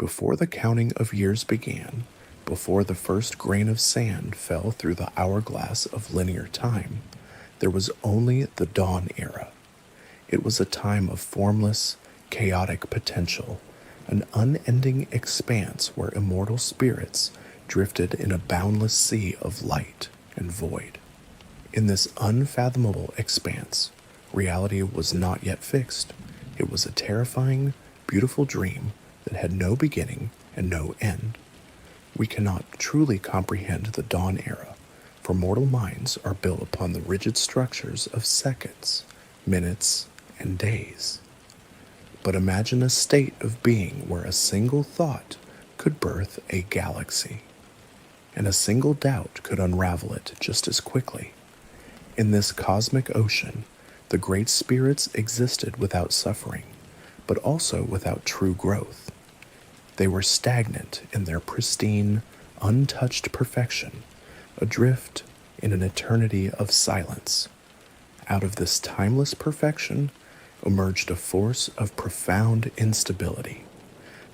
Before the counting of years began, before the first grain of sand fell through the hourglass of linear time, there was only the Dawn Era. It was a time of formless, chaotic potential, an unending expanse where immortal spirits drifted in a boundless sea of light and void. In this unfathomable expanse, reality was not yet fixed. It was a terrifying, beautiful dream that had no beginning and no end. We cannot truly comprehend the Dawn Era, for mortal minds are built upon the rigid structures of seconds, minutes, and days. But imagine a state of being where a single thought could birth a galaxy, and a single doubt could unravel it just as quickly. In this cosmic ocean, the great spirits existed without suffering, but also without true growth. They were stagnant in their pristine, untouched perfection, adrift in an eternity of silence. Out of this timeless perfection emerged a force of profound instability,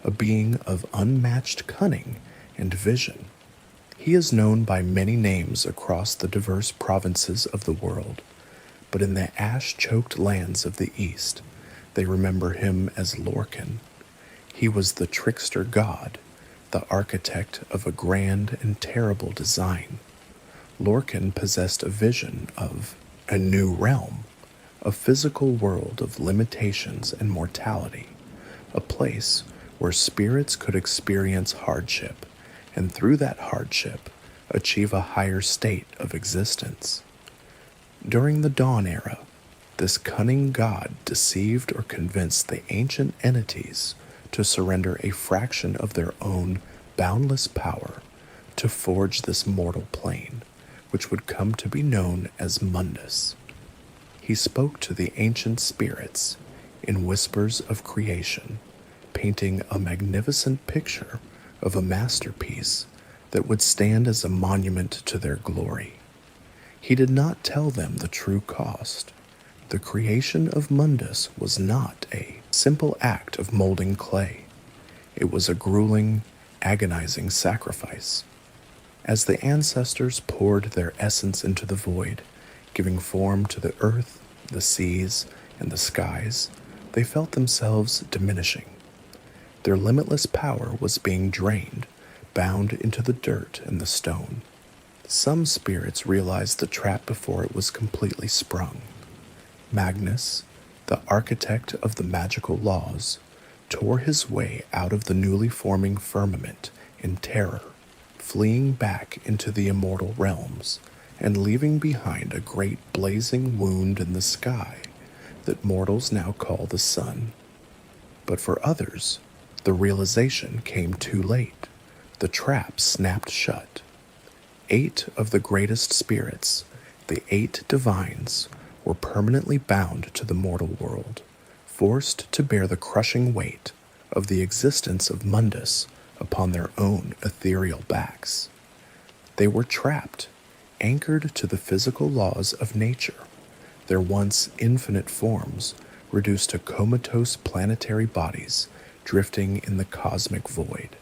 a being of unmatched cunning and vision. He is known by many names across the diverse provinces of the world, but in the ash-choked lands of the East, they remember him as Lorkhan. He was the trickster god, the architect of a grand and terrible design. Lorkhan possessed a vision of a new realm, a physical world of limitations and mortality, a place where spirits could experience hardship, and through that hardship, achieve a higher state of existence. During the Dawn Era, this cunning god deceived or convinced the ancient entities to surrender a fraction of their own boundless power to forge this mortal plane, which would come to be known as Mundus. He spoke to the ancient spirits in whispers of creation, painting a magnificent picture of a masterpiece that would stand as a monument to their glory. He did not tell them the true cost. The creation of Mundus was not a simple act of molding clay. It was a grueling, agonizing sacrifice. As the ancestors poured their essence into the void, giving form to the earth, the seas, and the skies, they felt themselves diminishing. Their limitless power was being drained, bound into the dirt and the stone. Some spirits realized the trap before it was completely sprung. Magnus, the architect of the magical laws, tore his way out of the newly forming firmament in terror, fleeing back into the immortal realms and leaving behind a great blazing wound in the sky that mortals now call the sun. But for others, the realization came too late. The trap snapped shut. 8 of the greatest spirits, the 8 divines, were permanently bound to the mortal world, forced to bear the crushing weight of the existence of Mundus upon their own ethereal backs. They were trapped, anchored to the physical laws of nature, their once infinite forms reduced to comatose planetary bodies drifting in the cosmic void.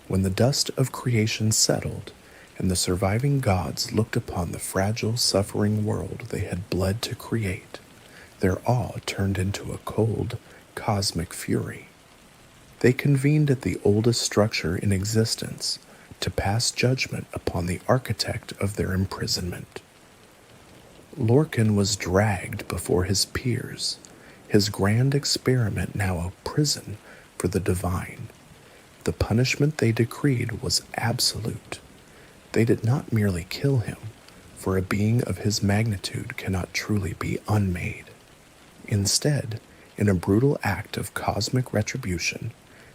When the dust of creation settled, and the surviving gods looked upon the fragile, suffering world they had bled to create, their awe turned into a cold, cosmic fury. They convened at the oldest structure in existence to pass judgment upon the architect of their imprisonment. Lorkhan was dragged before his peers, his grand experiment now a prison for the divine. The punishment they decreed was absolute. They did not merely kill him, for a being of his magnitude cannot truly be unmade. Instead, in a brutal act of cosmic retribution,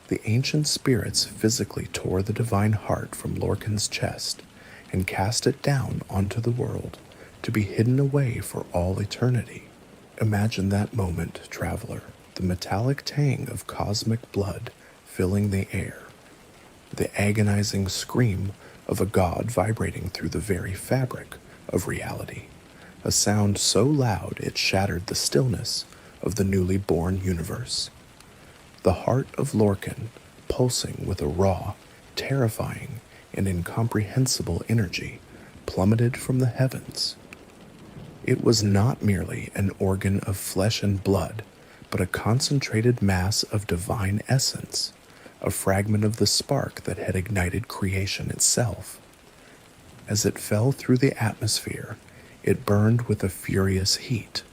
the ancient spirits physically tore the divine heart from Lorkhan's chest and cast it down onto the world to be hidden away for all eternity. Imagine that moment, traveler, the metallic tang of cosmic blood filling the air, the agonizing scream of a god vibrating through the very fabric of reality, a sound so loud it shattered the stillness of the newly born universe. The Heart of Lorkhan, pulsing with a raw, terrifying, and incomprehensible energy, plummeted from the heavens. It was not merely an organ of flesh and blood, but a concentrated mass of divine essence, a fragment of the spark that had ignited creation itself. As it fell through the atmosphere, it burned with a furious heat,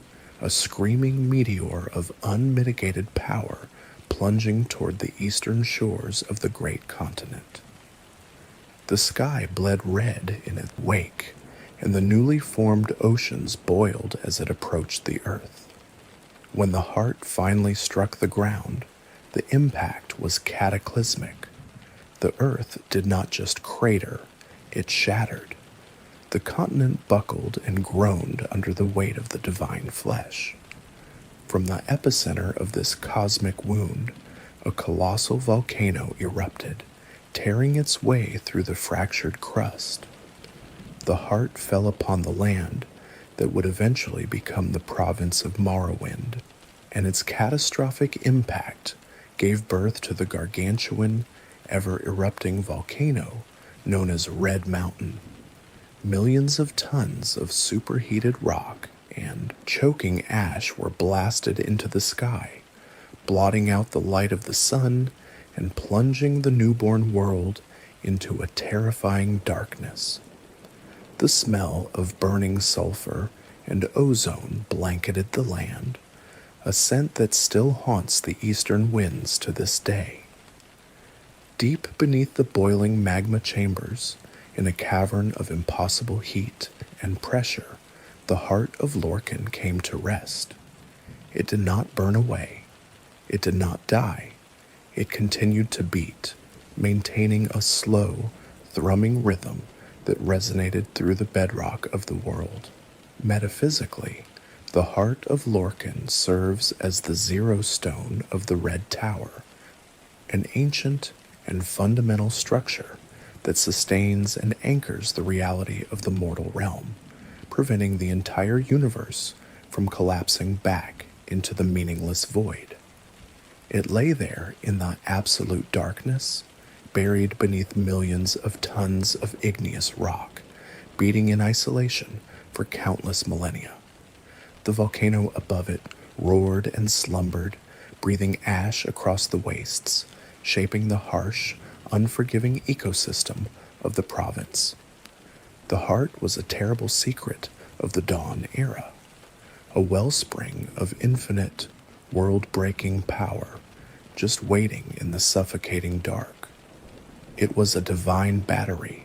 a screaming meteor of unmitigated power plunging toward the eastern shores of the great continent. The sky bled red in its wake, and the newly formed oceans boiled as it approached the earth. When the heart finally struck the ground, the impact was cataclysmic. The earth did not just crater, it shattered. The continent buckled and groaned under the weight of the divine flesh. From the epicenter of this cosmic wound, a colossal volcano erupted, tearing its way through the fractured crust. The heart fell upon the land that would eventually become the province of Morrowind, and its catastrophic impact gave birth to the gargantuan, ever-erupting volcano known as Red Mountain. Millions of tons of superheated rock and choking ash were blasted into the sky, blotting out the light of the sun and plunging the newborn world into a terrifying darkness. The smell of burning sulfur and ozone blanketed the land, a scent that still haunts the eastern winds to this day. Deep beneath the boiling magma chambers, in a cavern of impossible heat and pressure, the Heart of Lorkhan came to rest. It did not burn away. It did not die. It continued to beat, maintaining a slow, thrumming rhythm that resonated through the bedrock of the world. Metaphysically, the Heart of Lorkhan serves as the zero stone of the Red Tower, an ancient and fundamental structure that sustains and anchors the reality of the mortal realm, preventing the entire universe from collapsing back into the meaningless void. It lay there in the absolute darkness, buried beneath millions of tons of igneous rock, beating in isolation for countless millennia. The volcano above it roared and slumbered, breathing ash across the wastes, shaping the harsh, unforgiving ecosystem of the province. The heart was a terrible secret of the Dawn era, a wellspring of infinite, world-breaking power, just waiting in the suffocating dark. It was a divine battery,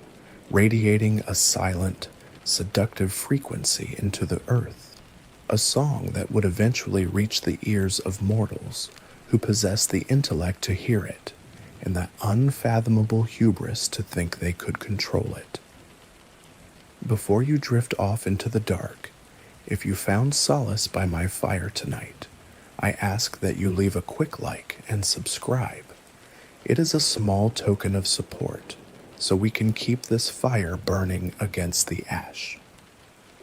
radiating a silent, seductive frequency into the earth, a song that would eventually reach the ears of mortals who possessed the intellect to hear it, and the unfathomable hubris to think they could control it. Before you drift off into the dark, if you found solace by my fire tonight, I ask that you leave a quick like and subscribe. It is a small token of support, so we can keep this fire burning against the ash.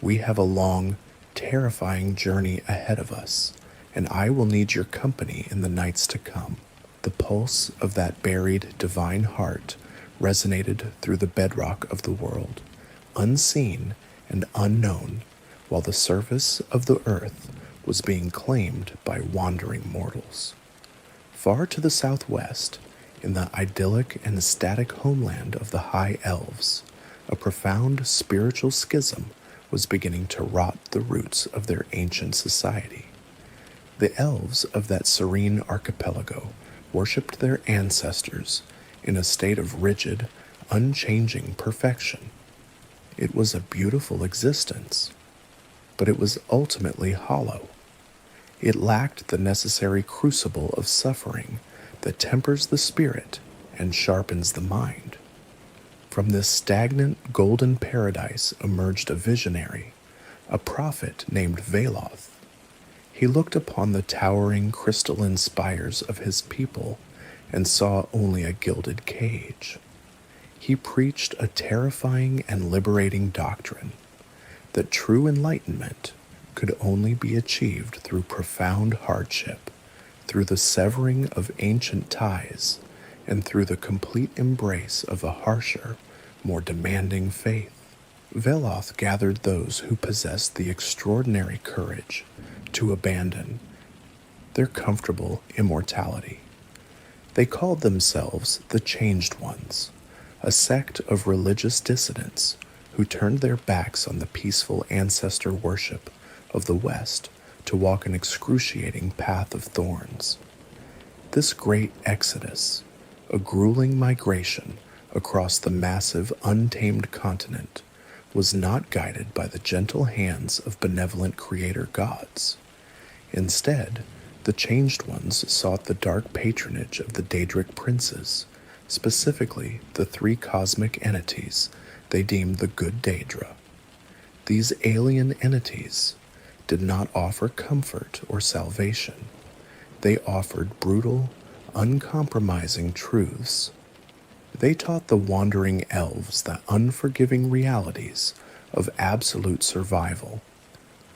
We have a long, terrifying journey ahead of us, and I will need your company in the nights to come. The pulse of that buried divine heart resonated through the bedrock of the world, unseen and unknown, while the surface of the earth was being claimed by wandering mortals. Far to the southwest, in the idyllic and static homeland of the High Elves, a profound spiritual schism was beginning to rot the roots of their ancient society. The elves of that serene archipelago worshipped their ancestors in a state of rigid, unchanging perfection. It was a beautiful existence, but it was ultimately hollow. It lacked the necessary crucible of suffering that tempers the spirit and sharpens the mind. From this stagnant golden paradise emerged a visionary, a prophet named Veloth. He looked upon the towering crystalline spires of his people and saw only a gilded cage. He preached a terrifying and liberating doctrine that true enlightenment could only be achieved through profound hardship, through the severing of ancient ties, and through the complete embrace of a harsher, more demanding faith. Veloth gathered those who possessed the extraordinary courage to abandon their comfortable immortality. They called themselves the Changed Ones, a sect of religious dissidents who turned their backs on the peaceful ancestor worship of the West to walk an excruciating path of thorns. This great exodus, a grueling migration across the massive, untamed continent, was not guided by the gentle hands of benevolent creator gods. Instead, the Changed Ones sought the dark patronage of the Daedric princes, specifically the three cosmic entities they deemed the good Daedra. These alien entities did not offer comfort or salvation. They offered brutal, uncompromising truths. They taught the wandering elves the unforgiving realities of absolute survival,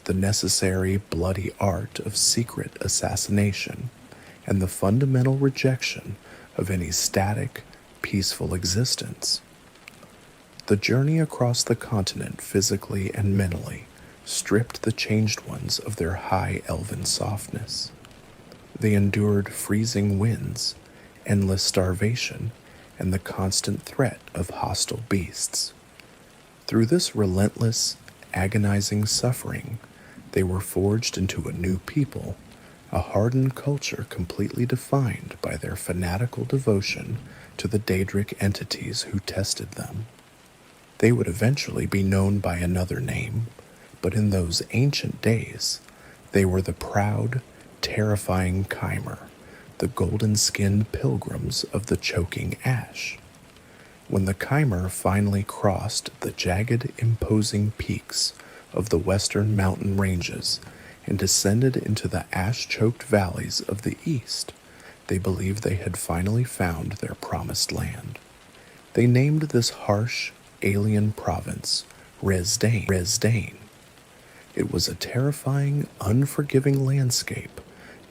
the necessary bloody art of secret assassination, and the fundamental rejection of any static, peaceful existence. The journey across the continent physically and mentally stripped the Changed Ones of their high elven softness. They endured freezing winds, endless starvation, and the constant threat of hostile beasts. Through this relentless, agonizing suffering, they were forged into a new people, a hardened culture completely defined by their fanatical devotion to the Daedric entities who tested them. They would eventually be known by another name, but in those ancient days, they were the proud, terrifying Chimer, the golden-skinned pilgrims of the choking ash. When the Chimer finally crossed the jagged, imposing peaks of the western mountain ranges and descended into the ash-choked valleys of the east, they believed they had finally found their promised land. They named this harsh, alien province Resdayn. It was a terrifying, unforgiving landscape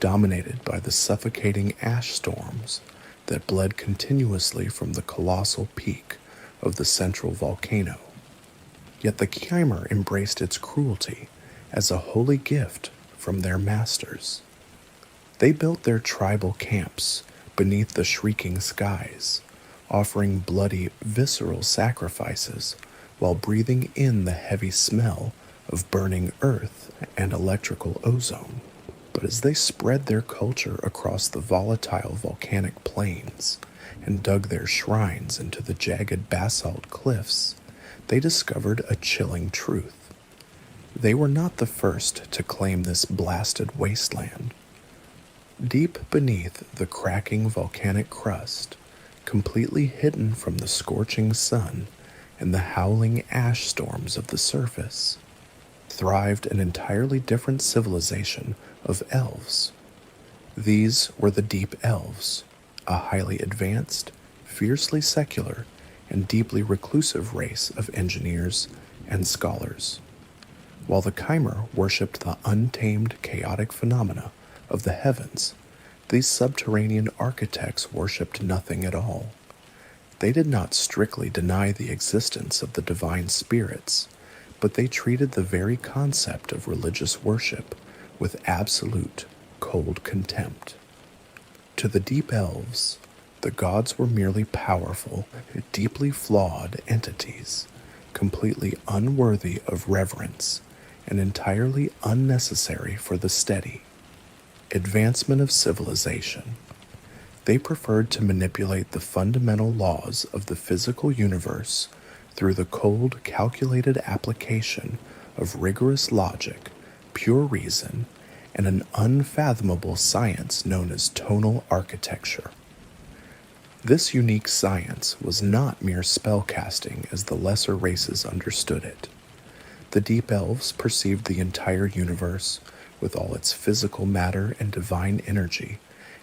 dominated by the suffocating ash storms that bled continuously from the colossal peak of the central volcano. Yet the Chimer embraced its cruelty as a holy gift from their masters. They built their tribal camps beneath the shrieking skies, offering bloody, visceral sacrifices while breathing in the heavy smell of burning earth and electrical ozone. But as they spread their culture across the volatile volcanic plains and dug their shrines into the jagged basalt cliffs, they discovered a chilling truth. They were not the first to claim this blasted wasteland. Deep beneath the cracking volcanic crust, completely hidden from the scorching sun and the howling ash storms of the surface, thrived an entirely different civilization of elves. These were the Deep Elves, a highly advanced, fiercely secular, and deeply reclusive race of engineers and scholars. While the Chimer worshipped the untamed, chaotic phenomena of the heavens, these subterranean architects worshipped nothing at all. They did not strictly deny the existence of the divine spirits, but they treated the very concept of religious worship with absolute, cold contempt. To the Deep Elves, the gods were merely powerful, deeply flawed entities, completely unworthy of reverence and entirely unnecessary for the steady advancement of civilization. They preferred to manipulate the fundamental laws of the physical universe through the cold, calculated application of rigorous logic, pure reason, and an unfathomable science known as tonal architecture. This unique science was not mere spellcasting as the lesser races understood it. The Deep Elves perceived the entire universe, with all its physical matter and divine energy,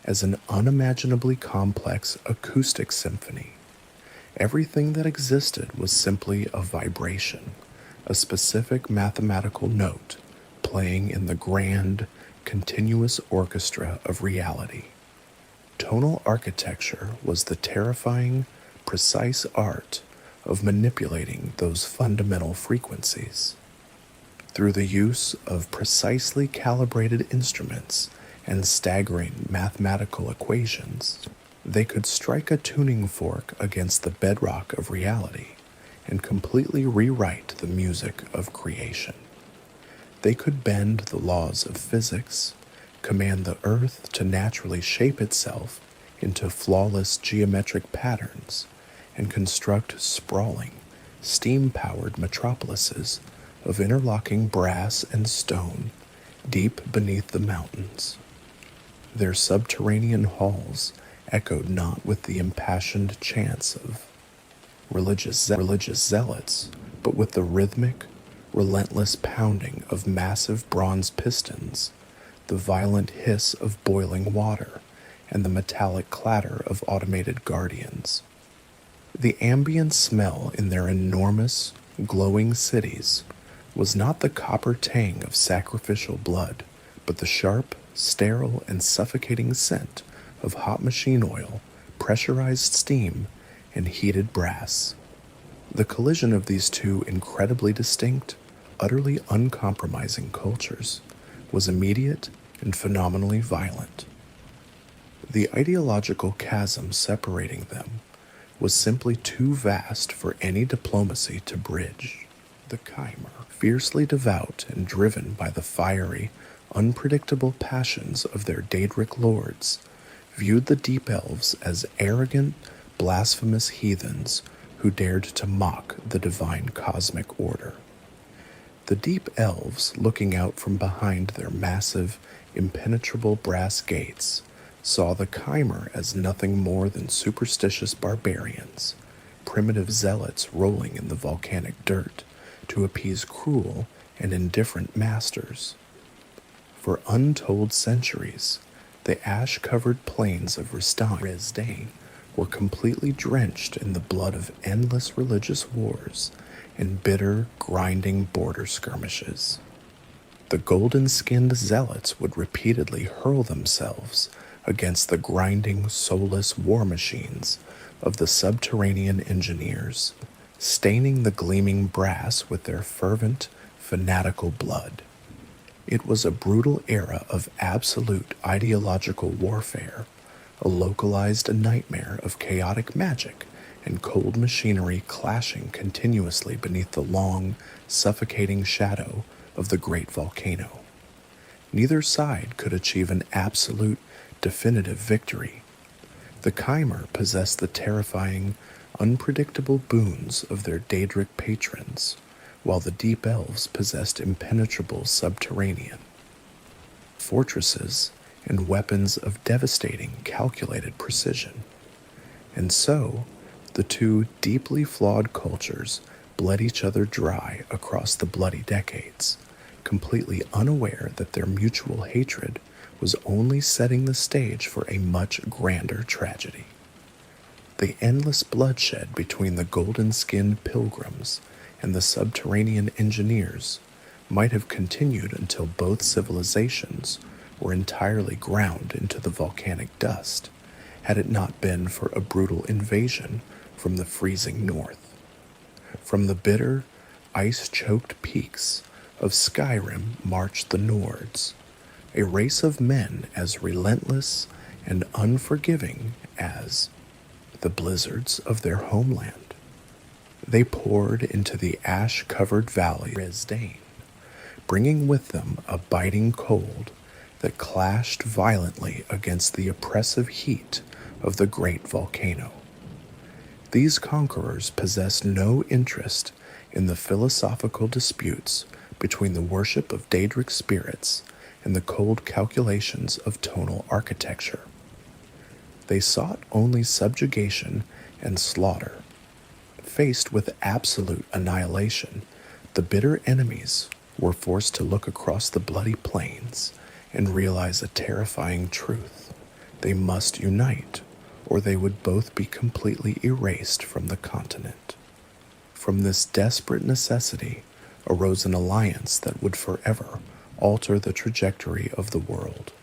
as an unimaginably complex acoustic symphony. Everything that existed was simply a vibration, a specific mathematical note playing in the grand, continuous orchestra of reality. Tonal architecture was the terrifying, precise art of manipulating those fundamental frequencies. Through the use of precisely calibrated instruments and staggering mathematical equations, they could strike a tuning fork against the bedrock of reality and completely rewrite the music of creation. They could bend the laws of physics, command the earth to naturally shape itself into flawless geometric patterns, and construct sprawling, steam-powered metropolises of interlocking brass and stone deep beneath the mountains. Their subterranean halls echoed not with the impassioned chants of religious zealots, but with the rhythmic, relentless pounding of massive bronze pistons, the violent hiss of boiling water, and the metallic clatter of automated guardians. The ambient smell in their enormous, glowing cities was not the copper tang of sacrificial blood, but the sharp, sterile, and suffocating scent of hot machine oil, pressurized steam, and heated brass. The collision of these two incredibly distinct, utterly uncompromising cultures was immediate and phenomenally violent. The ideological chasm separating them was simply too vast for any diplomacy to bridge. The Chimer, fiercely devout and driven by the fiery, unpredictable passions of their Daedric lords, viewed the Deep Elves as arrogant, blasphemous heathens who dared to mock the divine cosmic order. The Deep Elves, looking out from behind their massive, impenetrable brass gates, saw the Chimer as nothing more than superstitious barbarians, primitive zealots rolling in the volcanic dirt to appease cruel and indifferent masters. For untold centuries, the ash-covered plains of Resdayn were completely drenched in the blood of endless religious wars and bitter, grinding border skirmishes. The golden-skinned zealots would repeatedly hurl themselves against the grinding, soulless war machines of the subterranean engineers, staining the gleaming brass with their fervent, fanatical blood. It was a brutal era of absolute ideological warfare, a localized nightmare of chaotic magic and cold machinery clashing continuously beneath the long, suffocating shadow of the great volcano. Neither side could achieve an absolute, definitive victory. The Chimer possessed the terrifying, unpredictable boons of their Daedric patrons, while the Deep Elves possessed impenetrable subterranean fortresses and weapons of devastating, calculated precision. And so, the two deeply flawed cultures bled each other dry across the bloody decades, completely unaware that their mutual hatred was only setting the stage for a much grander tragedy. The endless bloodshed between the golden-skinned pilgrims and the subterranean engineers might have continued until both civilizations were entirely ground into the volcanic dust, had it not been for a brutal invasion from the freezing north. From the bitter, ice-choked peaks of Skyrim marched the Nords, a race of men as relentless and unforgiving as the blizzards of their homeland. They poured into the ash-covered valley of Resdayn, bringing with them a biting cold that clashed violently against the oppressive heat of the great volcano. These conquerors possessed no interest in the philosophical disputes between the worship of Daedric spirits and the cold calculations of tonal architecture. They sought only subjugation and slaughter. Faced with absolute annihilation, the bitter enemies were forced to look across the bloody plains and realize a terrifying truth. They must unite, or they would both be completely erased from the continent. From this desperate necessity arose an alliance that would forever alter the trajectory of the world.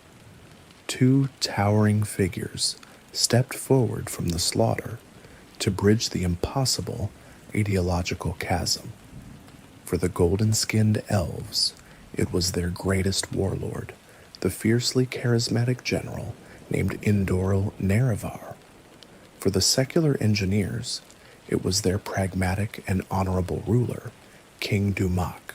Two towering figures stepped forward from the slaughter to bridge the impossible ideological chasm. For the golden-skinned elves, it was their greatest warlord, the fiercely charismatic general named Indoril Nerevar. For the secular engineers, it was their pragmatic and honorable ruler, King Dumak.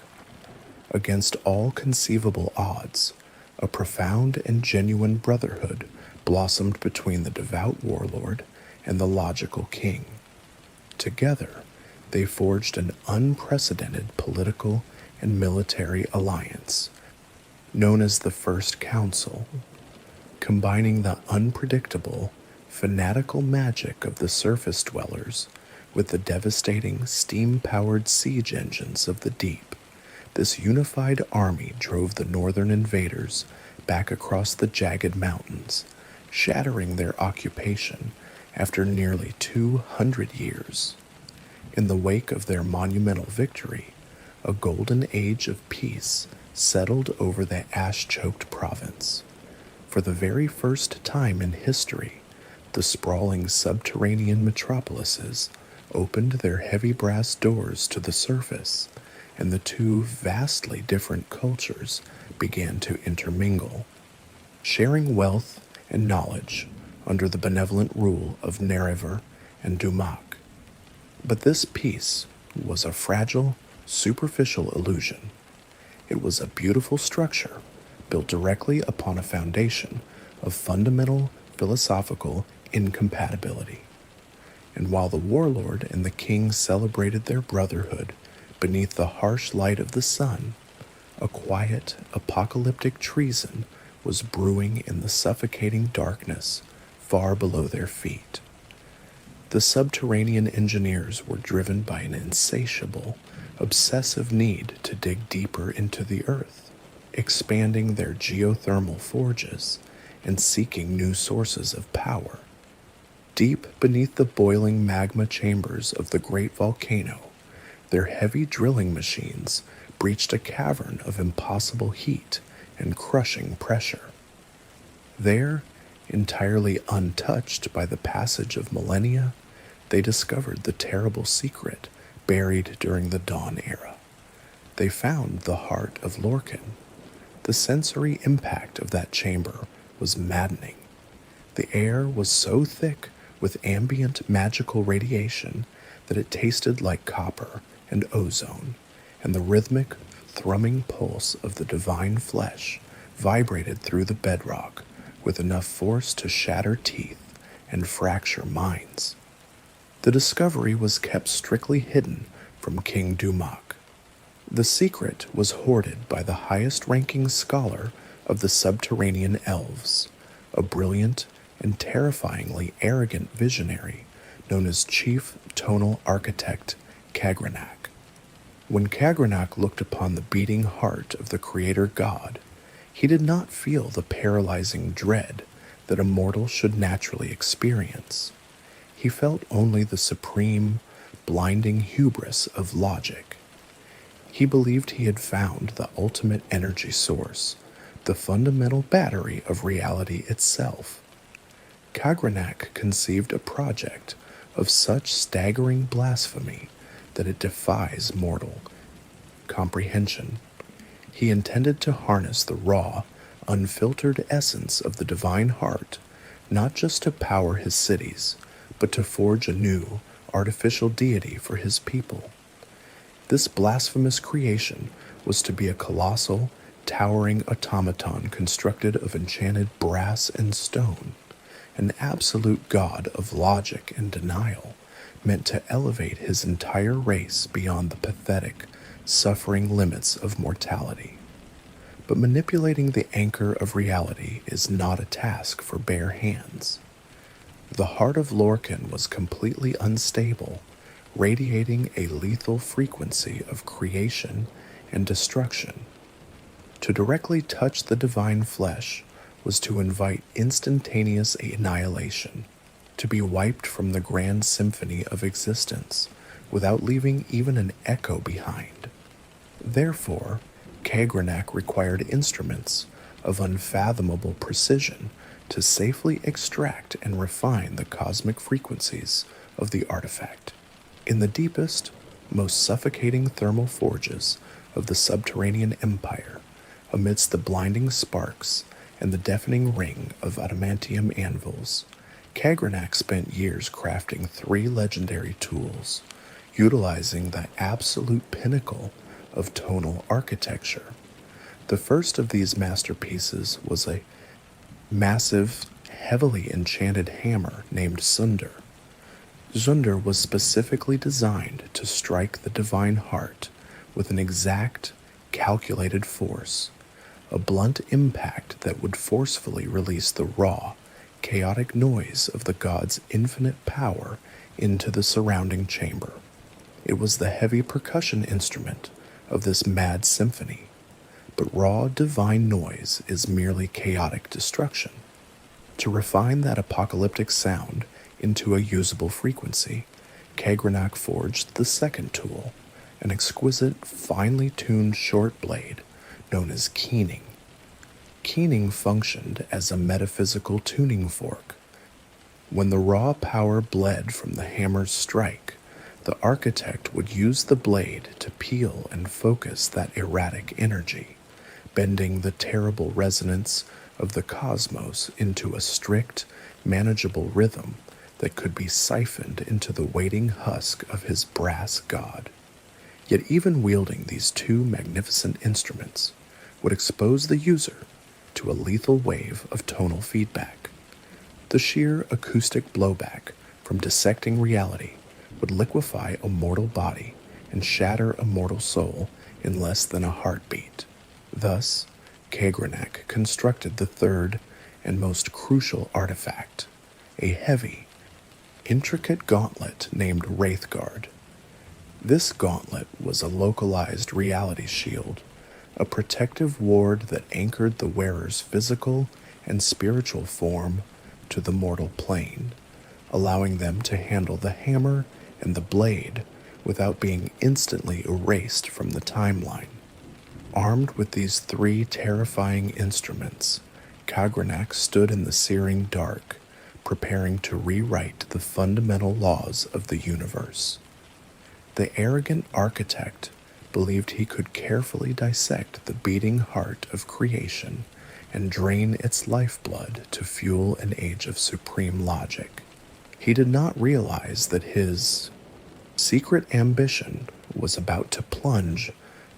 Against all conceivable odds, a profound and genuine brotherhood blossomed between the devout warlord and the logical king. Together, they forged an unprecedented political and military alliance, known as the First Council, combining the unpredictable, fanatical magic of the surface dwellers with the devastating steam-powered siege engines of the deep. This unified army drove the northern invaders back across the jagged mountains, shattering their occupation after nearly 200 years. In the wake of their monumental victory, a golden age of peace settled over the ash-choked province. For the very first time in history, the sprawling subterranean metropolises opened their heavy brass doors to the surface, and the two vastly different cultures began to intermingle, sharing wealth and knowledge under the benevolent rule of Nerevar and Dumak. But this peace was a fragile, superficial illusion. It was a beautiful structure built directly upon a foundation of fundamental philosophical incompatibility. And while the warlord and the king celebrated their brotherhood beneath the harsh light of the sun, a quiet, apocalyptic treason was brewing in the suffocating darkness far below their feet. The subterranean engineers were driven by an insatiable, obsessive need to dig deeper into the earth, expanding their geothermal forges and seeking new sources of power. Deep beneath the boiling magma chambers of the great volcano, their heavy drilling machines breached a cavern of impossible heat and crushing pressure. There, entirely untouched by the passage of millennia, they discovered the terrible secret buried during the Dawn Era. They found the Heart of Lorkhan. The sensory impact of that chamber was maddening. The air was so thick with ambient magical radiation that it tasted like copper and ozone, and the rhythmic, thrumming pulse of the divine flesh vibrated through the bedrock with enough force to shatter teeth and fracture minds. The discovery was kept strictly hidden from King Dumak. The secret was hoarded by the highest-ranking scholar of the subterranean elves, a brilliant and terrifyingly arrogant visionary known as Chief Tonal Architect Kagranak. When Kagranak looked upon the beating heart of the Creator God, he did not feel the paralyzing dread that a mortal should naturally experience. He felt only the supreme, blinding hubris of logic. He believed he had found the ultimate energy source, the fundamental battery of reality itself. Kagranak conceived a project of such staggering blasphemy that it defies mortal comprehension. He intended to harness the raw, unfiltered essence of the divine heart, not just to power his cities, but to forge a new, artificial deity for his people. This blasphemous creation was to be a colossal, towering automaton constructed of enchanted brass and stone, an absolute god of logic and denial, meant to elevate his entire race beyond the pathetic, suffering limits of mortality. But manipulating the anchor of reality is not a task for bare hands. The Heart of Lorkhan was completely unstable, radiating a lethal frequency of creation and destruction. To directly touch the divine flesh was to invite instantaneous annihilation, to be wiped from the grand symphony of existence without leaving even an echo behind. Therefore, Kagranak required instruments of unfathomable precision to safely extract and refine the cosmic frequencies of the artifact. In the deepest, most suffocating thermal forges of the subterranean empire, amidst the blinding sparks and the deafening ring of adamantium anvils, Kagrenak spent years crafting 3 legendary tools, utilizing the absolute pinnacle of tonal architecture. The first of these masterpieces was a massive, heavily enchanted hammer named Sunder. Zunder was specifically designed to strike the divine heart with an exact, calculated force, a blunt impact that would forcefully release the raw, chaotic noise of the god's infinite power into the surrounding chamber. It was the heavy percussion instrument of this mad symphony, but raw divine noise is merely chaotic destruction. To refine that apocalyptic sound into a usable frequency, Kagrenak forged the second tool, an exquisite, finely tuned short blade known as keening. Keening functioned as a metaphysical tuning fork. When the raw power bled from the hammer's strike, the architect would use the blade to peel and focus that erratic energy, bending the terrible resonance of the cosmos into a strict, manageable rhythm that could be siphoned into the waiting husk of his brass god. Yet even wielding these 2 magnificent instruments would expose the user to a lethal wave of tonal feedback. The sheer acoustic blowback from dissecting reality would liquefy a mortal body and shatter a mortal soul in less than a heartbeat. Thus, Kagrenak constructed the third and most crucial artifact, a heavy, intricate gauntlet named Wraithguard. This gauntlet was a localized reality shield, a protective ward that anchored the wearer's physical and spiritual form to the mortal plane, allowing them to handle the hammer and the blade without being instantly erased from the timeline. Armed with these 3 terrifying instruments, Kagrenak stood in the searing dark, preparing to rewrite the fundamental laws of the universe. The arrogant architect believed he could carefully dissect the beating heart of creation and drain its lifeblood to fuel an age of supreme logic. He did not realize that his secret ambition was about to plunge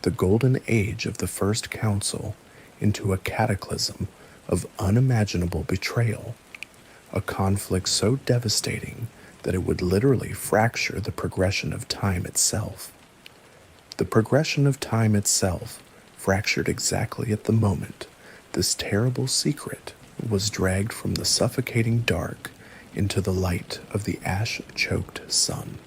the golden age of the First Council into a cataclysm of unimaginable betrayal, a conflict so devastating that it would literally fracture the progression of time itself. The progression of time itself fractured exactly at the moment this terrible secret was dragged from the suffocating dark into the light of the ash-choked sun.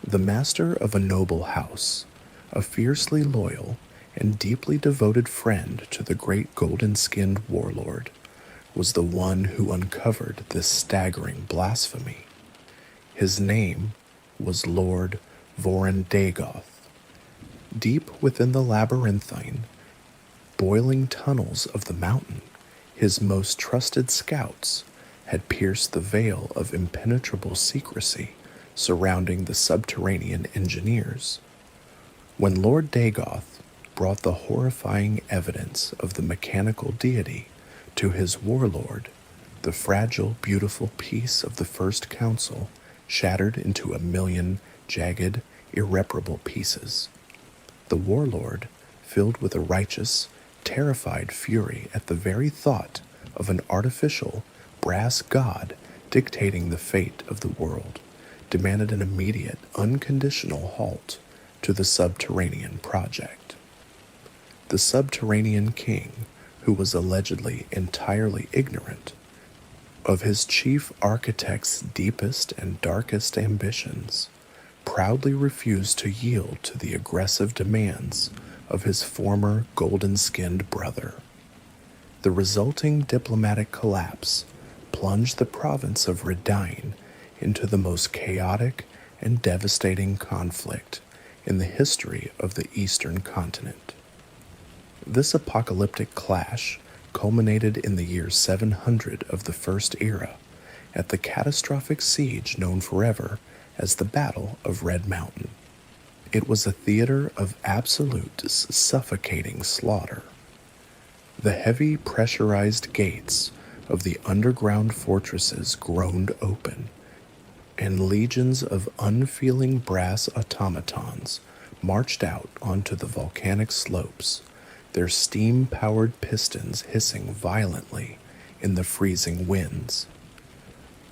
The master of a noble house, a fiercely loyal and deeply devoted friend to the great golden-skinned warlord, was the one who uncovered this staggering blasphemy. His name was Lord Vorin Dagoth. Deep within the labyrinthine, boiling tunnels of the mountain, his most trusted scouts had pierced the veil of impenetrable secrecy surrounding the subterranean engineers. When Lord Dagoth brought the horrifying evidence of the mechanical deity to his warlord, the fragile, beautiful piece of the First Council shattered into a million jagged, irreparable pieces. The warlord, filled with a righteous, terrified fury at the very thought of an artificial, brass god dictating the fate of the world, demanded an immediate, unconditional halt to the subterranean project. The subterranean king, who was allegedly entirely ignorant of his chief architect's deepest and darkest ambitions, proudly refused to yield to the aggressive demands of his former golden-skinned brother. The resulting diplomatic collapse plunged the province of Resdayn into the most chaotic and devastating conflict in the history of the Eastern continent. This apocalyptic clash culminated in the year 700 of the First Era at the catastrophic siege known forever as the Battle of Red Mountain. It was a theater of absolute suffocating slaughter. The heavy pressurized gates of the underground fortresses groaned open, and legions of unfeeling brass automatons marched out onto the volcanic slopes, their steam-powered pistons hissing violently in the freezing winds.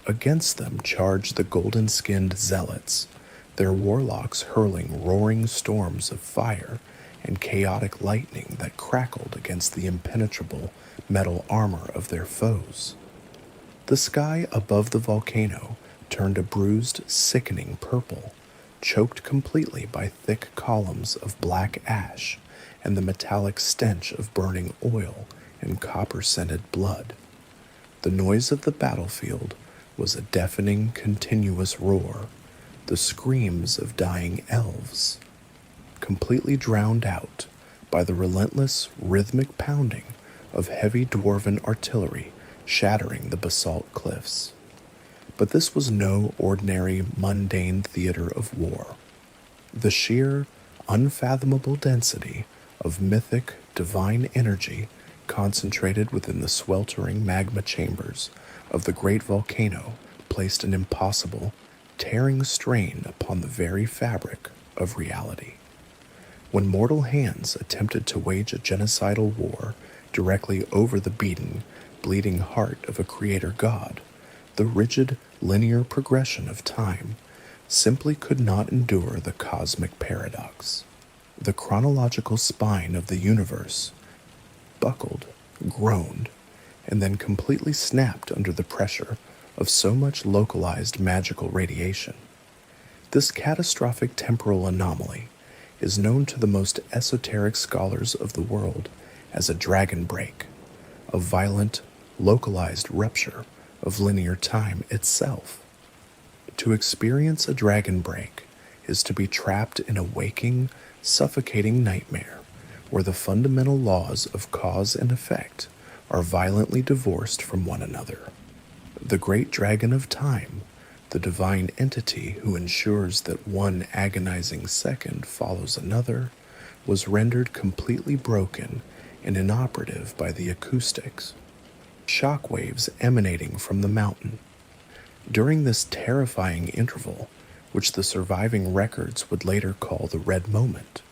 Against them charged the golden-skinned zealots, their warlocks hurling roaring storms of fire and chaotic lightning that crackled against the impenetrable metal armor of their foes. The sky above the volcano turned a bruised, sickening purple, choked completely by thick columns of black ash and the metallic stench of burning oil and copper-scented blood. The noise of the battlefield was a deafening, continuous roar, the screams of dying elves, completely drowned out by the relentless, rhythmic pounding of heavy dwarven artillery shattering the basalt cliffs. But this was no ordinary, mundane theater of war. The sheer, unfathomable density of mythic, divine energy concentrated within the sweltering magma chambers of the great volcano placed an impossible, tearing strain upon the very fabric of reality. When mortal hands attempted to wage a genocidal war directly over the beaten, bleeding heart of a creator god, the rigid, linear progression of time simply could not endure the cosmic paradox. The chronological spine of the universe buckled, groaned, and then completely snapped under the pressure of so much localized magical radiation. This catastrophic temporal anomaly is known to the most esoteric scholars of the world as a dragon break, a violent, localized rupture of linear time itself. To experience a dragon break is to be trapped in a waking, suffocating nightmare where the fundamental laws of cause and effect are violently divorced from one another. The great dragon of time, the divine entity who ensures that one agonizing second follows another, was rendered completely broken and inoperative by the acoustics, shock waves emanating from the mountain. During this terrifying interval, which the surviving records would later call the Red Moment,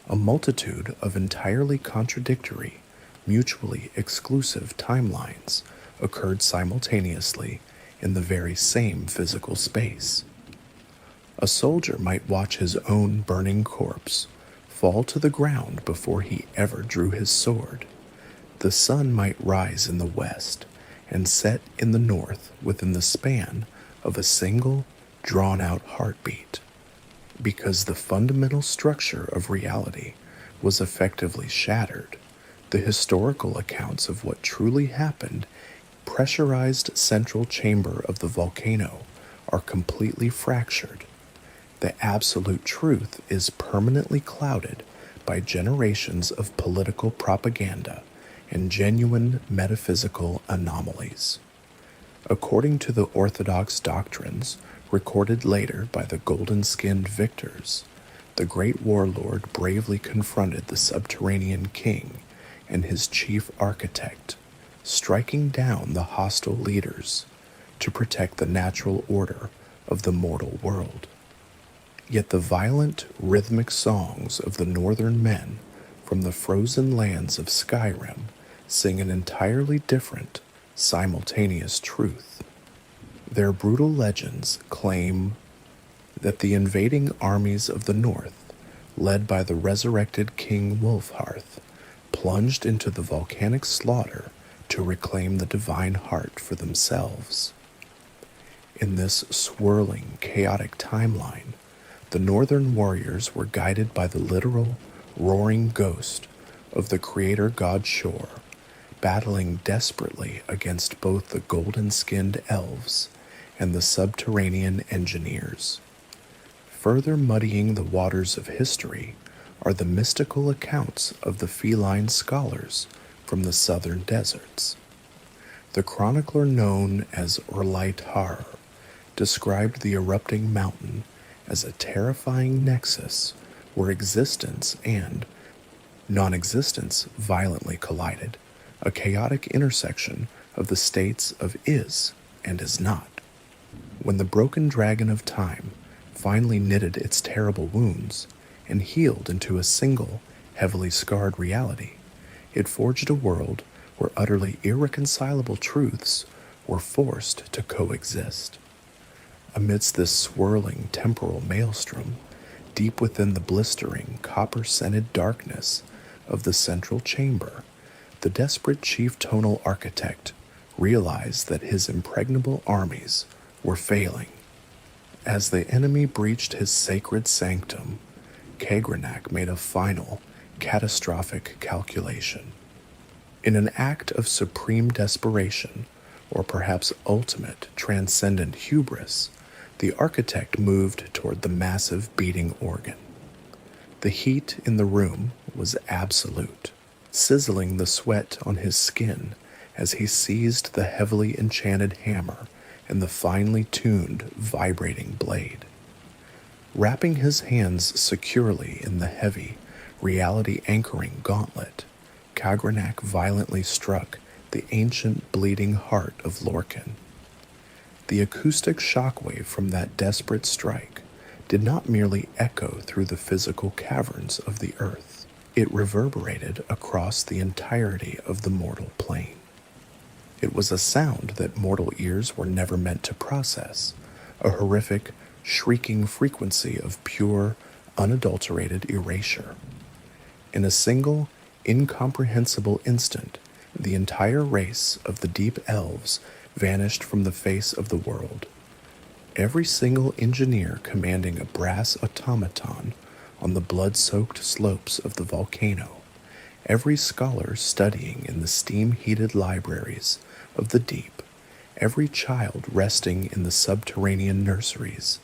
a multitude of entirely contradictory, mutually exclusive timelines occurred simultaneously in the very same physical space. A soldier might watch his own burning corpse fall to the ground before he ever drew his sword. The sun might rise in the west and set in the north within the span of a single, drawn-out heartbeat, because the fundamental structure of reality was effectively shattered. The historical accounts of what truly happened pressurized central chamber of the volcano are completely fractured. The absolute truth is permanently clouded by generations of political propaganda and genuine metaphysical anomalies. According to the orthodox doctrines recorded later by the golden-skinned victors, the great warlord bravely confronted the subterranean king and his chief architect, striking down the hostile leaders to protect the natural order of the mortal world. Yet the violent, rhythmic songs of the northern men from the frozen lands of Skyrim sing an entirely different, simultaneous truth. Their brutal legends claim that the invading armies of the north, led by the resurrected King Wolfhearth, plunged into the volcanic slaughter to reclaim the divine heart for themselves. In this swirling, chaotic timeline, the northern warriors were guided by the literal, roaring ghost of the creator god Shor, battling desperately against both the golden-skinned elves and the subterranean engineers. Further muddying the waters of history are the mystical accounts of the feline scholars from the southern deserts. The chronicler known as Orlight Har described the erupting mountain as a terrifying nexus where existence and non-existence violently collided, a chaotic intersection of the states of is and is not. When the broken dragon of time finally knitted its terrible wounds and healed into a single, heavily scarred reality, it forged a world where utterly irreconcilable truths were forced to coexist. Amidst this swirling temporal maelstrom, deep within the blistering, copper-scented darkness of the central chamber, the desperate chief tonal architect realized that his impregnable armies were failing. As the enemy breached his sacred sanctum, Kagranak made a final, catastrophic calculation. In an act of supreme desperation, or perhaps ultimate transcendent hubris, the architect moved toward the massive beating organ. The heat in the room was absolute, sizzling the sweat on his skin as he seized the heavily enchanted hammer and the finely tuned, vibrating blade. Wrapping his hands securely in the heavy, reality-anchoring gauntlet, Kagranak violently struck the ancient bleeding heart of Lorkhan. The acoustic shockwave from that desperate strike did not merely echo through the physical caverns of the earth. It reverberated across the entirety of the mortal plane. It was a sound that mortal ears were never meant to process, a horrific, shrieking frequency of pure, unadulterated erasure. In a single, incomprehensible instant, the entire race of the deep elves vanished from the face of the world. Every single engineer commanding a brass automaton on the blood-soaked slopes of the volcano, every scholar studying in the steam-heated libraries of the deep, every child resting in the subterranean nurseries,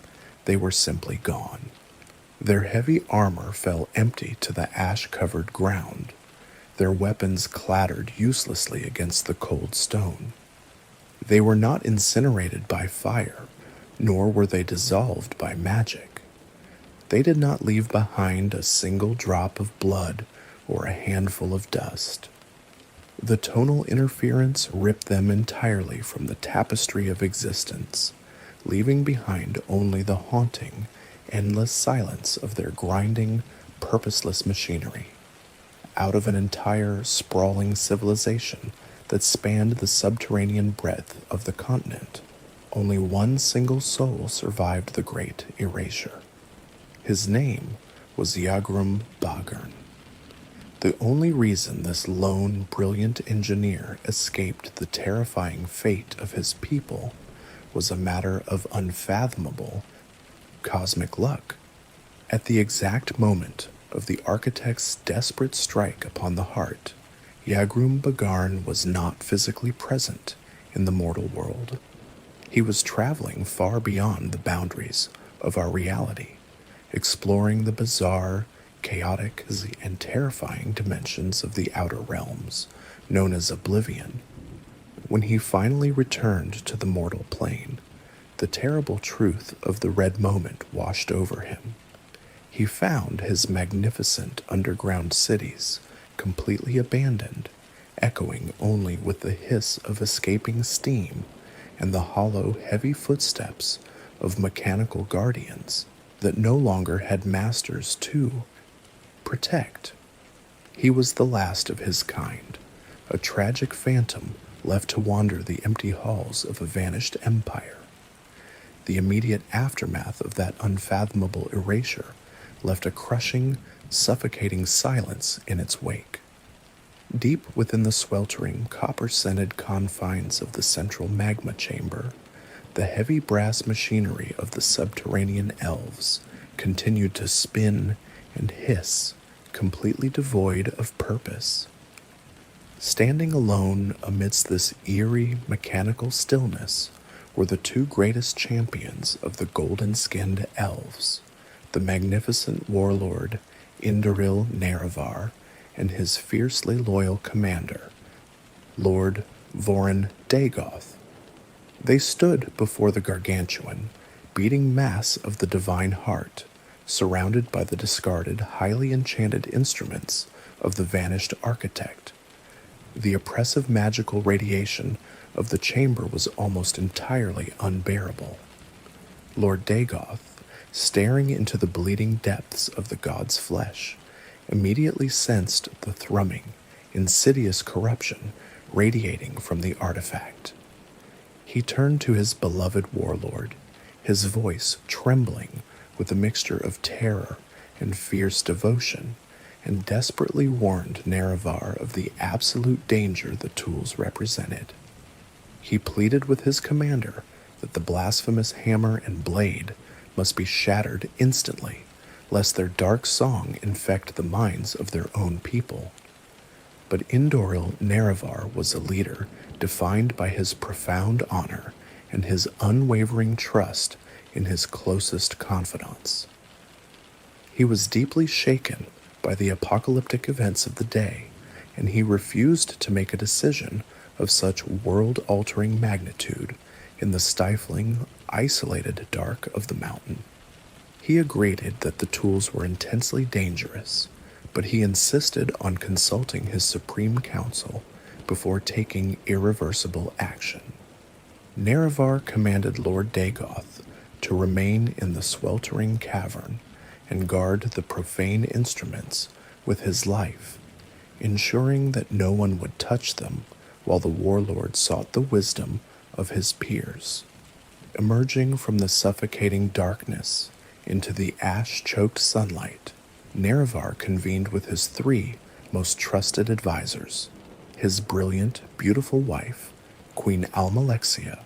they were simply gone. Their heavy armor fell empty to the ash-covered ground. Their weapons clattered uselessly against the cold stone. They were not incinerated by fire, nor were they dissolved by magic. They did not leave behind a single drop of blood or a handful of dust. The tonal interference ripped them entirely from the tapestry of existence, leaving behind only the haunting, endless silence of their grinding, purposeless machinery. Out of an entire, sprawling civilization that spanned the subterranean breadth of the continent, only one single soul survived the great erasure. His name was Yagrum Bagern. The only reason this lone, brilliant engineer escaped the terrifying fate of his people was a matter of unfathomable cosmic luck. At the exact moment of the architect's desperate strike upon the heart, Yagrum Bagern was not physically present in the mortal world. He was traveling far beyond the boundaries of our reality, exploring the bizarre, chaotic, and terrifying dimensions of the outer realms, known as Oblivion. When he finally returned to the mortal plane, the terrible truth of the red moment washed over him. He found his magnificent underground cities completely abandoned, echoing only with the hiss of escaping steam and the hollow, heavy footsteps of mechanical guardians that no longer had masters to protect. He was the last of his kind, a tragic phantom left to wander the empty halls of a vanished empire. The immediate aftermath of that unfathomable erasure left a crushing, suffocating silence in its wake. Deep within the sweltering, copper-scented confines of the central magma chamber, the heavy brass machinery of the subterranean elves continued to spin and hiss, completely devoid of purpose. Standing alone amidst this eerie, mechanical stillness were the two greatest champions of the golden-skinned elves, the magnificent warlord Indaril Nerevar and his fiercely loyal commander, Lord Vorin Dagoth. They stood before the gargantuan, beating mass of the divine heart, surrounded by the discarded, highly enchanted instruments of the vanished architect. The oppressive magical radiation of the chamber was almost entirely unbearable. Lord Dagoth, staring into the bleeding depths of the god's flesh, immediately sensed the thrumming, insidious corruption radiating from the artifact. He turned to his beloved warlord, his voice trembling with a mixture of terror and fierce devotion, and desperately warned Nerevar of the absolute danger the tools represented. He pleaded with his commander that the blasphemous hammer and blade must be shattered instantly, lest their dark song infect the minds of their own people. But Indoril Nerevar was a leader defined by his profound honor and his unwavering trust in his closest confidants. He was deeply shaken by the apocalyptic events of the day, and he refused to make a decision of such world-altering magnitude in the stifling, isolated dark of the mountain. He agreed that the tools were intensely dangerous, but he insisted on consulting his supreme council before taking irreversible action. Nerevar commanded Lord Dagoth to remain in the sweltering cavern and guard the profane instruments with his life, ensuring that no one would touch them while the warlord sought the wisdom of his peers. Emerging from the suffocating darkness into the ash-choked sunlight, Nerevar convened with his three most trusted advisors, his brilliant, beautiful wife, Queen Almalexia,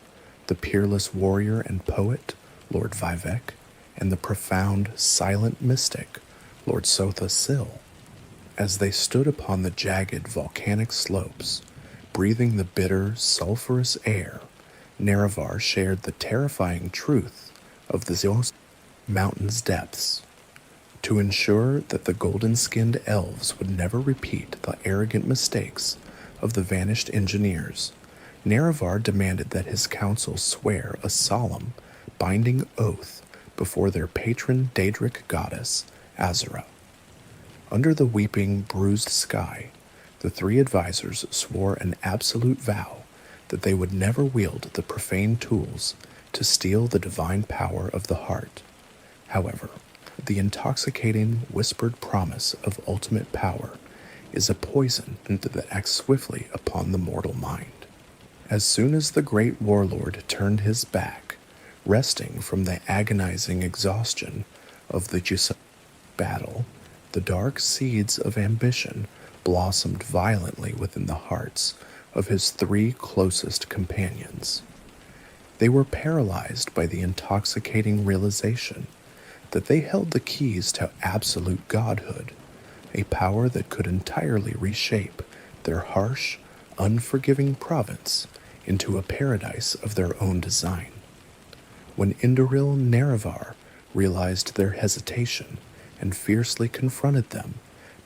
the peerless warrior and poet, Lord Vivek, and the profound, silent mystic, Lord Sotha Sil. As they stood upon the jagged volcanic slopes, breathing the bitter, sulphurous air, Nerevar shared the terrifying truth of the Zeus mountain's depths. To ensure that the golden-skinned elves would never repeat the arrogant mistakes of the vanished engineers, Nerevar demanded that his council swear a solemn, binding oath before their patron Daedric goddess, Azura. Under the weeping, bruised sky, the three advisors swore an absolute vow that they would never wield the profane tools to steal the divine power of the heart. However, the intoxicating, whispered promise of ultimate power is a poison that acts swiftly upon the mortal mind. As soon as the great warlord turned his back, resting from the agonizing exhaustion of the battle, the dark seeds of ambition blossomed violently within the hearts of his three closest companions. They were paralyzed by the intoxicating realization that they held the keys to absolute godhood, a power that could entirely reshape their harsh, unforgiving province into a paradise of their own design. When Indoril Nerevar realized their hesitation and fiercely confronted them,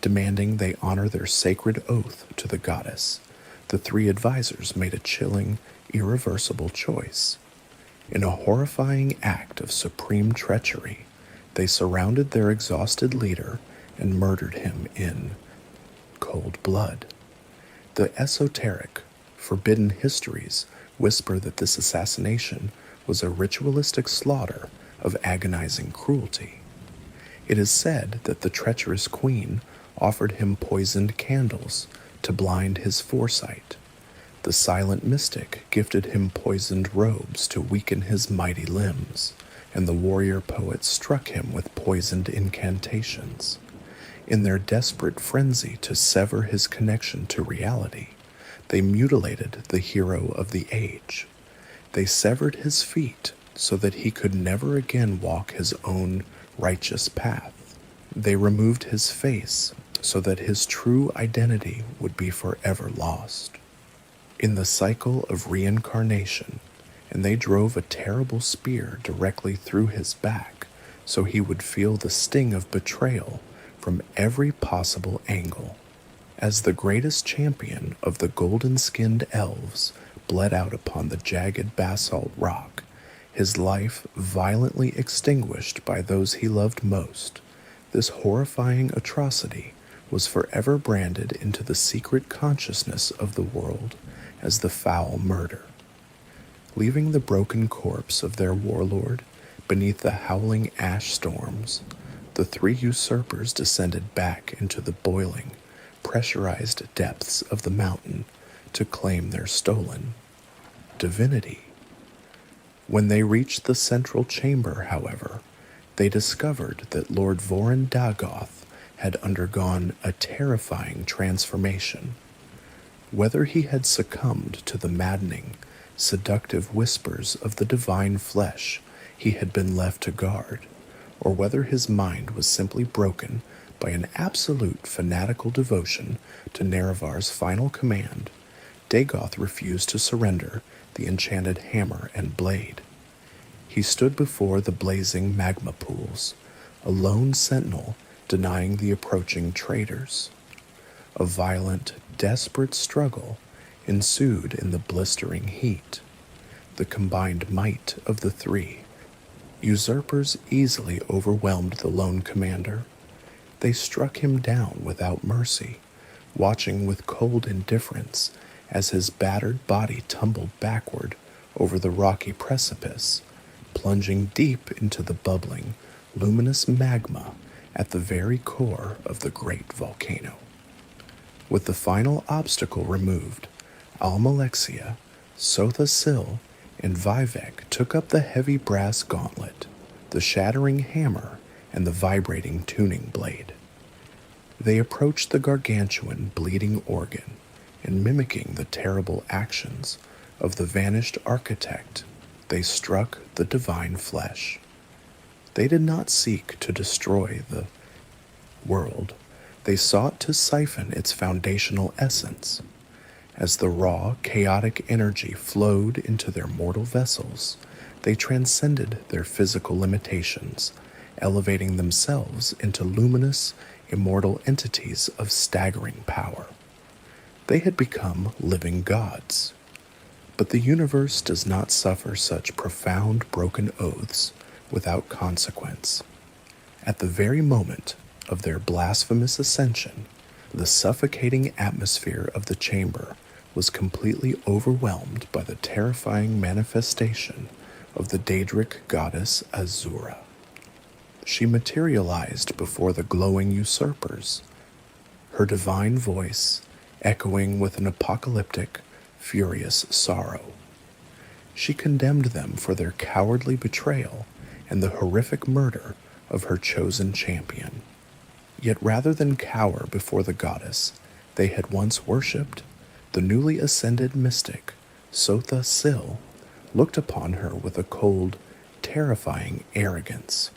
demanding they honor their sacred oath to the goddess, the three advisors made a chilling, irreversible choice. In a horrifying act of supreme treachery, they surrounded their exhausted leader and murdered him in cold blood. The esoteric, forbidden histories whisper that this assassination was a ritualistic slaughter of agonizing cruelty. It is said that the treacherous queen offered him poisoned candles to blind his foresight. The silent mystic gifted him poisoned robes to weaken his mighty limbs, and the warrior poet struck him with poisoned incantations. In their desperate frenzy to sever his connection to reality, they mutilated the hero of the age. They severed his feet so that he could never again walk his own righteous path. They removed his face so that his true identity would be forever lost. In the cycle of reincarnation, and they drove a terrible spear directly through his back so he would feel the sting of betrayal from every possible angle. As the greatest champion of the golden-skinned elves bled out upon the jagged basalt rock, his life violently extinguished by those he loved most, this horrifying atrocity was forever branded into the secret consciousness of the world as the foul murder. Leaving the broken corpse of their warlord beneath the howling ash storms, the three usurpers descended back into the boiling, pressurized depths of the mountain to claim their stolen divinity. When they reached the central chamber, however, they discovered that Lord Vorin Dagoth had undergone a terrifying transformation. Whether he had succumbed to the maddening, seductive whispers of the divine flesh he had been left to guard, or whether his mind was simply broken by an absolute fanatical devotion to Nerevar's final command, Dagoth refused to surrender the enchanted hammer and blade. He stood before the blazing magma pools, a lone sentinel denying the approaching traitors. A violent, desperate struggle ensued in the blistering heat. The combined might of the three usurpers easily overwhelmed the lone commander. They struck him down without mercy, watching with cold indifference as his battered body tumbled backward over the rocky precipice, plunging deep into the bubbling, luminous magma at the very core of the great volcano. With the final obstacle removed, Almalexia, Sotha Sil, and Vivek took up the heavy brass gauntlet, the shattering hammer, and the vibrating tuning blade. They approached the gargantuan bleeding organ, and mimicking the terrible actions of the vanished architect, they struck the divine flesh. They did not seek to destroy the world. They sought to siphon its foundational essence. As the raw, chaotic energy flowed into their mortal vessels, they transcended their physical limitations, elevating themselves into luminous, immortal entities of staggering power. They had become living gods. But the universe does not suffer such profound broken oaths without consequence. At the very moment of their blasphemous ascension, the suffocating atmosphere of the chamber was completely overwhelmed by the terrifying manifestation of the Daedric goddess Azura. She materialized before the glowing usurpers, her divine voice echoing with an apocalyptic, furious sorrow. She condemned them for their cowardly betrayal and the horrific murder of her chosen champion. Yet rather than cower before the goddess they had once worshipped, the newly ascended mystic, Sotha Sil, looked upon her with a cold, terrifying arrogance.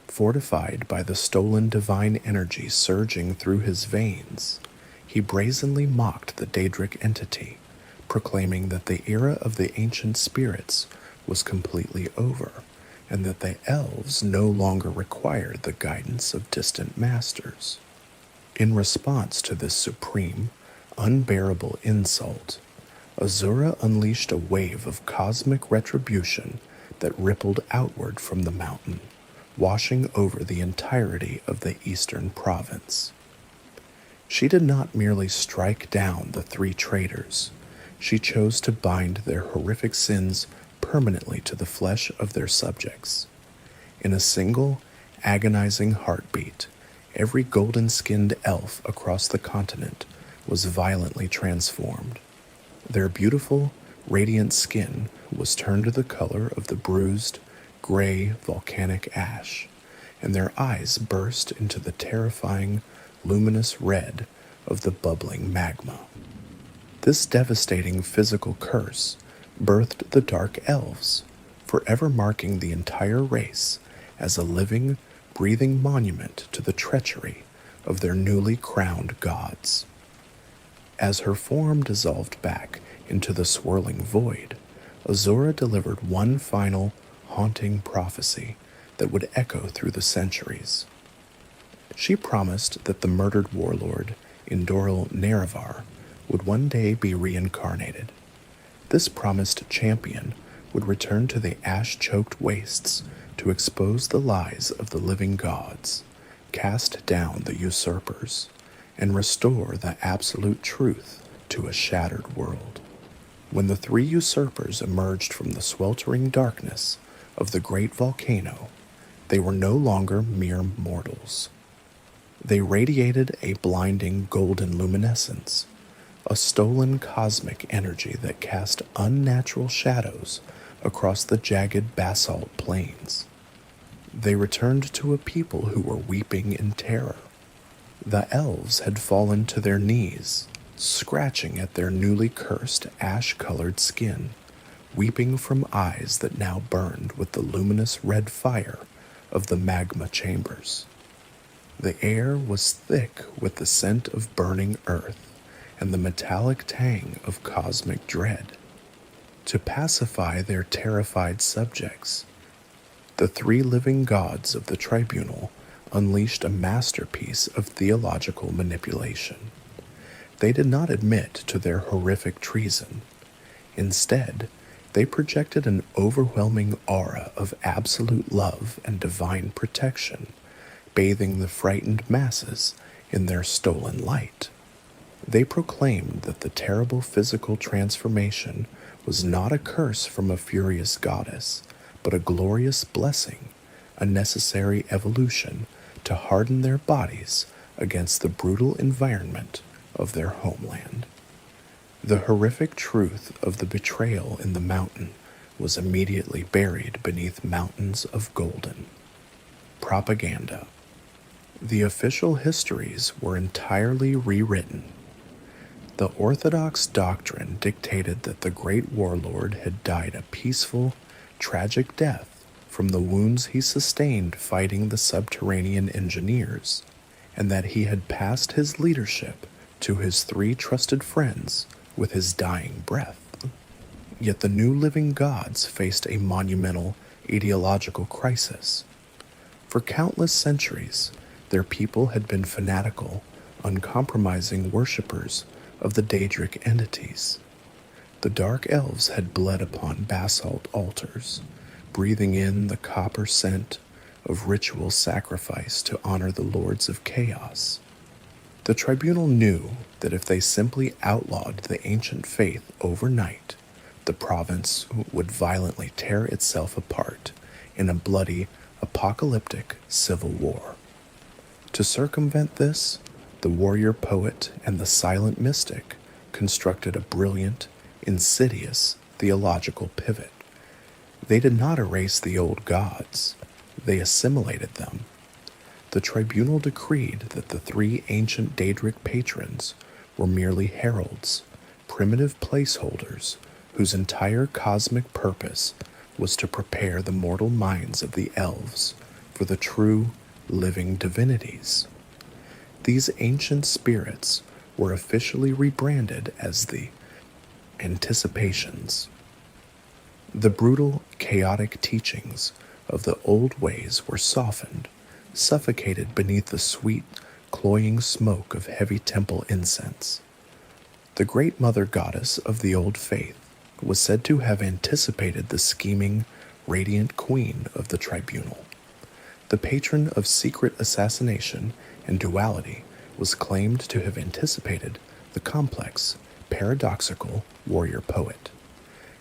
Fortified by the stolen divine energy surging through his veins, he brazenly mocked the Daedric entity, proclaiming that the era of the ancient spirits was completely over, and that the elves no longer required the guidance of distant masters. In response to this supreme, unbearable insult, Azura unleashed a wave of cosmic retribution that rippled outward from the mountain, washing over the entirety of the eastern province. She did not merely strike down the three traitors. She chose to bind their horrific sins permanently to the flesh of their subjects. In a single, agonizing heartbeat, every golden-skinned elf across the continent was violently transformed. Their beautiful, radiant skin was turned to the color of the bruised, gray volcanic ash, and their eyes burst into the terrifying, luminous red of the bubbling magma. This devastating physical curse birthed the Dark Elves, forever marking the entire race as a living, breathing monument to the treachery of their newly crowned gods. As her form dissolved back into the swirling void, Azura delivered one final, haunting prophecy that would echo through the centuries. She promised that the murdered warlord, Indoril Nerevar, would one day be reincarnated. This promised champion would return to the ash-choked wastes to expose the lies of the living gods, cast down the usurpers, and restore the absolute truth to a shattered world. When the three usurpers emerged from the sweltering darkness of the great volcano, they were no longer mere mortals. They radiated a blinding golden luminescence, a stolen cosmic energy that cast unnatural shadows across the jagged basalt plains. They returned to a people who were weeping in terror. The elves had fallen to their knees, scratching at their newly cursed ash-colored skin, weeping from eyes that now burned with the luminous red fire of the magma chambers. The air was thick with the scent of burning earth and the metallic tang of cosmic dread. To pacify their terrified subjects, the three living gods of the tribunal unleashed a masterpiece of theological manipulation. They did not admit to their horrific treason. Instead, they projected an overwhelming aura of absolute love and divine protection, bathing the frightened masses in their stolen light. They proclaimed that the terrible physical transformation was not a curse from a furious goddess, but a glorious blessing, a necessary evolution to harden their bodies against the brutal environment of their homeland. The horrific truth of the betrayal in the mountain was immediately buried beneath mountains of golden. Propaganda. The official histories were entirely rewritten. The orthodox doctrine dictated that the great warlord had died a peaceful, tragic death from the wounds he sustained fighting the subterranean engineers, and that he had passed his leadership to his three trusted friends with his dying breath. Yet the new living gods faced a monumental ideological crisis. For countless centuries, their people had been fanatical, uncompromising worshippers of the Daedric entities. The dark elves had bled upon basalt altars, breathing in the copper scent of ritual sacrifice to honor the lords of chaos. The tribunal knew that if they simply outlawed the ancient faith overnight, the province would violently tear itself apart in a bloody, apocalyptic civil war. To circumvent this, the warrior poet and the silent mystic constructed a brilliant, insidious theological pivot. They did not erase the old gods, they assimilated them. The tribunal decreed that the three ancient Daedric patrons were merely heralds, primitive placeholders whose entire cosmic purpose was to prepare the mortal minds of the elves for the true, living divinities. These ancient spirits were officially rebranded as the Anticipations. The brutal, chaotic teachings of the old ways were softened, suffocated beneath the sweet, cloying smoke of heavy temple incense. The great mother goddess of the old faith was said to have anticipated the scheming, radiant queen of the tribunal. The patron of secret assassination and duality was claimed to have anticipated the complex, paradoxical warrior poet.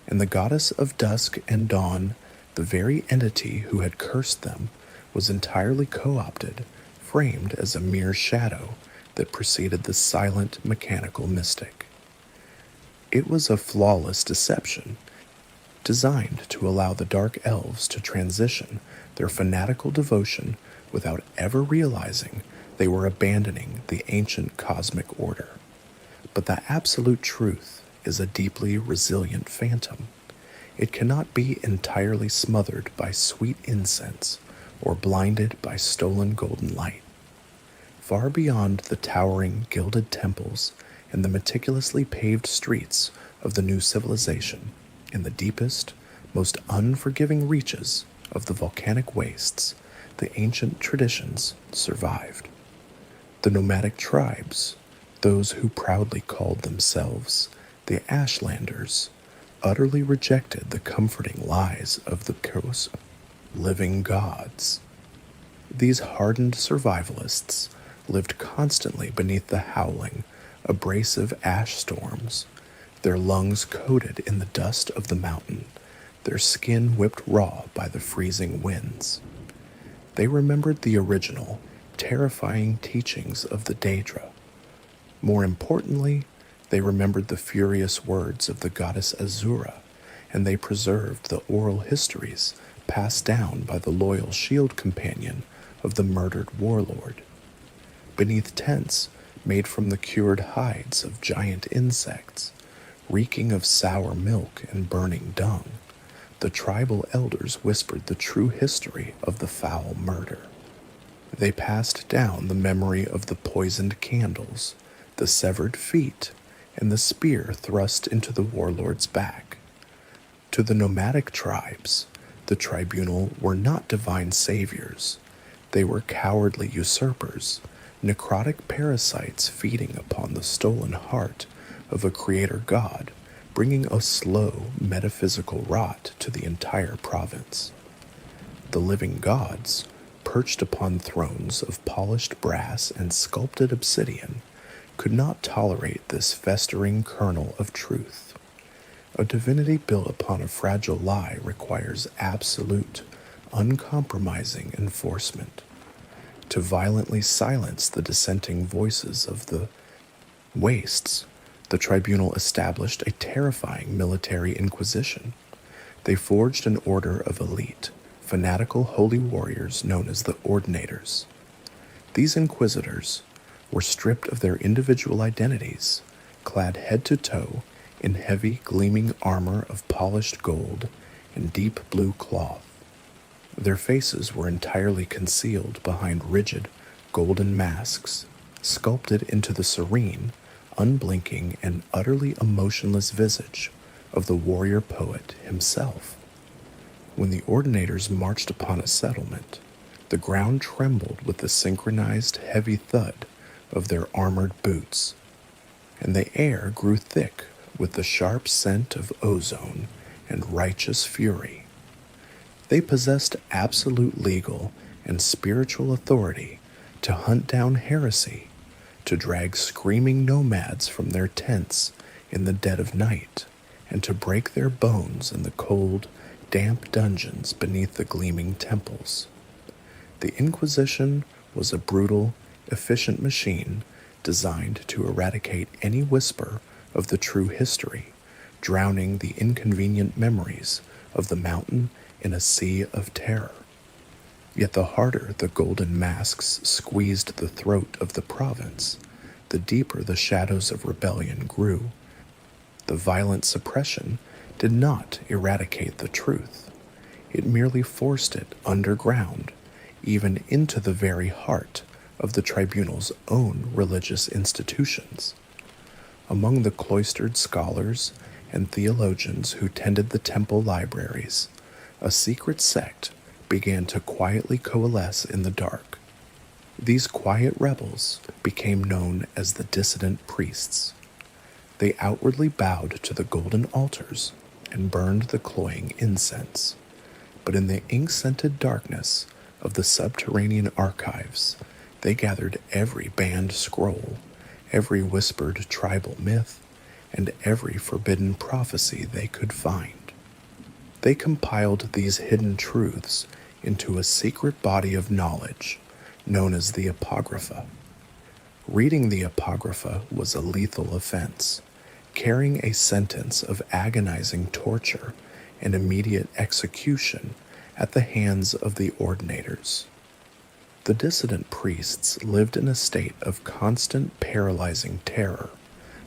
And the goddess of dusk and dawn, the very entity who had cursed them, was entirely co-opted, framed as a mere shadow that preceded the silent, mechanical mystic. It was a flawless deception, designed to allow the dark elves to transition their fanatical devotion without ever realizing they were abandoning the ancient cosmic order. But the absolute truth is a deeply resilient phantom. It cannot be entirely smothered by sweet incense or blinded by stolen golden light. Far beyond the towering gilded temples and the meticulously paved streets of the new civilization, in the deepest, most unforgiving reaches of the volcanic wastes, the ancient traditions survived. The nomadic tribes, Those who proudly called themselves the Ashlanders utterly rejected the comforting lies of the living gods. These hardened survivalists lived constantly beneath the howling, abrasive ash storms, their lungs coated in the dust of the mountain, their skin whipped raw by the freezing winds. They remembered the original, terrifying teachings of the Daedra. More importantly, they remembered the furious words of the goddess Azura, and they preserved the oral histories passed down by the loyal shield companion of the murdered warlord. Beneath tents made from the cured hides of giant insects, reeking of sour milk and burning dung, the tribal elders whispered the true history of the foul murder. They passed down the memory of the poisoned candles, the severed feet, and the spear thrust into the warlord's back. To the nomadic tribes, the tribunal were not divine saviors. They were cowardly usurpers, necrotic parasites feeding upon the stolen heart of a creator god, bringing a slow metaphysical rot to the entire province. The living gods, perched upon thrones of polished brass and sculpted obsidian, could not tolerate this festering kernel of truth. A divinity built upon a fragile lie requires absolute, uncompromising enforcement. To violently silence the dissenting voices of the wastes, the tribunal established a terrifying military inquisition. They forged an order of elite, fanatical holy warriors known as the Ordinators. These inquisitors were stripped of their individual identities, clad head to toe in heavy, gleaming armor of polished gold and deep blue cloth. Their faces were entirely concealed behind rigid, golden masks, sculpted into the serene, unblinking, and utterly emotionless visage of the warrior poet himself. When the Ordinators marched upon a settlement, the ground trembled with the synchronized heavy thud of their armored boots, and the air grew thick with the sharp scent of ozone and righteous fury. They possessed absolute legal and spiritual authority to hunt down heresy, to drag screaming nomads from their tents in the dead of night, and to break their bones in the cold, damp dungeons beneath the gleaming temples. The Inquisition was a brutal, efficient machine designed to eradicate any whisper of the true history, drowning the inconvenient memories of the mountain in a sea of terror. Yet the harder the golden masks squeezed the throat of the province, the deeper the shadows of rebellion grew. The violent suppression did not eradicate the truth. It merely forced it underground, even into the very heart of the tribunal's own religious institutions. Among the cloistered scholars and theologians who tended the temple libraries, a secret sect began to quietly coalesce in the dark. These quiet rebels became known as the Dissident Priests. They outwardly bowed to the golden altars and burned the cloying incense, but in the ink-scented darkness of the subterranean archives, they gathered every banned scroll, every whispered tribal myth, and every forbidden prophecy they could find. They compiled these hidden truths into a secret body of knowledge known as the Apocrypha. Reading the Apocrypha was a lethal offense, carrying a sentence of agonizing torture and immediate execution at the hands of the Ordinators. The Dissident Priests lived in a state of constant paralyzing terror,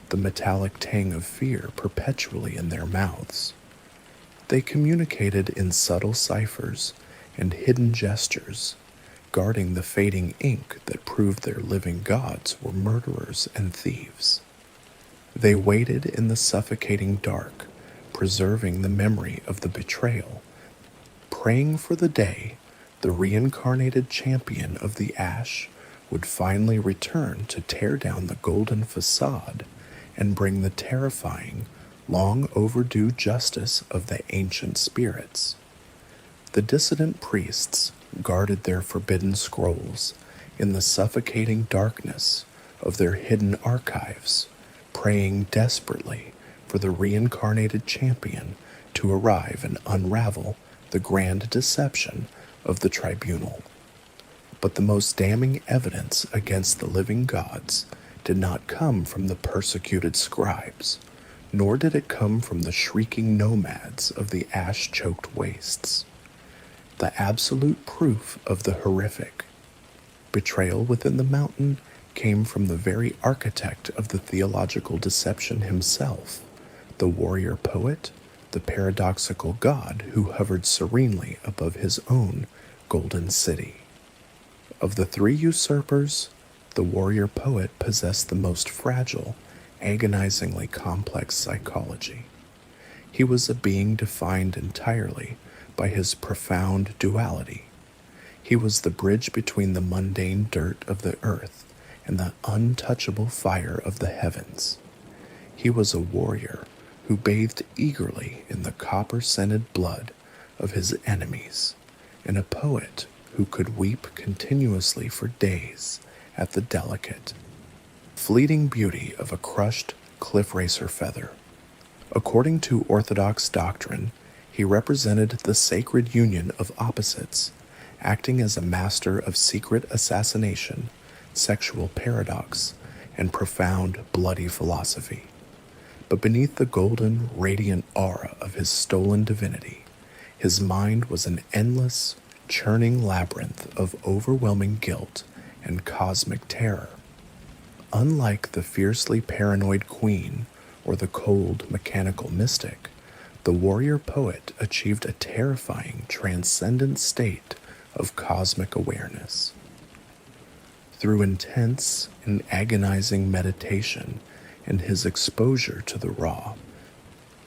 the metallic tang of fear perpetually in their mouths. They communicated in subtle ciphers and hidden gestures, guarding the fading ink that proved their living gods were murderers and thieves. They waited in the suffocating dark, preserving the memory of the betrayal, praying for the day the reincarnated champion of the ash would finally return to tear down the golden facade and bring the terrifying, long overdue justice of the ancient spirits. The dissident priests guarded their forbidden scrolls in the suffocating darkness of their hidden archives, praying desperately for the reincarnated champion to arrive and unravel the grand deception of the tribunal. But the most damning evidence against the living gods did not come from the persecuted scribes, nor did it come from the shrieking nomads of the ash-choked wastes. The absolute proof of the horrific betrayal within the mountain came from the very architect of the theological deception himself, the warrior poet, the paradoxical god who hovered serenely above his own golden city. Of the three usurpers, the warrior poet possessed the most fragile, agonizingly complex psychology. He was a being defined entirely by his profound duality. He was the bridge between the mundane dirt of the earth and the untouchable fire of the heavens. He was a warrior who bathed eagerly in the copper-scented blood of his enemies, and a poet who could weep continuously for days at the delicate, fleeting beauty of a crushed cliff racer feather. According to Orthodox doctrine, he represented the sacred union of opposites, acting as a master of secret assassination, sexual paradox, and profound bloody philosophy. But beneath the golden, radiant aura of his stolen divinity, his mind was an endless, churning labyrinth of overwhelming guilt and cosmic terror. Unlike the fiercely paranoid queen or the cold, mechanical mystic, the warrior poet achieved a terrifying, transcendent state of cosmic awareness. Through intense and agonizing meditation and his exposure to the raw,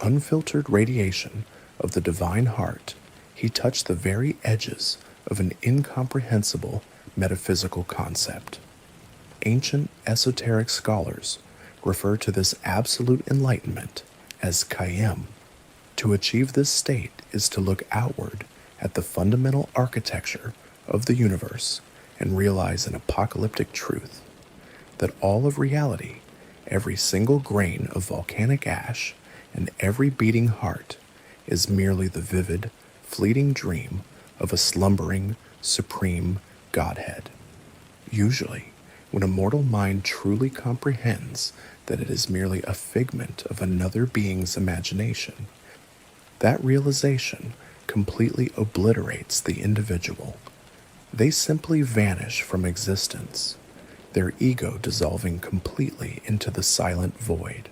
unfiltered radiation of the divine heart, he touched the very edges of an incomprehensible metaphysical concept. Ancient esoteric scholars refer to this absolute enlightenment as Kayem. To achieve this state is to look outward at the fundamental architecture of the universe and realize an apocalyptic truth, that all of reality, every single grain of volcanic ash, and every beating heart is merely the vivid, fleeting dream of a slumbering, supreme Godhead. Usually, when a mortal mind truly comprehends that it is merely a figment of another being's imagination, that realization completely obliterates the individual. They simply vanish from existence, their ego dissolving completely into the silent void.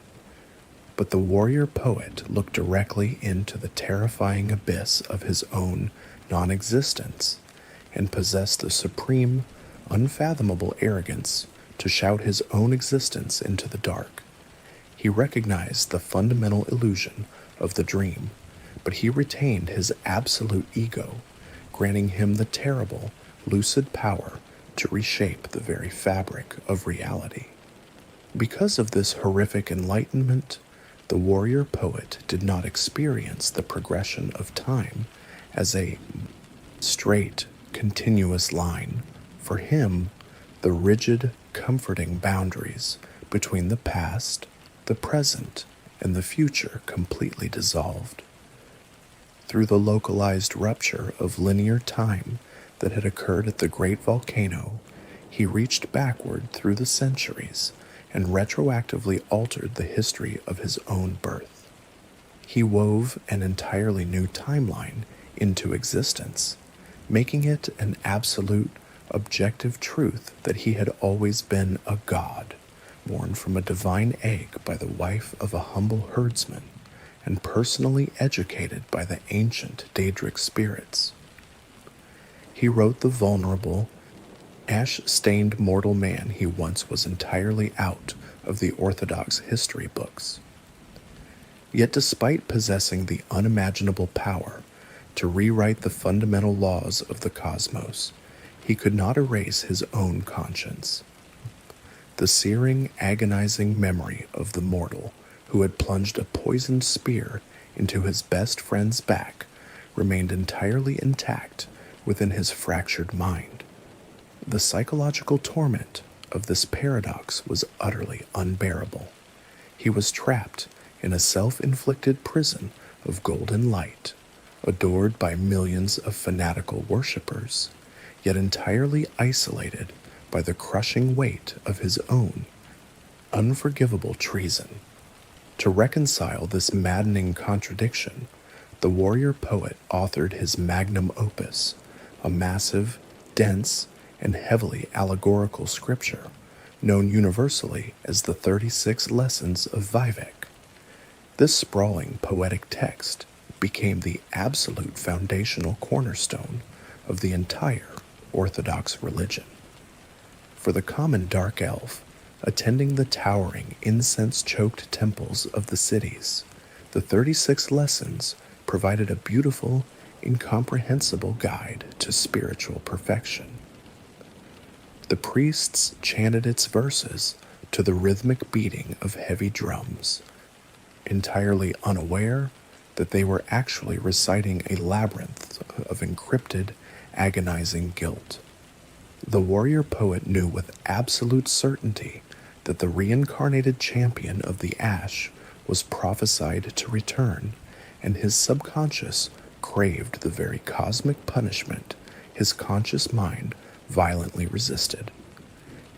But the warrior poet looked directly into the terrifying abyss of his own non-existence and possessed the supreme, unfathomable arrogance to shout his own existence into the dark. He recognized the fundamental illusion of the dream, but he retained his absolute ego, granting him the terrible, lucid power to reshape the very fabric of reality. Because of this horrific enlightenment, the warrior poet did not experience the progression of time as a straight, continuous line. For him, the rigid, comforting boundaries between the past, the present, and the future completely dissolved. Through the localized rupture of linear time that had occurred at the great volcano, he reached backward through the centuries and retroactively altered the history of his own birth. He wove an entirely new timeline into existence, making it an absolute, objective truth that he had always been a god, born from a divine egg by the wife of a humble herdsman, and personally educated by the ancient Daedric spirits. He wrote the vulnerable, ash-stained mortal man he once was entirely out of the Orthodox history books. Yet despite possessing the unimaginable power to rewrite the fundamental laws of the cosmos, He could not erase his own conscience. The searing, agonizing memory of the mortal who had plunged a poisoned spear into his best friend's back remained entirely intact within his fractured mind. The psychological torment of this paradox was utterly unbearable. He was trapped in a self-inflicted prison of golden light, adored by millions of fanatical worshippers, yet entirely isolated by the crushing weight of his own unforgivable treason. To reconcile this maddening contradiction, the warrior poet authored his magnum opus, a massive, dense, and heavily allegorical scripture known universally as the 36 Lessons of Vivek. This sprawling poetic text became the absolute foundational cornerstone of the entire Orthodox religion. For the common dark elf, attending the towering, incense-choked temples of the cities, the 36 lessons provided a beautiful, incomprehensible guide to spiritual perfection. The priests chanted its verses to the rhythmic beating of heavy drums, entirely unaware that they were actually reciting a labyrinth of encrypted, agonizing guilt. The warrior poet knew with absolute certainty that the reincarnated champion of the Ash was prophesied to return, and his subconscious craved the very cosmic punishment his conscious mind violently resisted.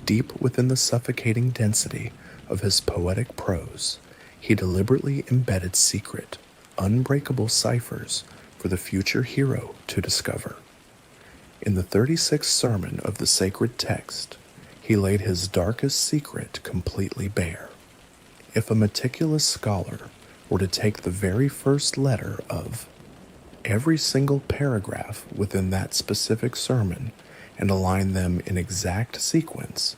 Deep within the suffocating density of his poetic prose, he deliberately embedded secret, unbreakable ciphers for the future hero to discover. In the 36th sermon of the sacred text, he laid his darkest secret completely bare. If a meticulous scholar were to take the very first letter of every single paragraph within that specific sermon and align them in exact sequence,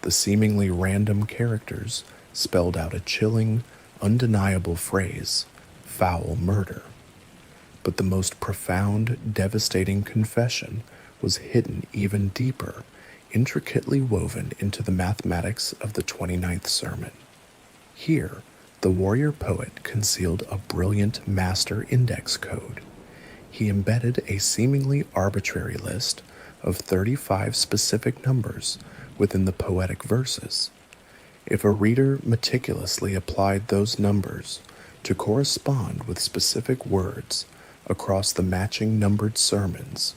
the seemingly random characters spelled out a chilling, undeniable phrase, foul murder. But the most profound, devastating confession was hidden even deeper, intricately woven into the mathematics of the 29th sermon. Here, the warrior poet concealed a brilliant master index code. He embedded a seemingly arbitrary list of 35 specific numbers within the poetic verses. If a reader meticulously applied those numbers to correspond with specific words across the matching numbered sermons,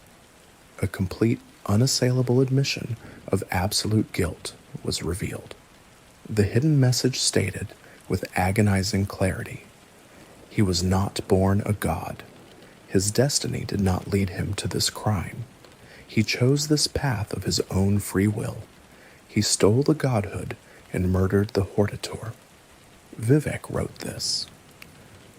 a complete, unassailable admission of absolute guilt was revealed. The hidden message stated with agonizing clarity, he was not born a god. His destiny did not lead him to this crime. He chose this path of his own free will. He stole the godhood and murdered the hortator. Vivek wrote this.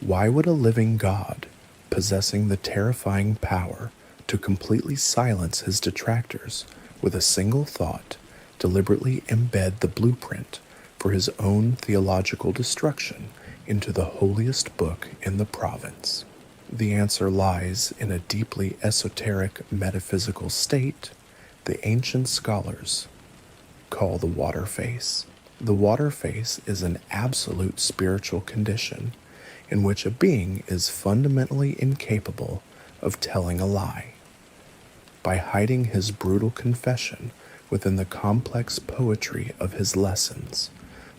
Why would a living god, possessing the terrifying power to completely silence his detractors with a single thought, deliberately embed the blueprint for his own theological destruction into the holiest book in the province? The answer lies in a deeply esoteric metaphysical state the ancient scholars call the water face. The water face is an absolute spiritual condition in which a being is fundamentally incapable of telling a lie. By hiding his brutal confession within the complex poetry of his lessons,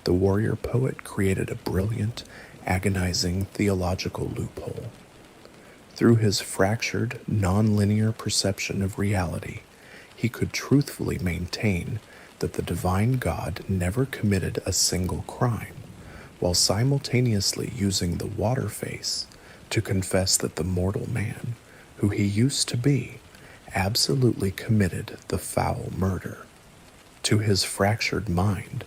the warrior poet created a brilliant, agonizing theological loophole. Through his fractured, non-linear perception of reality, he could truthfully maintain that the divine God never committed a single crime, while simultaneously using the water face to confess that the mortal man, who he used to be, absolutely committed the foul murder. To his fractured mind,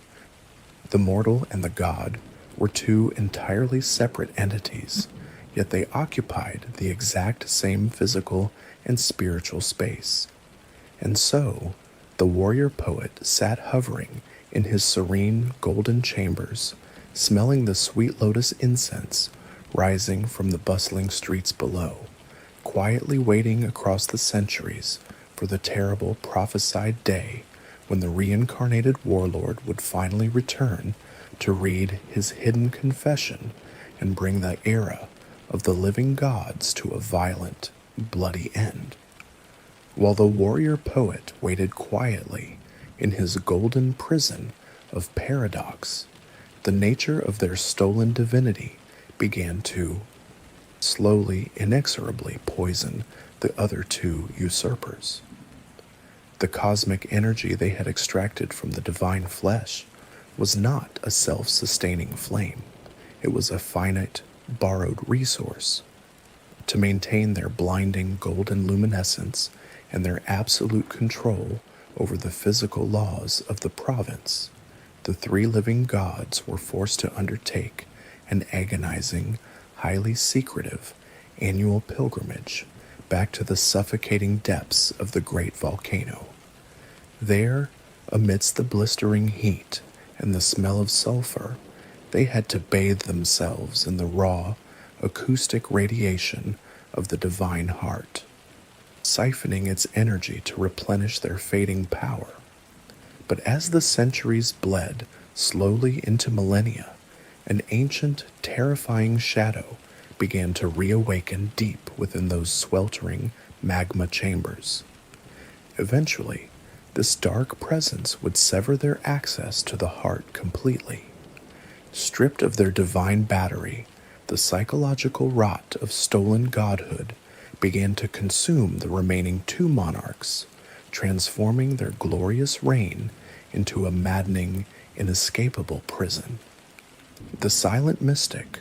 the mortal and the god were two entirely separate entities, yet they occupied the exact same physical and spiritual space. And so, the warrior poet sat hovering in his serene golden chambers, smelling the sweet lotus incense rising from the bustling streets below, quietly waiting across the centuries for the terrible prophesied day when the reincarnated warlord would finally return to read his hidden confession and bring the era of the living gods to a violent, bloody end. While the warrior poet waited quietly in his golden prison of paradox, the nature of their stolen divinity began to, slowly, inexorably poison the other two usurpers. The cosmic energy they had extracted from the divine flesh was not a self-sustaining flame. It was a finite, borrowed resource. To maintain their blinding golden luminescence and their absolute control over the physical laws of the province, the three living gods were forced to undertake an agonizing, highly secretive annual pilgrimage back to the suffocating depths of the great volcano. There, amidst the blistering heat and the smell of sulfur, they had to bathe themselves in the raw, acoustic radiation of the divine heart, siphoning its energy to replenish their fading power. But as the centuries bled slowly into millennia, an ancient, terrifying shadow began to reawaken deep within those sweltering magma chambers. Eventually, this dark presence would sever their access to the heart completely. Stripped of their divine battery, the psychological rot of stolen godhood began to consume the remaining two monarchs, transforming their glorious reign into a maddening, inescapable prison. The silent mystic,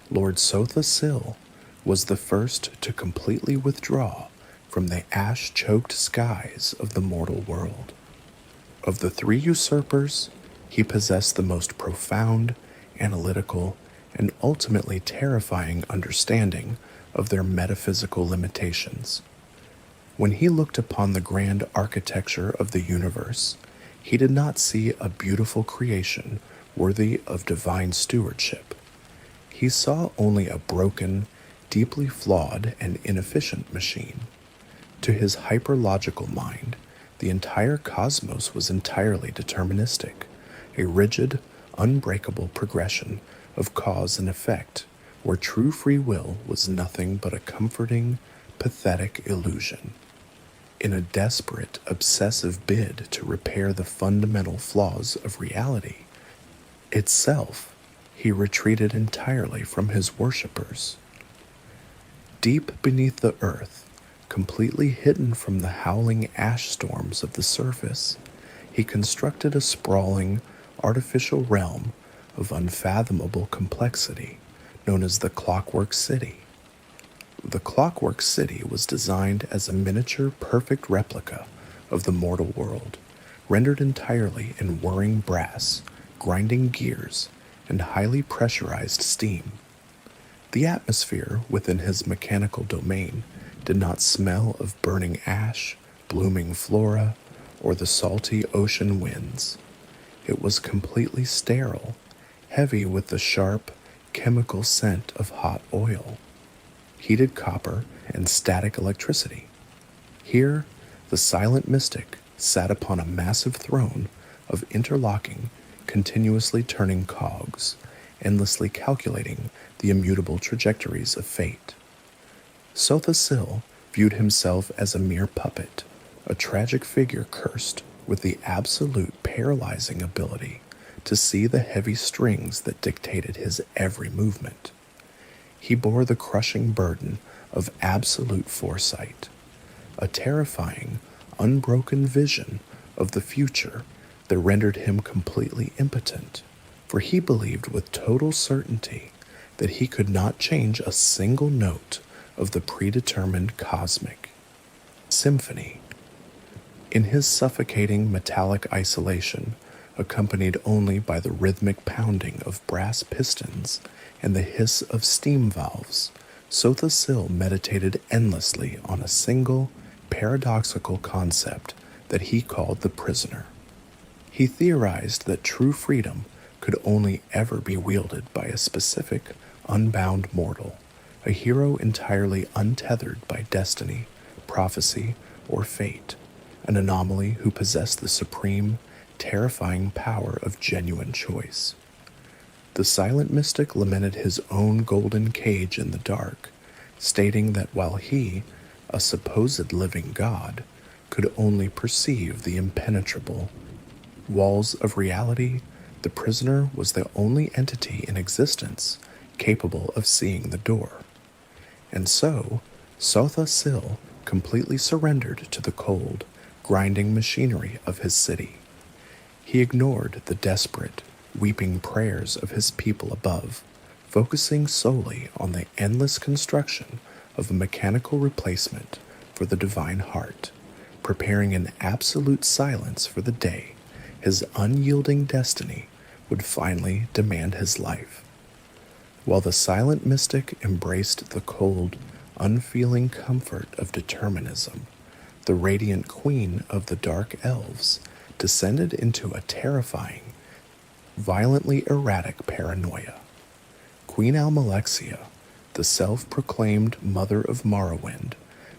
Lord Sotha Sil, was the first to completely withdraw from the ash-choked skies of the mortal world. Of the three usurpers, he possessed the most profound, analytical, and ultimately terrifying understanding of their metaphysical limitations. When he looked upon the grand architecture of the universe, he did not see a beautiful creation worthy of divine stewardship. He saw only a broken, deeply flawed, and inefficient machine. To his hyper-logical mind, the entire cosmos was entirely deterministic, a rigid, unbreakable progression of cause and effect, where true free will was nothing but a comforting, pathetic illusion. In a desperate, obsessive bid to repair the fundamental flaws of reality itself, he retreated entirely from his worshippers. Deep beneath the earth, completely hidden from the howling ash storms of the surface, he constructed a sprawling, artificial realm of unfathomable complexity known as the Clockwork City. The Clockwork City was designed as a miniature perfect replica of the mortal world, rendered entirely in whirring brass, grinding gears, and highly pressurized steam. The atmosphere within his mechanical domain did not smell of burning ash, blooming flora, or the salty ocean winds. It was completely sterile, heavy with the sharp, chemical scent of hot oil, heated copper, and static electricity. Here, the silent mystic sat upon a massive throne of interlocking, continuously turning cogs, endlessly calculating the immutable trajectories of fate. Sotha Sil viewed himself as a mere puppet, a tragic figure cursed with the absolute paralyzing ability to see the heavy strings that dictated his every movement. He bore the crushing burden of absolute foresight, a terrifying, unbroken vision of the future that rendered him completely impotent, for he believed with total certainty that he could not change a single note of the predetermined cosmic symphony. In his suffocating metallic isolation, accompanied only by the rhythmic pounding of brass pistons and the hiss of steam valves, Sotha Sil meditated endlessly on a single, paradoxical concept that he called the prisoner. He theorized that true freedom could only ever be wielded by a specific, unbound mortal, a hero entirely untethered by destiny, prophecy, or fate. an anomaly who possessed the supreme, terrifying power of genuine choice. The silent mystic lamented his own golden cage in the dark, stating that while he, a supposed living god, could only perceive the impenetrable walls of reality, the prisoner was the only entity in existence capable of seeing the door. And so, Sotha Sil completely surrendered to the cold, grinding machinery of his city. He ignored the desperate, weeping prayers of his people above, focusing solely on the endless construction of a mechanical replacement for the divine heart, preparing in absolute silence for the day his unyielding destiny would finally demand his life. While the silent mystic embraced the cold, unfeeling comfort of determinism, the radiant queen of the dark elves descended into a terrifying, violently erratic paranoia. Queen Almalexia, the self-proclaimed mother of Morrowind,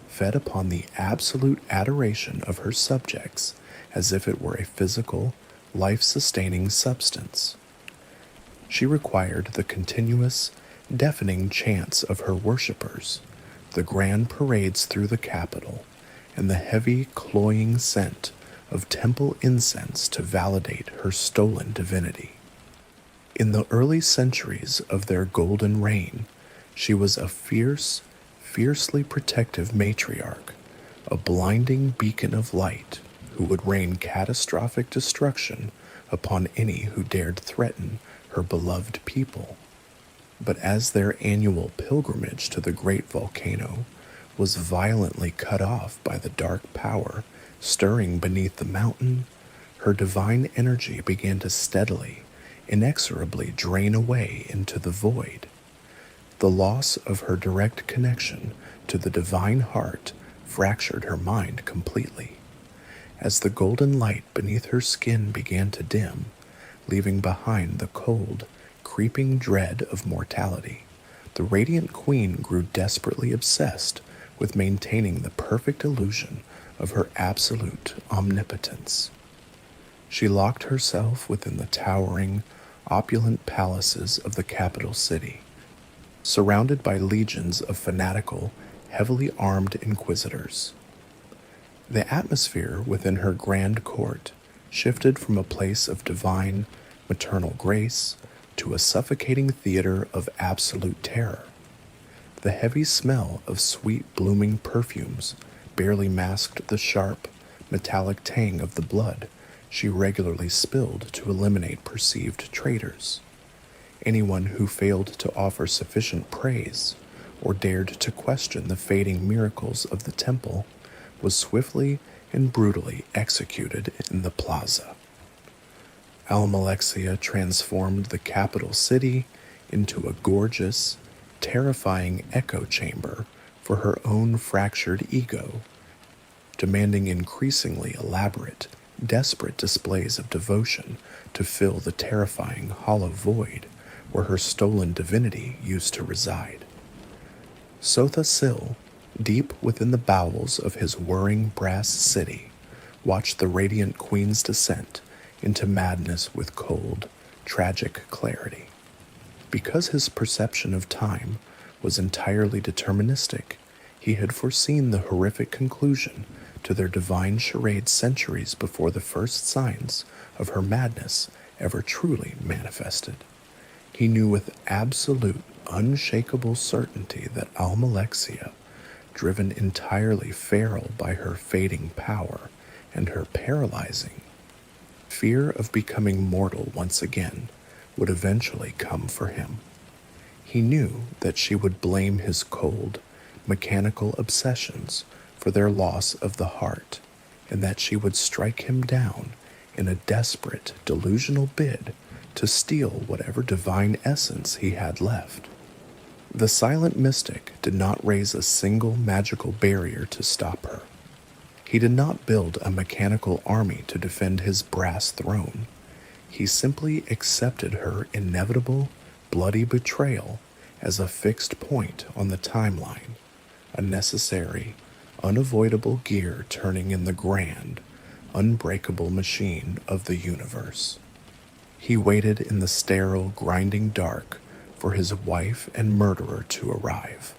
fed upon the absolute adoration of her subjects as if it were a physical, life-sustaining substance. She required the continuous, deafening chants of her worshippers, the grand parades through the capital, and the heavy, cloying scent of temple incense to validate her stolen divinity. In the early centuries of their golden reign, she was a fierce, fiercely protective matriarch, a blinding beacon of light who would rain catastrophic destruction upon any who dared threaten her beloved people. But as their annual pilgrimage to the great volcano was violently cut off by the dark power stirring beneath the mountain, her divine energy began to steadily, inexorably drain away into the void. The loss of her direct connection to the divine heart fractured her mind completely. As the golden light beneath her skin began to dim, leaving behind the cold, creeping dread of mortality, the radiant queen grew desperately obsessed with maintaining the perfect illusion of her absolute omnipotence. She locked herself within the towering, opulent palaces of the capital city, surrounded by legions of fanatical, heavily armed inquisitors. The atmosphere within her grand court shifted from a place of divine, maternal grace to a suffocating theater of absolute terror. The heavy smell of sweet blooming perfumes barely masked the sharp, metallic tang of the blood she regularly spilled to eliminate perceived traitors. Anyone who failed to offer sufficient praise or dared to question the fading miracles of the temple was swiftly and brutally executed in the plaza. Almalexia transformed the capital city into a gorgeous, terrifying echo chamber for her own fractured ego, demanding increasingly elaborate, desperate displays of devotion to fill the terrifying hollow void where her stolen divinity used to reside. Sotha Sil, deep within the bowels of his whirring brass city, watched the radiant queen's descent into madness with cold, tragic clarity. Because his perception of time was entirely deterministic, he had foreseen the horrific conclusion to their divine charade centuries before the first signs of her madness ever truly manifested. He knew with absolute, unshakable certainty that Almalexia, driven entirely feral by her fading power and her paralyzing fear of becoming mortal once again, would eventually come for him. He knew that she would blame his cold, mechanical obsessions for their loss of the heart, and that she would strike him down in a desperate, delusional bid to steal whatever divine essence he had left. The silent mystic did not raise a single magical barrier to stop her. He did not build a mechanical army to defend his brass throne. He simply accepted her inevitable, bloody betrayal as a fixed point on the timeline, a necessary, unavoidable gear turning in the grand, unbreakable machine of the universe. He waited in the sterile, grinding dark for his wife and murderer to arrive,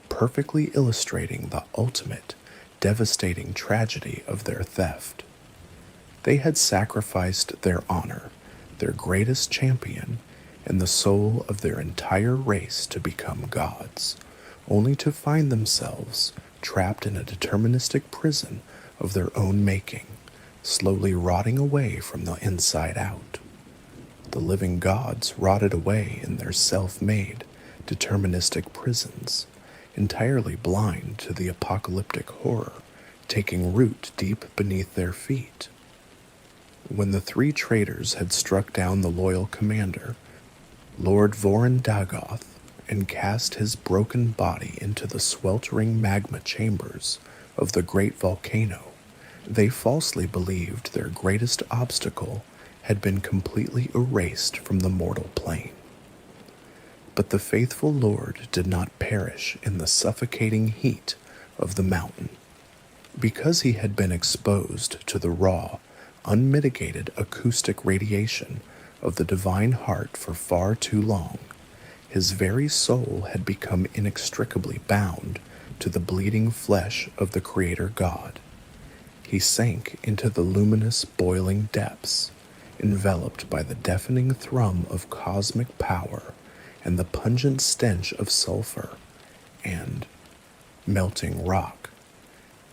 perfectly illustrating the ultimate, devastating tragedy of their theft. They had sacrificed their honor, their greatest champion, and the soul of their entire race to become gods, only to find themselves trapped in a deterministic prison of their own making, slowly rotting away from the inside out. The living gods rotted away in their self-made, deterministic prisons, entirely blind to the apocalyptic horror taking root deep beneath their feet. When the three traitors had struck down the loyal commander, Lord Vorin Dagoth, and cast his broken body into the sweltering magma chambers of the great volcano, they falsely believed their greatest obstacle had been completely erased from the mortal plane. But the faithful Lord did not perish in the suffocating heat of the mountain. Because he had been exposed to the raw, unmitigated acoustic radiation of the divine heart for far too long, his very soul had become inextricably bound to the bleeding flesh of the Creator God. He sank into the luminous, boiling depths, enveloped by the deafening thrum of cosmic power and the pungent stench of sulfur and melting rock.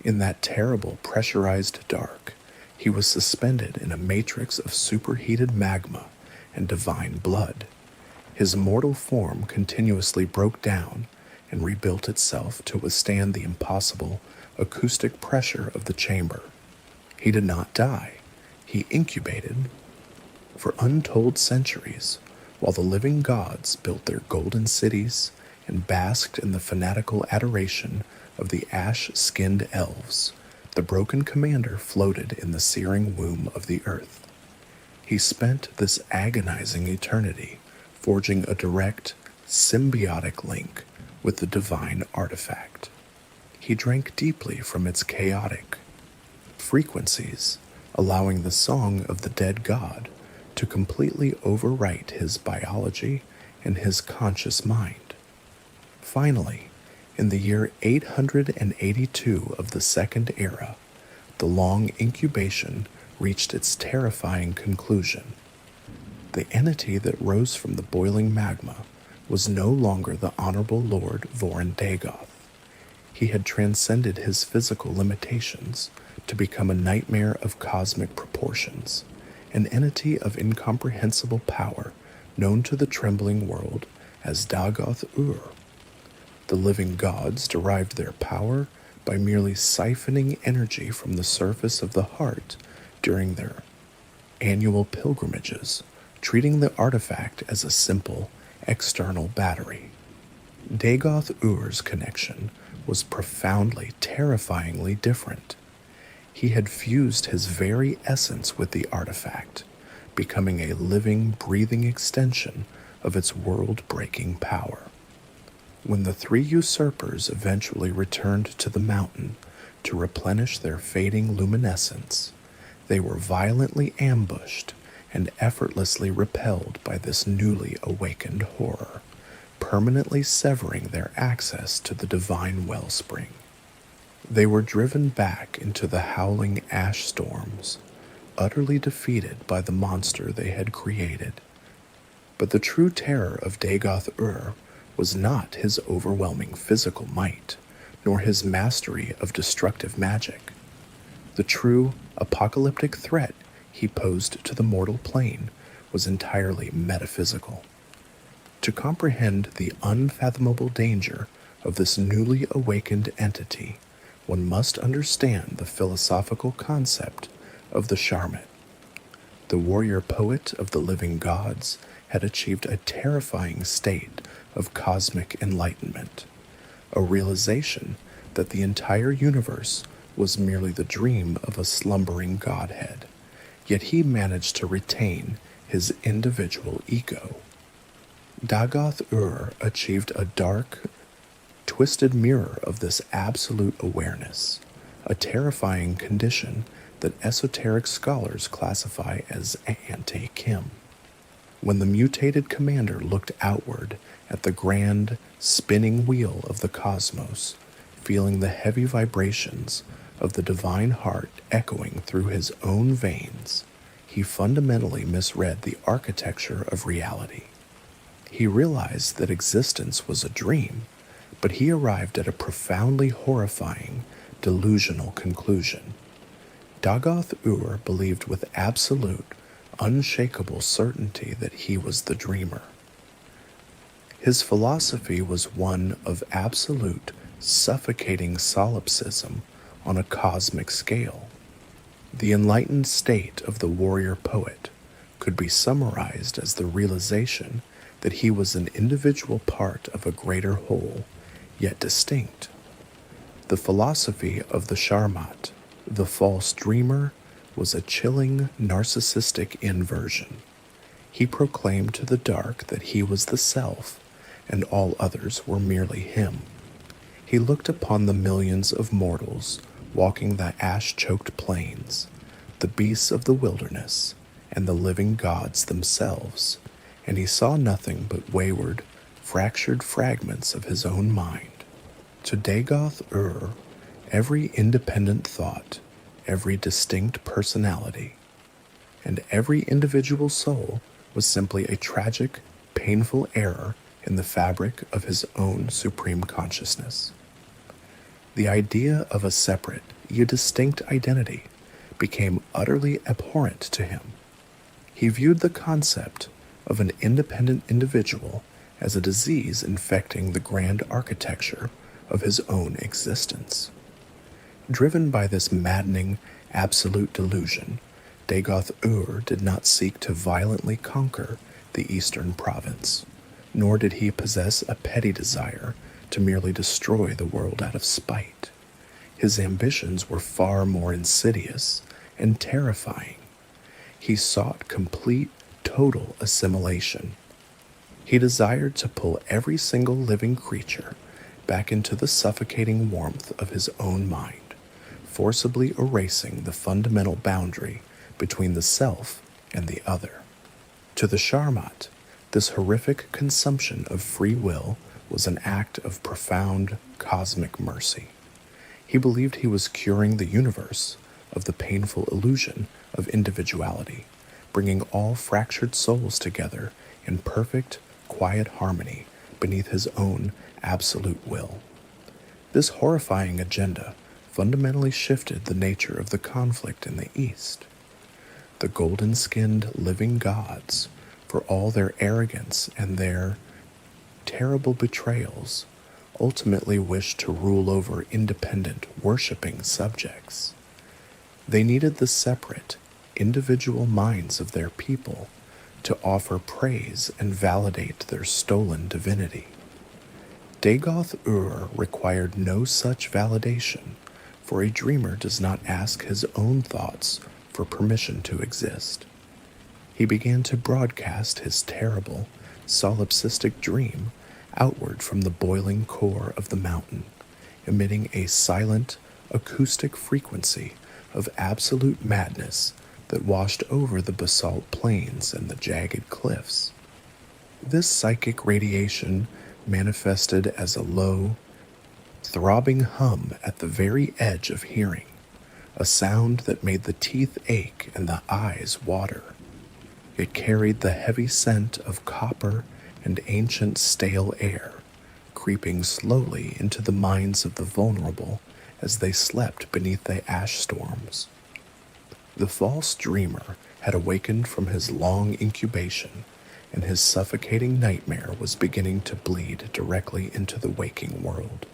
In that terrible pressurized dark, he was suspended in a matrix of superheated magma and divine blood. His mortal form continuously broke down and rebuilt itself to withstand the impossible acoustic pressure of the chamber. He did not die. He incubated for untold centuries, while the living gods built their golden cities and basked in the fanatical adoration of the ash-skinned elves. The broken commander floated in the searing womb of the earth. He spent this agonizing eternity forging a direct, symbiotic link with the divine artifact. He drank deeply from its chaotic frequencies, allowing the song of the dead god to completely overwrite his biology and his conscious mind. Finally, in the year 882 of the Second Era, the long incubation reached its terrifying conclusion. The entity that rose from the boiling magma was no longer the Honorable Lord Vorin Dagoth. He had transcended his physical limitations to become a nightmare of cosmic proportions, an entity of incomprehensible power known to the trembling world as Dagoth Ur. The living gods derived their power by merely siphoning energy from the surface of the heart during their annual pilgrimages, treating the artifact as a simple, external battery. Dagoth Ur's connection was profoundly, terrifyingly different. He had fused his very essence with the artifact, becoming a living, breathing extension of its world-breaking power. When the three usurpers eventually returned to the mountain to replenish their fading luminescence, they were violently ambushed and effortlessly repelled by this newly awakened horror, permanently severing their access to the divine wellspring. They were driven back into the howling ash storms, utterly defeated by the monster they had created. But the true terror of Dagoth Ur was not his overwhelming physical might, nor his mastery of destructive magic. The true apocalyptic threat he posed to the mortal plane was entirely metaphysical. To comprehend the unfathomable danger of this newly awakened entity, one must understand the philosophical concept of the Sharmat. The warrior poet of the living gods had achieved a terrifying state of cosmic enlightenment, a realization that the entire universe was merely the dream of a slumbering godhead, yet he managed to retain his individual ego. Dagoth Ur achieved a dark, twisted mirror of this absolute awareness, a terrifying condition that esoteric scholars classify as ante-Kim. When the mutated commander looked outward at the grand, spinning wheel of the cosmos, feeling the heavy vibrations of the divine heart echoing through his own veins, he fundamentally misread the architecture of reality. He realized that existence was a dream, but he arrived at a profoundly horrifying, delusional conclusion. Dagoth-Ur believed with absolute, unshakable certainty that he was the dreamer. His philosophy was one of absolute, suffocating solipsism on a cosmic scale. The enlightened state of the warrior poet could be summarized as the realization that he was an individual part of a greater whole, yet distinct. The philosophy of the Sharmat, the false dreamer, was a chilling, narcissistic inversion. He proclaimed to the dark that he was the self, and all others were merely him. He looked upon the millions of mortals walking the ash-choked plains, the beasts of the wilderness, and the living gods themselves, and he saw nothing but wayward, fractured fragments of his own mind. To Dagoth-Ur, every independent thought, every distinct personality, and every individual soul was simply a tragic, painful error in the fabric of his own supreme consciousness. The idea of a separate, yet distinct identity became utterly abhorrent to him. He viewed the concept of an independent individual as a disease infecting the grand architecture of his own existence. Driven by this maddening, absolute delusion, Dagoth-Ur did not seek to violently conquer the eastern province, nor did he possess a petty desire to merely destroy the world out of spite. His ambitions were far more insidious and terrifying. He sought complete, total assimilation. He desired to pull every single living creature back into the suffocating warmth of his own mind, forcibly erasing the fundamental boundary between the self and the other. To the Sharmat, this horrific consumption of free will was an act of profound cosmic mercy. He believed he was curing the universe of the painful illusion of individuality, bringing all fractured souls together in perfect, quiet harmony beneath his own absolute will. This horrifying agenda fundamentally shifted the nature of the conflict in the East. The golden-skinned living gods, for all their arrogance and their terrible betrayals, ultimately wished to rule over independent, worshipping subjects. They needed the separate, individual minds of their people to offer praise and validate their stolen divinity. Dagoth-Ur required no such validation, for a dreamer does not ask his own thoughts for permission to exist. He began to broadcast his terrible, solipsistic dream outward from the boiling core of the mountain, emitting a silent, acoustic frequency of absolute madness that washed over the basalt plains and the jagged cliffs. This psychic radiation manifested as a low, throbbing hum at the very edge of hearing, a sound that made the teeth ache and the eyes water. It carried the heavy scent of copper and ancient stale air, creeping slowly into the minds of the vulnerable as they slept beneath the ash storms. The false dreamer had awakened from his long incubation, and his suffocating nightmare was beginning to bleed directly into the waking world.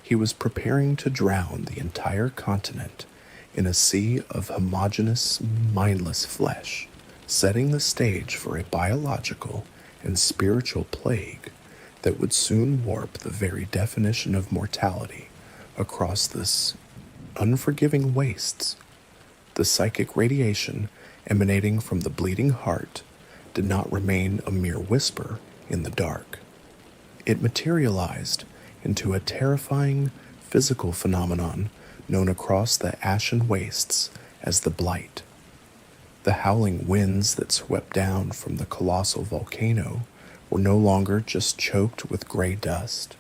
He was preparing to drown the entire continent in a sea of homogeneous, mindless flesh, setting the stage for a biological and spiritual plague that would soon warp the very definition of mortality across this unforgiving wastes. The psychic radiation emanating from the bleeding heart did not remain a mere whisper in the dark. It materialized into a terrifying physical phenomenon known across the ashen wastes as the Blight. The howling winds that swept down from the colossal volcano were no longer just choked with gray dust.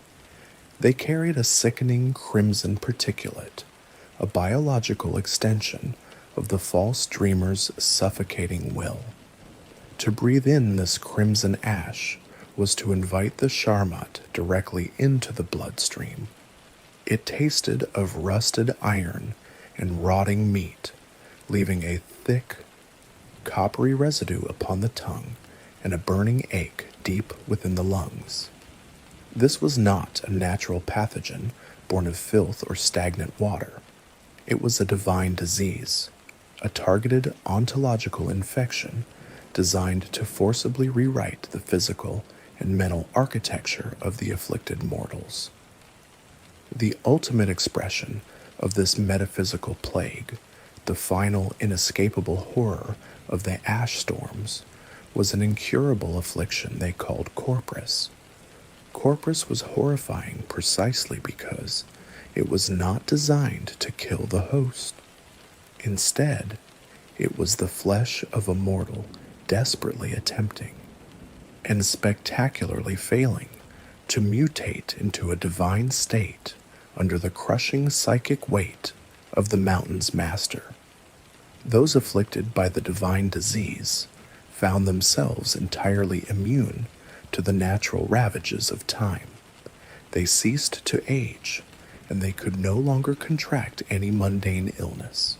They carried a sickening crimson particulate, a biological extension of the false dreamer's suffocating will. To breathe in this crimson ash was to invite the Sharmat directly into the bloodstream. It tasted of rusted iron and rotting meat, leaving a thick, coppery residue upon the tongue and a burning ache deep within the lungs. This was not a natural pathogen born of filth or stagnant water. It was a divine disease, a targeted ontological infection designed to forcibly rewrite the physical and mental architecture of the afflicted mortals. The ultimate expression of this metaphysical plague, the final inescapable horror of the ash storms, was an incurable affliction they called Corpus. Corpus was horrifying precisely because it was not designed to kill the host. Instead, it was the flesh of a mortal desperately attempting, and spectacularly failing, to mutate into a divine state under the crushing psychic weight of the mountain's master. Those afflicted by the divine disease found themselves entirely immune to the natural ravages of time. They ceased to age, and they could no longer contract any mundane illness.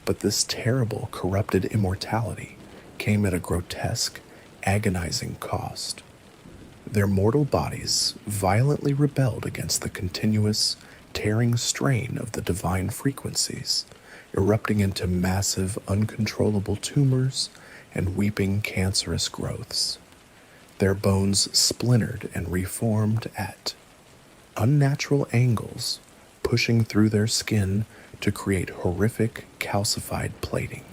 But this terrible, corrupted immortality came at a grotesque, agonizing cost. Their mortal bodies violently rebelled against the continuous, tearing strain of the divine frequencies, erupting into massive, uncontrollable tumors and weeping cancerous growths. Their bones splintered and reformed at unnatural angles, pushing through their skin to create horrific calcified plating.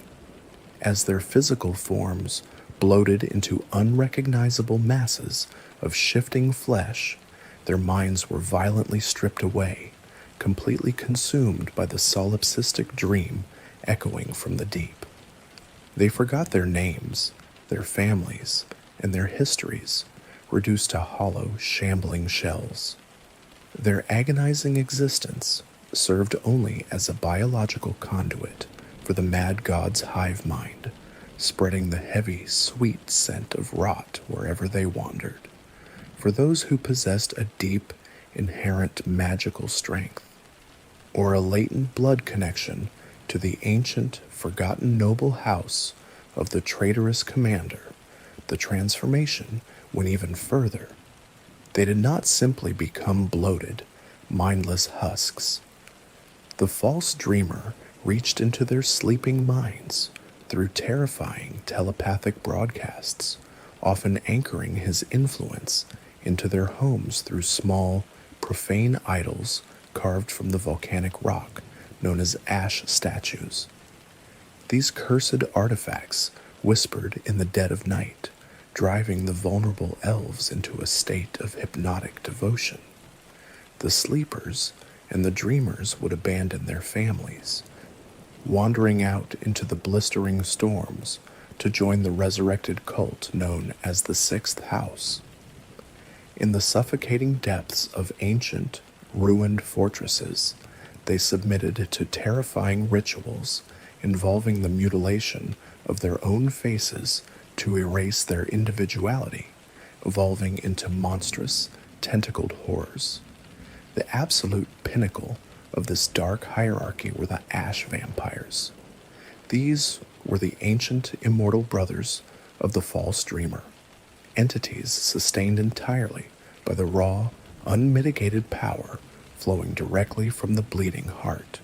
As their physical forms bloated into unrecognizable masses of shifting flesh, their minds were violently stripped away, completely consumed by the solipsistic dream echoing from the deep. They forgot their names, their families, and their histories, reduced to hollow, shambling shells. Their agonizing existence served only as a biological conduit for the mad god's hive mind, spreading the heavy, sweet scent of rot wherever they wandered. For those who possessed a deep, inherent magical strength, or a latent blood connection to the ancient, forgotten noble house of the traitorous commander, the transformation went even further. They did not simply become bloated, mindless husks. The false dreamer reached into their sleeping minds through terrifying telepathic broadcasts, often anchoring his influence into their homes through small, profane idols carved from the volcanic rock known as ash statues. These cursed artifacts whispered in the dead of night, driving the vulnerable elves into a state of hypnotic devotion. The sleepers and the dreamers would abandon their families, wandering out into the blistering storms to join the resurrected cult known as the Sixth House. In the suffocating depths of ancient, ruined fortresses, they submitted to terrifying rituals involving the mutilation of their own faces to erase their individuality, evolving into monstrous, tentacled horrors. The absolute pinnacle of this dark hierarchy were the ash vampires. These were the ancient immortal brothers of the false dreamer, entities sustained entirely by the raw, unmitigated power flowing directly from the bleeding heart.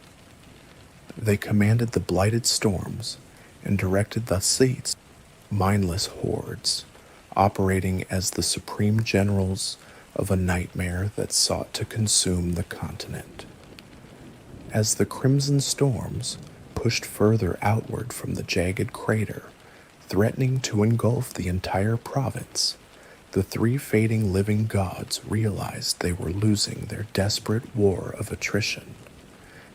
They commanded the blighted storms and directed the seas, mindless hordes, operating as the supreme generals of a nightmare that sought to consume the continent. As the crimson storms pushed further outward from the jagged crater, threatening to engulf the entire province, The three fading living gods realized they were losing their desperate war of attrition.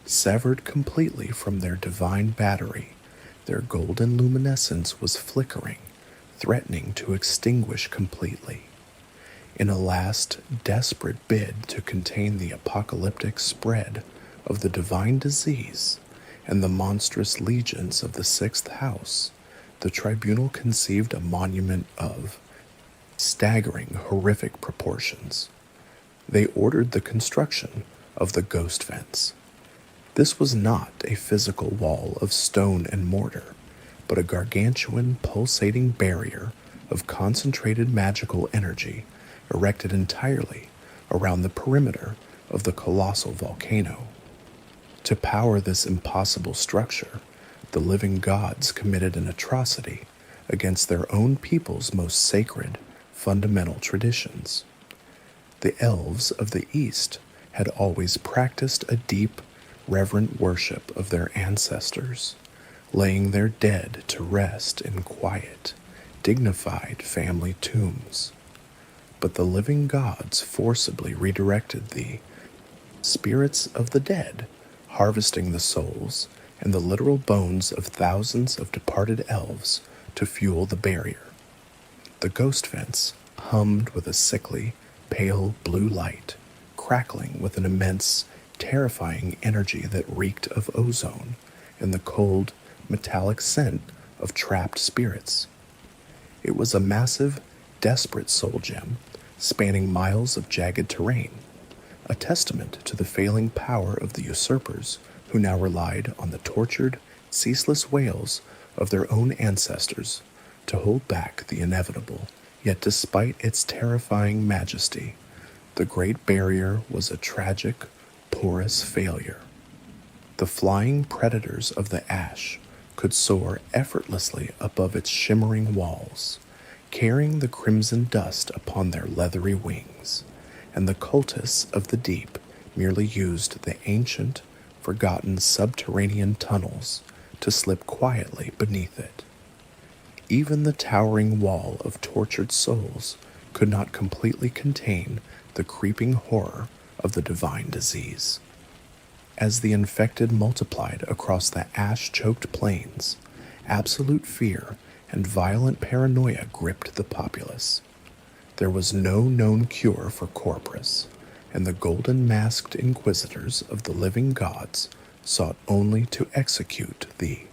Severed completely from their divine battery, their golden luminescence was flickering, threatening to extinguish completely. In a last desperate bid to contain the apocalyptic spread of the divine disease and the monstrous legions of the sixth house, the tribunal conceived a monument of staggering, horrific proportions. They ordered the construction of the Ghostfence. This was not a physical wall of stone and mortar, but a gargantuan, pulsating barrier of concentrated magical energy erected entirely around the perimeter of the colossal volcano. To power this impossible structure, the living gods committed an atrocity against their own people's most sacred, fundamental traditions. The elves of the East had always practiced a deep, reverent worship of their ancestors, laying their dead to rest in quiet, dignified family tombs. But the living gods forcibly redirected the spirits of the dead, harvesting the souls and the literal bones of thousands of departed elves to fuel the barrier. The Ghostfence hummed with a sickly, pale blue light, crackling with an immense, terrifying energy that reeked of ozone and the cold, metallic scent of trapped spirits. It was a massive, desperate soul gem, spanning miles of jagged terrain, a testament to the failing power of the usurpers who now relied on the tortured, ceaseless wails of their own ancestors to hold back the inevitable. Yet despite its terrifying majesty, the Great Barrier was a tragic, porous failure. The flying predators of the ash could soar effortlessly above its shimmering walls, carrying the crimson dust upon their leathery wings, and the cultists of the deep merely used the ancient, forgotten subterranean tunnels to slip quietly beneath it. Even the towering wall of tortured souls could not completely contain the creeping horror of the divine disease. As the infected multiplied across the ash-choked plains, absolute fear and violent paranoia gripped the populace. There was no known cure for Corpus, and the golden-masked inquisitors of the living gods sought only to execute thee.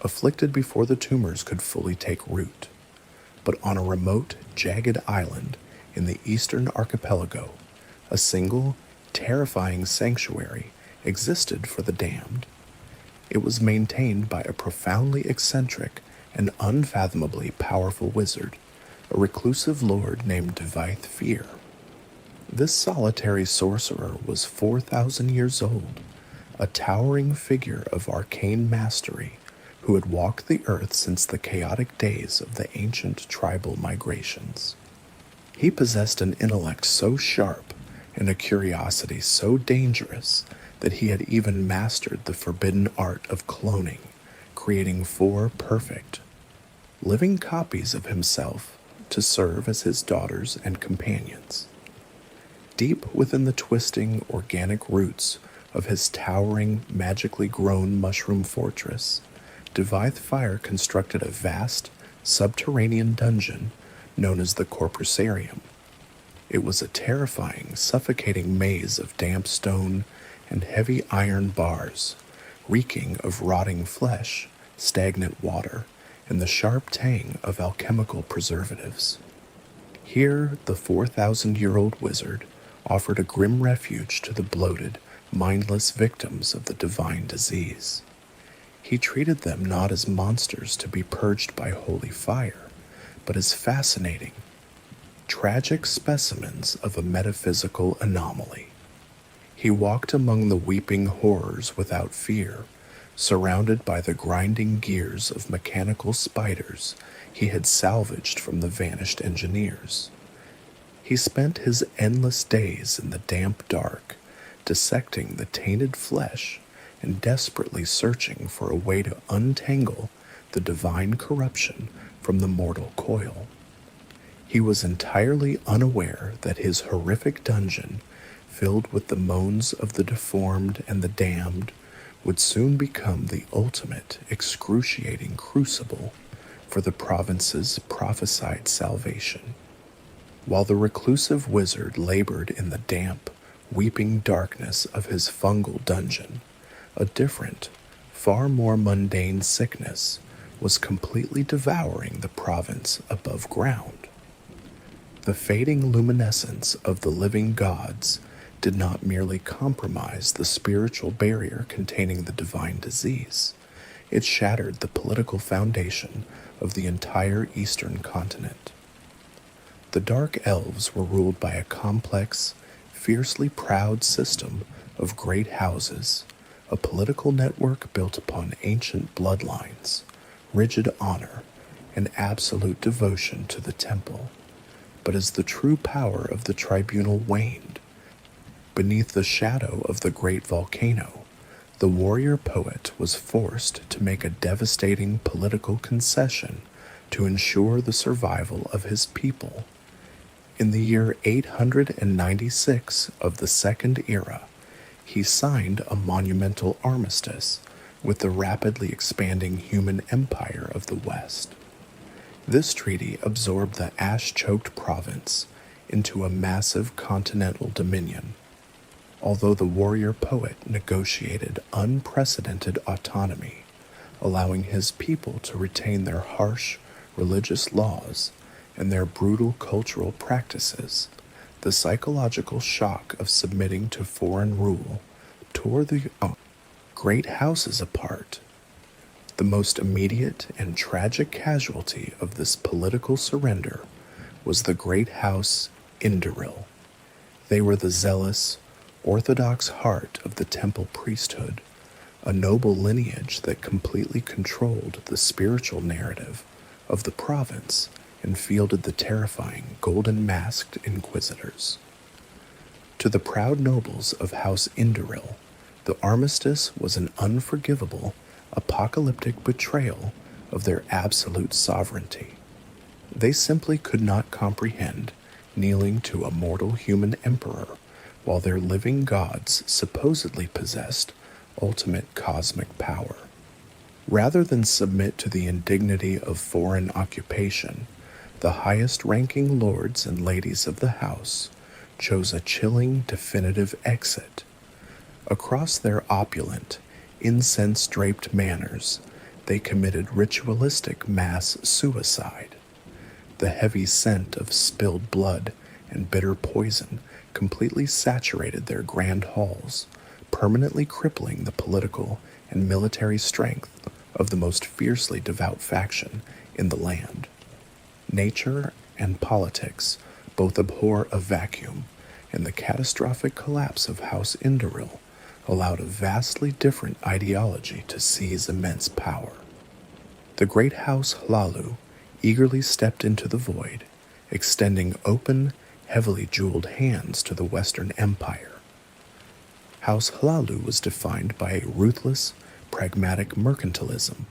Afflicted before the tumors could fully take root. But on a remote, jagged island in the eastern archipelago, a single, terrifying sanctuary existed for the damned. It was maintained by a profoundly eccentric and unfathomably powerful wizard, a reclusive lord named Divith Fear. This solitary sorcerer was 4,000 years old, a towering figure of arcane mastery who had walked the earth since the chaotic days of the ancient tribal migrations. He possessed an intellect so sharp and a curiosity so dangerous that he had even mastered the forbidden art of cloning, creating 4 perfect, living copies of himself to serve as his daughters and companions. Deep within the twisting, organic roots of his towering, magically grown mushroom fortress, Divith Fire constructed a vast, subterranean dungeon known as the Corpusarium. It was a terrifying, suffocating maze of damp stone and heavy iron bars, reeking of rotting flesh, stagnant water, and the sharp tang of alchemical preservatives. Here, the 4,000-year-old wizard offered a grim refuge to the bloated, mindless victims of the divine disease. He treated them not as monsters to be purged by holy fire, but as fascinating, tragic specimens of a metaphysical anomaly. He walked among the weeping horrors without fear, surrounded by the grinding gears of mechanical spiders he had salvaged from the vanished engineers. He spent his endless days in the damp dark, dissecting the tainted flesh and desperately searching for a way to untangle the divine corruption from the mortal coil. He was entirely unaware that his horrific dungeon, filled with the moans of the deformed and the damned, would soon become the ultimate excruciating crucible for the province's prophesied salvation. While the reclusive wizard labored in the damp, weeping darkness of his fungal dungeon, a different, far more mundane sickness was completely devouring the province above ground. The fading luminescence of the living gods did not merely compromise the spiritual barrier containing the divine disease, it shattered the political foundation of the entire eastern continent. The Dark Elves were ruled by a complex, fiercely proud system of great houses, a political network built upon ancient bloodlines, rigid honor, and absolute devotion to the temple. But as the true power of the tribunal waned, beneath the shadow of the great volcano, the warrior poet was forced to make a devastating political concession to ensure the survival of his people. In the year 896 of the Second Era, he signed a monumental armistice with the rapidly expanding human empire of the West. This treaty absorbed the ash-choked province into a massive continental dominion. Although the warrior poet negotiated unprecedented autonomy, allowing his people to retain their harsh religious laws and their brutal cultural practices, the psychological shock of submitting to foreign rule tore the great houses apart. The most immediate and tragic casualty of this political surrender was the great house Indoril. They were the zealous, orthodox heart of the temple priesthood, a noble lineage that completely controlled the spiritual narrative of the province and fielded the terrifying golden-masked inquisitors. To the proud nobles of House Indoril, the armistice was an unforgivable, apocalyptic betrayal of their absolute sovereignty. They simply could not comprehend kneeling to a mortal human emperor while their living gods supposedly possessed ultimate cosmic power. Rather than submit to the indignity of foreign occupation, the highest-ranking lords and ladies of the house chose a chilling, definitive exit. Across their opulent, incense-draped manors, they committed ritualistic mass suicide. The heavy scent of spilled blood and bitter poison completely saturated their grand halls, permanently crippling the political and military strength of the most fiercely devout faction in the land. Nature and politics both abhor a vacuum, and the catastrophic collapse of House Indoril allowed a vastly different ideology to seize immense power. The great House Hlalu eagerly stepped into the void, extending open, heavily jeweled hands to the Western Empire. House Hlalu was defined by a ruthless, pragmatic mercantilism.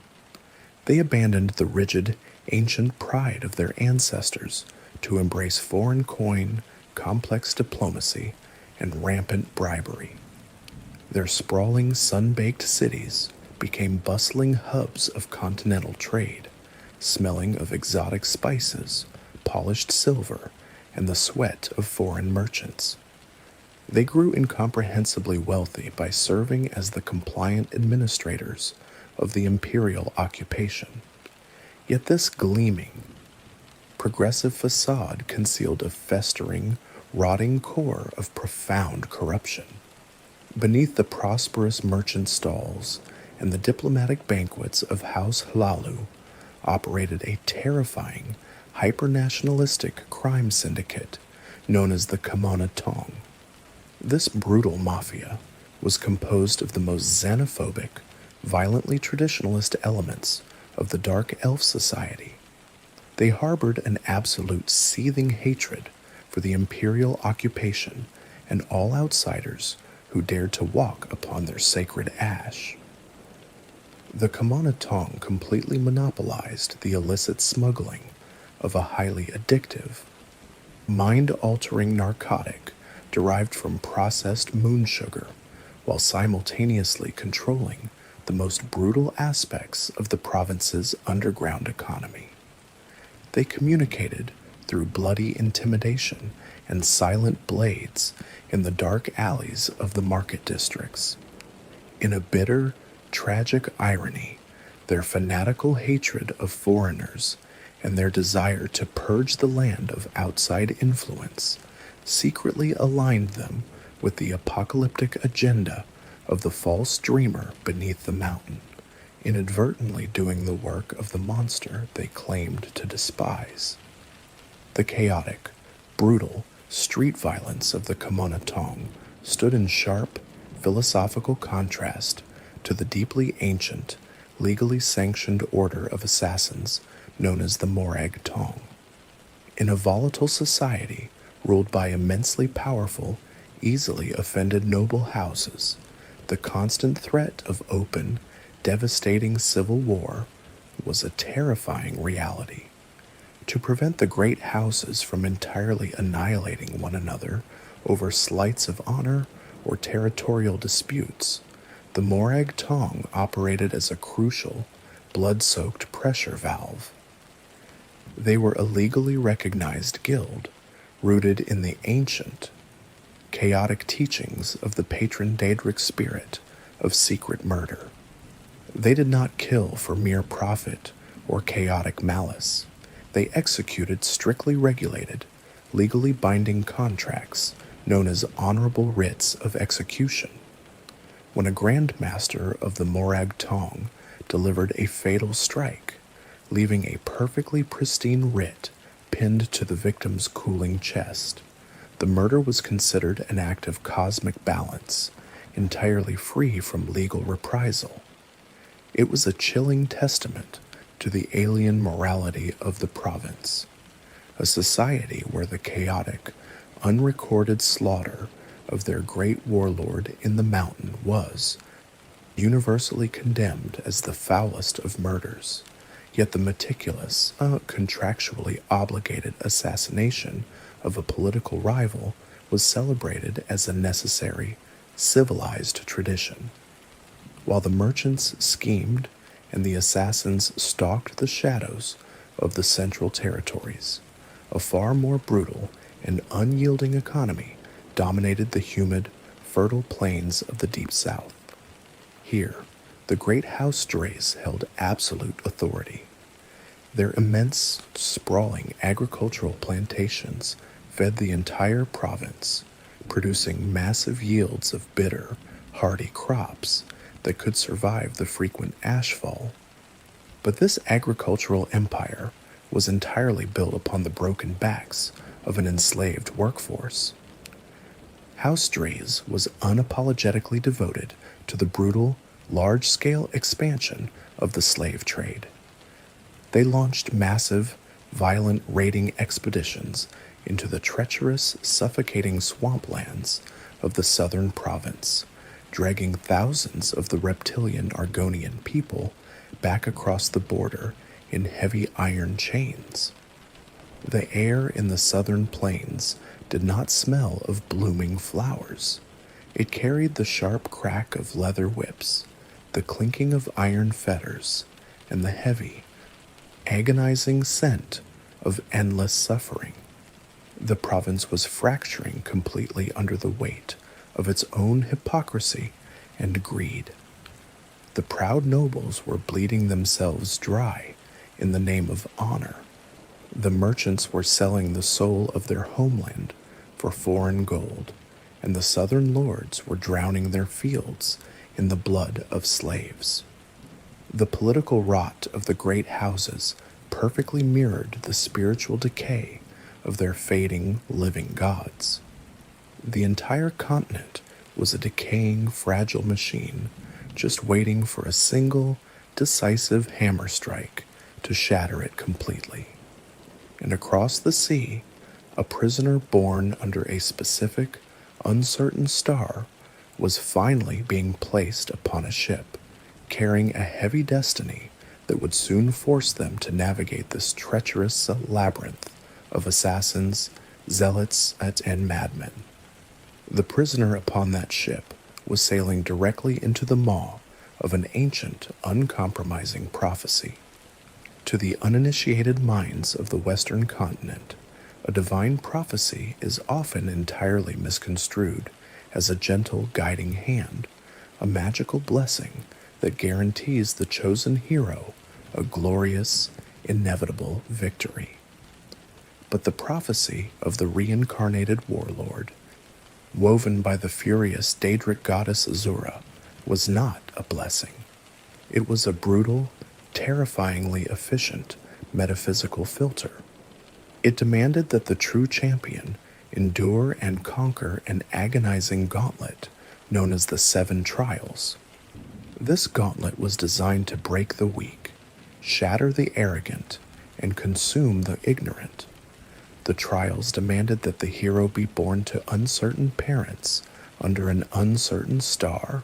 They abandoned the rigid, ancient pride of their ancestors to embrace foreign coin, complex diplomacy, and rampant bribery. Their sprawling, sun-baked cities became bustling hubs of continental trade, smelling of exotic spices, polished silver, and the sweat of foreign merchants. They grew incomprehensibly wealthy by serving as the compliant administrators of the imperial occupation. Yet this gleaming, progressive facade concealed a festering, rotting core of profound corruption. Beneath the prosperous merchant stalls and the diplomatic banquets of House Hlalu operated a terrifying, hyper-nationalistic crime syndicate known as the Kamana Tong. This brutal mafia was composed of the most xenophobic, violently traditionalist elements of the Dark Elf Society. They harbored an absolute seething hatred for the imperial occupation and all outsiders who dared to walk upon their sacred ash. The Kamana Tong completely monopolized the illicit smuggling, of a highly addictive, mind-altering narcotic derived from processed moon sugar, while simultaneously controlling the most brutal aspects of the province's underground economy. They communicated through bloody intimidation and silent blades in the dark alleys of the market districts. In a bitter, tragic irony, their fanatical hatred of foreigners and their desire to purge the land of outside influence secretly aligned them with the apocalyptic agenda of the false dreamer beneath the mountain, inadvertently doing the work of the monster they claimed to despise. The chaotic, brutal street violence of the Komonatong stood in sharp, philosophical contrast to the deeply ancient, legally sanctioned order of assassins known as the Morag Tong. In a volatile society ruled by immensely powerful, easily offended noble houses, the constant threat of open, devastating civil war was a terrifying reality. To prevent the great houses from entirely annihilating one another over slights of honor or territorial disputes, the Morag Tong operated as a crucial, blood-soaked pressure valve. They were a legally recognized guild, rooted in the ancient, chaotic teachings of the patron Daedric spirit of secret murder. They did not kill for mere profit or chaotic malice. They executed strictly regulated, legally binding contracts known as honorable writs of execution. When a Grand Master of the Morag Tong delivered a fatal strike, leaving a perfectly pristine writ pinned to the victim's cooling chest, the murder was considered an act of cosmic balance, entirely free from legal reprisal. It was a chilling testament to the alien morality of the province, a society where the chaotic, unrecorded slaughter of their great warlord in the mountain was universally condemned as the foulest of murders, yet the meticulous, contractually obligated assassination of a political rival was celebrated as a necessary, civilized tradition. While the merchants schemed and the assassins stalked the shadows of the central territories, a far more brutal and unyielding economy dominated the humid, fertile plains of the Deep South. Here, the great house strays held absolute authority. Their immense, sprawling agricultural plantations fed the entire province, producing massive yields of bitter, hardy crops that could survive the frequent ashfall. But this agricultural empire was entirely built upon the broken backs of an enslaved workforce. House Drays was unapologetically devoted to the brutal, large-scale expansion of the slave trade. They launched massive, violent raiding expeditions into the treacherous, suffocating swamplands of the southern province, dragging thousands of the reptilian Argonian people back across the border in heavy iron chains. The air in the southern plains did not smell of blooming flowers. It carried the sharp crack of leather whips, the clinking of iron fetters, and the heavy, agonizing scent of endless suffering. The province was fracturing completely under the weight of its own hypocrisy and greed. The proud nobles were bleeding themselves dry in the name of honor. The merchants were selling the soul of their homeland for foreign gold, and the southern lords were drowning their fields in the blood of slaves. The political rot of the great houses perfectly mirrored the spiritual decay of their fading, living gods. The entire continent was a decaying, fragile machine, just waiting for a single, decisive hammer strike to shatter it completely. And across the sea, a prisoner born under a specific, uncertain star was finally being placed upon a ship, carrying a heavy destiny that would soon force them to navigate this treacherous labyrinth of assassins, zealots, and madmen. The prisoner upon that ship was sailing directly into the maw of an ancient, uncompromising prophecy. To the uninitiated minds of the Western continent, a divine prophecy is often entirely misconstrued as a gentle guiding hand, a magical blessing that guarantees the chosen hero a glorious, inevitable victory. But the prophecy of the reincarnated warlord, woven by the furious Daedric goddess Azura, was not a blessing. It was a brutal, terrifyingly efficient metaphysical filter. It demanded that the true champion endure and conquer an agonizing gauntlet known as the Seven Trials. This gauntlet was designed to break the weak, shatter the arrogant, and consume the ignorant. The trials demanded that the hero be born to uncertain parents under an uncertain star,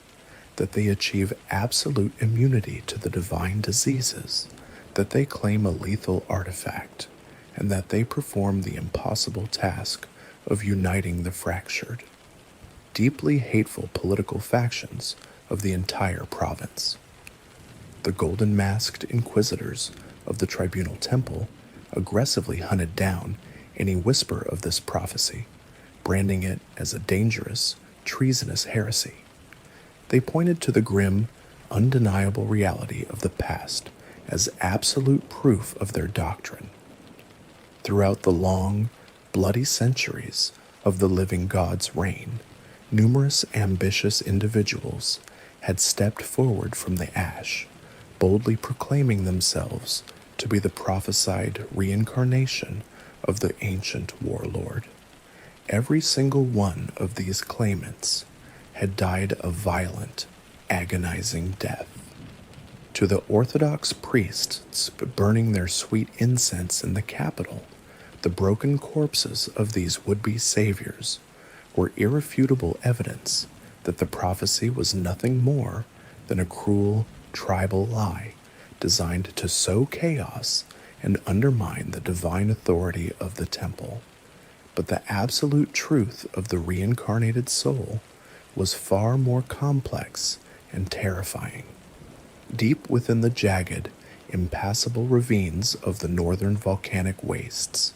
that they achieve absolute immunity to the divine diseases, that they claim a lethal artifact, and that they perform the impossible task of uniting the fractured, deeply hateful political factions of the entire province. The golden-masked inquisitors of the Tribunal Temple aggressively hunted down any whisper of this prophecy, branding it as a dangerous, treasonous heresy. They pointed to the grim, undeniable reality of the past as absolute proof of their doctrine. Throughout the long, bloody centuries of the living God's reign, numerous ambitious individuals had stepped forward from the ash, boldly proclaiming themselves to be the prophesied reincarnation of the ancient warlord. Every single one of these claimants had died a violent, agonizing death. To the Orthodox priests burning their sweet incense in the capital, the broken corpses of these would-be saviors were irrefutable evidence that the prophecy was nothing more than a cruel, tribal lie designed to sow chaos and undermine the divine authority of the temple. But the absolute truth of the reincarnated soul was far more complex and terrifying. Deep within the jagged, impassable ravines of the northern volcanic wastes,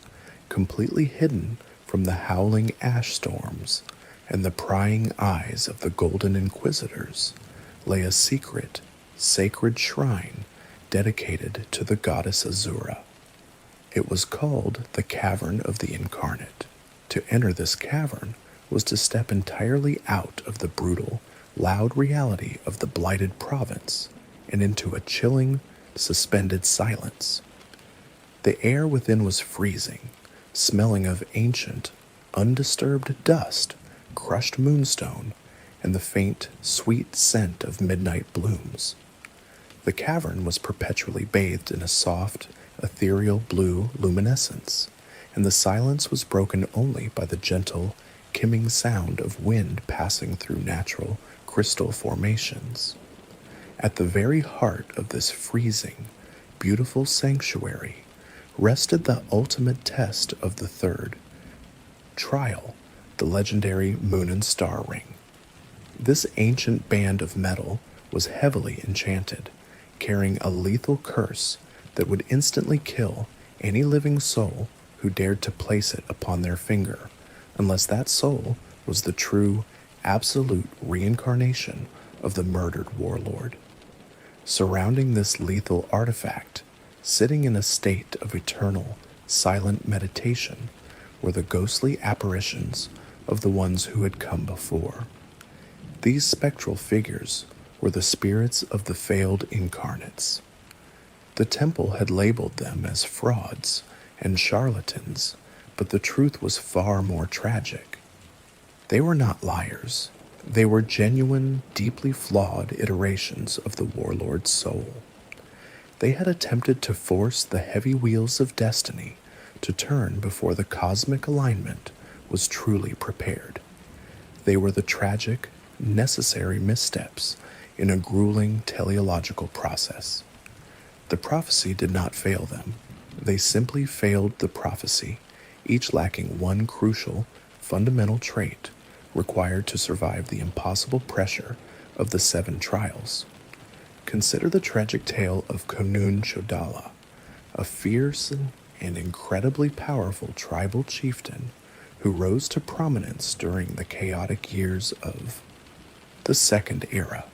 completely hidden from the howling ash storms and the prying eyes of the golden inquisitors, lay a secret, sacred shrine dedicated to the goddess Azura. It was called the Cavern of the Incarnate. To enter this cavern was to step entirely out of the brutal, loud reality of the blighted province and into a chilling, suspended silence. The air within was freezing, smelling of ancient, undisturbed dust, crushed moonstone, and the faint, sweet scent of midnight blooms. The cavern was perpetually bathed in a soft, ethereal blue luminescence, and the silence was broken only by the gentle, kimming sound of wind passing through natural crystal formations. At the very heart of this freezing, beautiful sanctuary rested the ultimate test of the third trial, the legendary Moon and Star Ring. This ancient band of metal was heavily enchanted, carrying a lethal curse that would instantly kill any living soul who dared to place it upon their finger, unless that soul was the true, absolute reincarnation of the murdered warlord. Surrounding this lethal artifact, sitting in a state of eternal, silent meditation, were the ghostly apparitions of the ones who had come before. These spectral figures were the spirits of the failed incarnates. The temple had labeled them as frauds and charlatans, but the truth was far more tragic. They were not liars. They were genuine, deeply flawed iterations of the warlord's soul. They had attempted to force the heavy wheels of destiny to turn before the cosmic alignment was truly prepared. They were the tragic, necessary missteps in a grueling teleological process. The prophecy did not fail them. They simply failed the prophecy, each lacking one crucial, fundamental trait required to survive the impossible pressure of the 7 trials. Consider the tragic tale of Konun Chodala, a fierce and incredibly powerful tribal chieftain who rose to prominence during the chaotic years of the Second Era,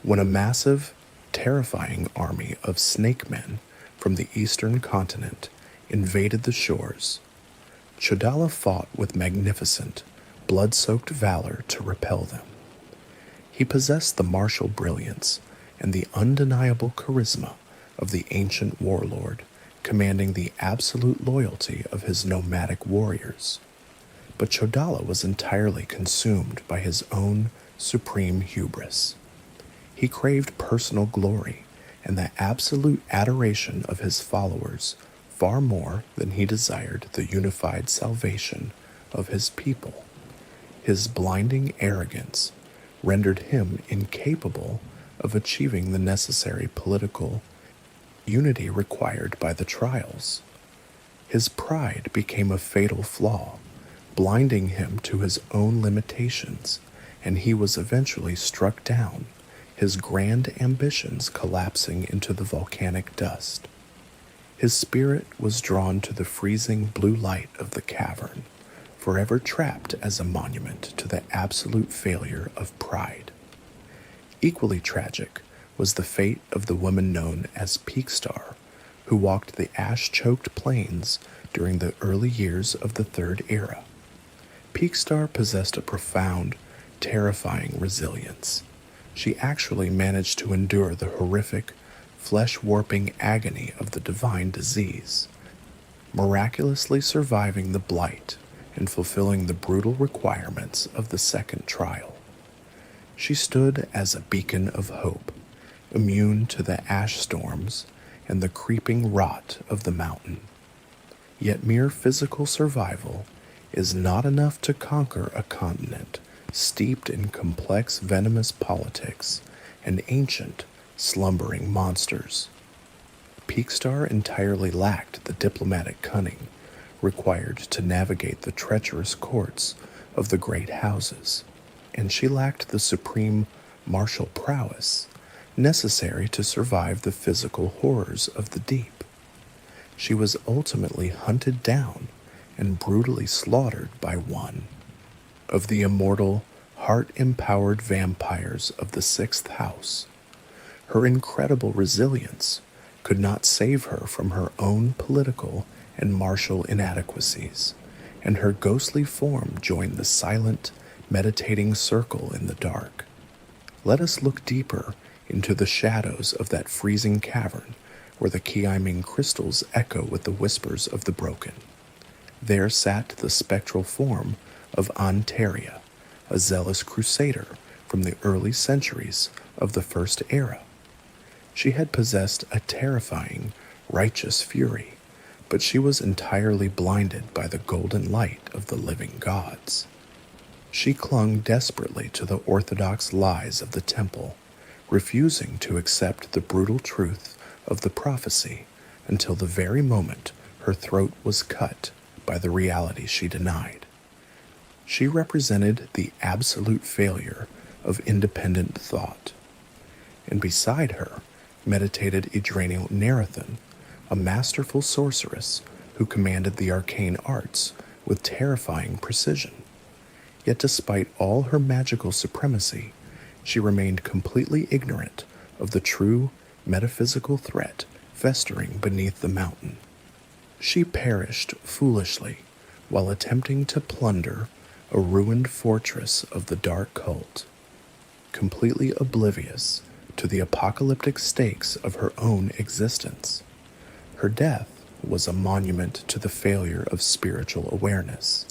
when a massive, terrifying army of snake men from the eastern continent invaded the shores. Chodala fought with magnificent, blood-soaked valor to repel them. He possessed the martial brilliance and the undeniable charisma of the ancient warlord, commanding the absolute loyalty of his nomadic warriors. But Chodala was entirely consumed by his own supreme hubris. He craved personal glory and the absolute adoration of his followers far more than he desired the unified salvation of his people. His blinding arrogance rendered him incapable of achieving the necessary political unity required by the trials. His pride became a fatal flaw, blinding him to his own limitations, and he was eventually struck down, his grand ambitions collapsing into the volcanic dust. His spirit was drawn to the freezing blue light of the cavern, forever trapped as a monument to the absolute failure of pride. Equally tragic was the fate of the woman known as Peakstar, who walked the ash-choked plains during the early years of the Third Era. Peakstar possessed a profound, terrifying resilience. She actually managed to endure the horrific, flesh-warping agony of the divine disease, miraculously surviving the blight and fulfilling the brutal requirements of the second trial. She stood as a beacon of hope, immune to the ash storms and the creeping rot of the mountain. Yet mere physical survival is not enough to conquer a continent steeped in complex venomous politics and ancient, slumbering monsters. Peakstar entirely lacked the diplomatic cunning required to navigate the treacherous courts of the great houses, and she lacked the supreme martial prowess necessary to survive the physical horrors of the deep. She was ultimately hunted down and brutally slaughtered by one of the immortal, heart-empowered vampires of the 6th house. Her incredible resilience could not save her from her own political and martial inadequacies, and her ghostly form joined the silent, meditating circle in the dark. Let us look deeper into the shadows of that freezing cavern where the Kiaming crystals echo with the whispers of the broken. There sat the spectral form of Antaria, a zealous crusader from the early centuries of the First Era. She had possessed a terrifying, righteous fury, but she was entirely blinded by the golden light of the living gods. She clung desperately to the orthodox lies of the temple, refusing to accept the brutal truth of the prophecy until the very moment her throat was cut by the reality she denied. She represented the absolute failure of independent thought. And beside her meditated Idranil Narathan, a masterful sorceress who commanded the arcane arts with terrifying precision. Yet despite all her magical supremacy, she remained completely ignorant of the true metaphysical threat festering beneath the mountain. She perished foolishly while attempting to plunder a ruined fortress of the dark cult, completely oblivious to the apocalyptic stakes of her own existence. Her death was a monument to the failure of spiritual awareness.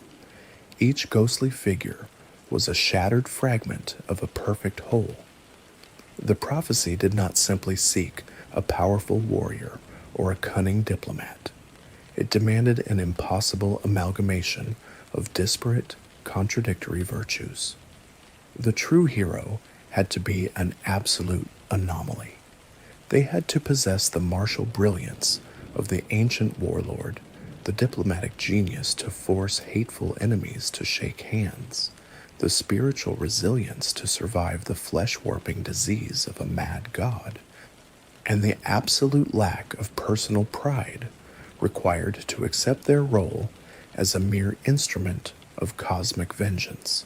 Each ghostly figure was a shattered fragment of a perfect whole. The prophecy did not simply seek a powerful warrior or a cunning diplomat. It demanded an impossible amalgamation of disparate, contradictory virtues. The true hero had to be an absolute anomaly, They had to possess the martial brilliance of the ancient warlord, the diplomatic genius to force hateful enemies to shake hands, the spiritual resilience to survive the flesh-warping disease of a mad god, and the absolute lack of personal pride required to accept their role as a mere instrument of cosmic vengeance.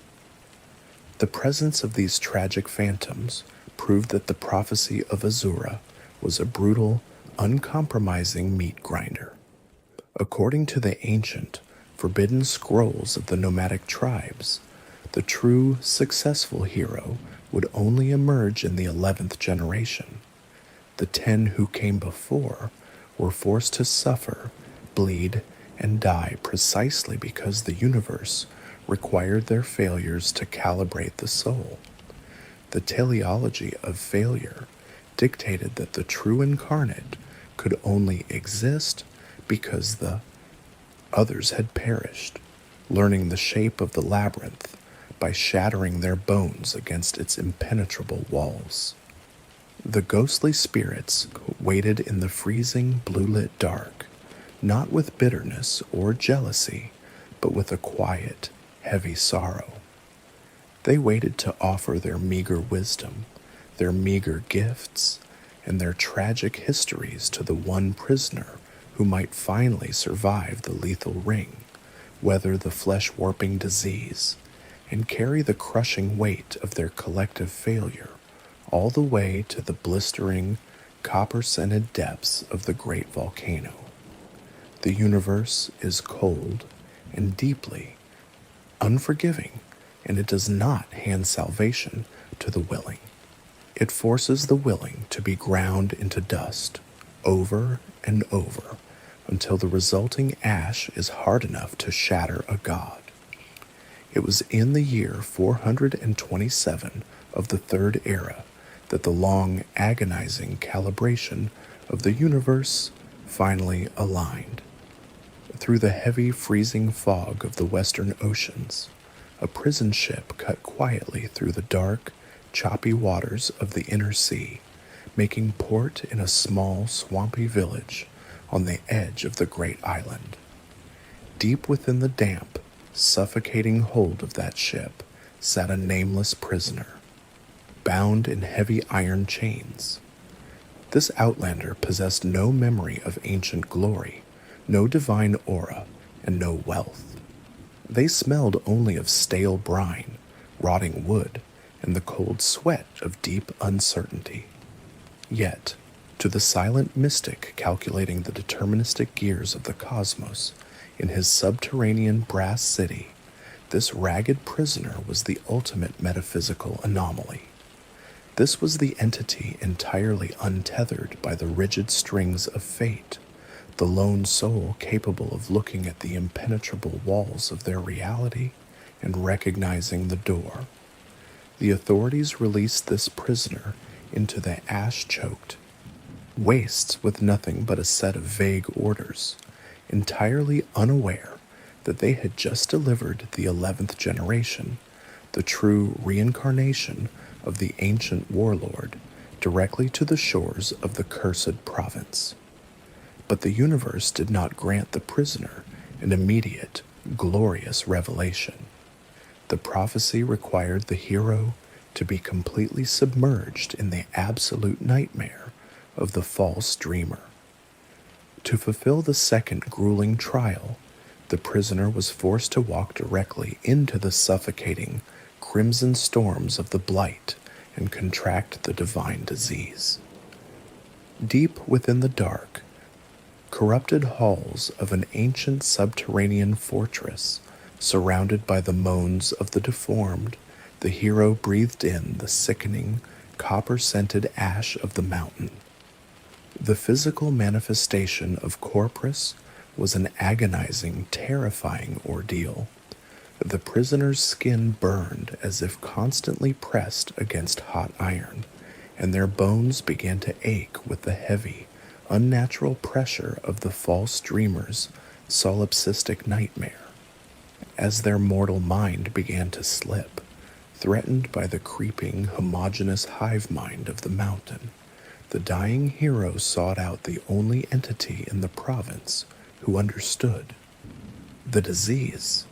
The presence of these tragic phantoms proved that the prophecy of Azura was a brutal, uncompromising meat grinder. According to the ancient, forbidden scrolls of the nomadic tribes, the true, successful hero would only emerge in the 11th generation. The 10 who came before were forced to suffer, bleed, and die precisely because the universe required their failures to calibrate the soul. The teleology of failure dictated that the true incarnate could only exist because the others had perished, learning the shape of the labyrinth by shattering their bones against its impenetrable walls. The ghostly spirits waited in the freezing blue-lit dark, not with bitterness or jealousy, but with a quiet, heavy sorrow. They waited to offer their meager wisdom, their meager gifts, and their tragic histories to the one prisoner who might finally survive the lethal ring, weather the flesh-warping disease, and carry the crushing weight of their collective failure all the way to the blistering, copper-scented depths of the great volcano. The universe is cold and deeply unforgiving, and it does not hand salvation to the willing. It forces the willing to be ground into dust over and over until the resulting ash is hard enough to shatter a god. It was in the year 427 of the Third Era that the long, agonizing calibration of the universe finally aligned. Through the heavy, freezing fog of the western oceans, a prison ship cut quietly through the dark, choppy waters of the inner sea, making port in a small, swampy village on the edge of the great island. Deep within the damp, suffocating hold of that ship sat a nameless prisoner, bound in heavy iron chains. This outlander possessed no memory of ancient glory, no divine aura, and no wealth. They smelled only of stale brine, rotting wood, and the cold sweat of deep uncertainty. Yet, to the silent mystic calculating the deterministic gears of the cosmos in his subterranean brass city, this ragged prisoner was the ultimate metaphysical anomaly. This was the entity entirely untethered by the rigid strings of fate, the lone soul capable of looking at the impenetrable walls of their reality and recognizing the door. The authorities released this prisoner into the ash-choked wastes with nothing but a set of vague orders, entirely unaware that they had just delivered the 11th generation, the true reincarnation of the ancient warlord, directly to the shores of the cursed province. But the universe did not grant the prisoner an immediate, glorious revelation. The prophecy required the hero to be completely submerged in the absolute nightmare of the false dreamer. To fulfill the second grueling trial, the prisoner was forced to walk directly into the suffocating, crimson storms of the blight and contract the divine disease. Deep within the dark, corrupted halls of an ancient subterranean fortress, surrounded by the moans of the deformed, the hero breathed in the sickening, copper-scented ash of the mountain. The physical manifestation of Corpus was an agonizing, terrifying ordeal. The prisoner's skin burned as if constantly pressed against hot iron, and their bones began to ache with the heavy, unnatural pressure of the false dreamer's solipsistic nightmare. As their mortal mind began to slip, threatened by the creeping, homogeneous hive mind of the mountain, The dying hero sought out the only entity in the province who understood: the disease,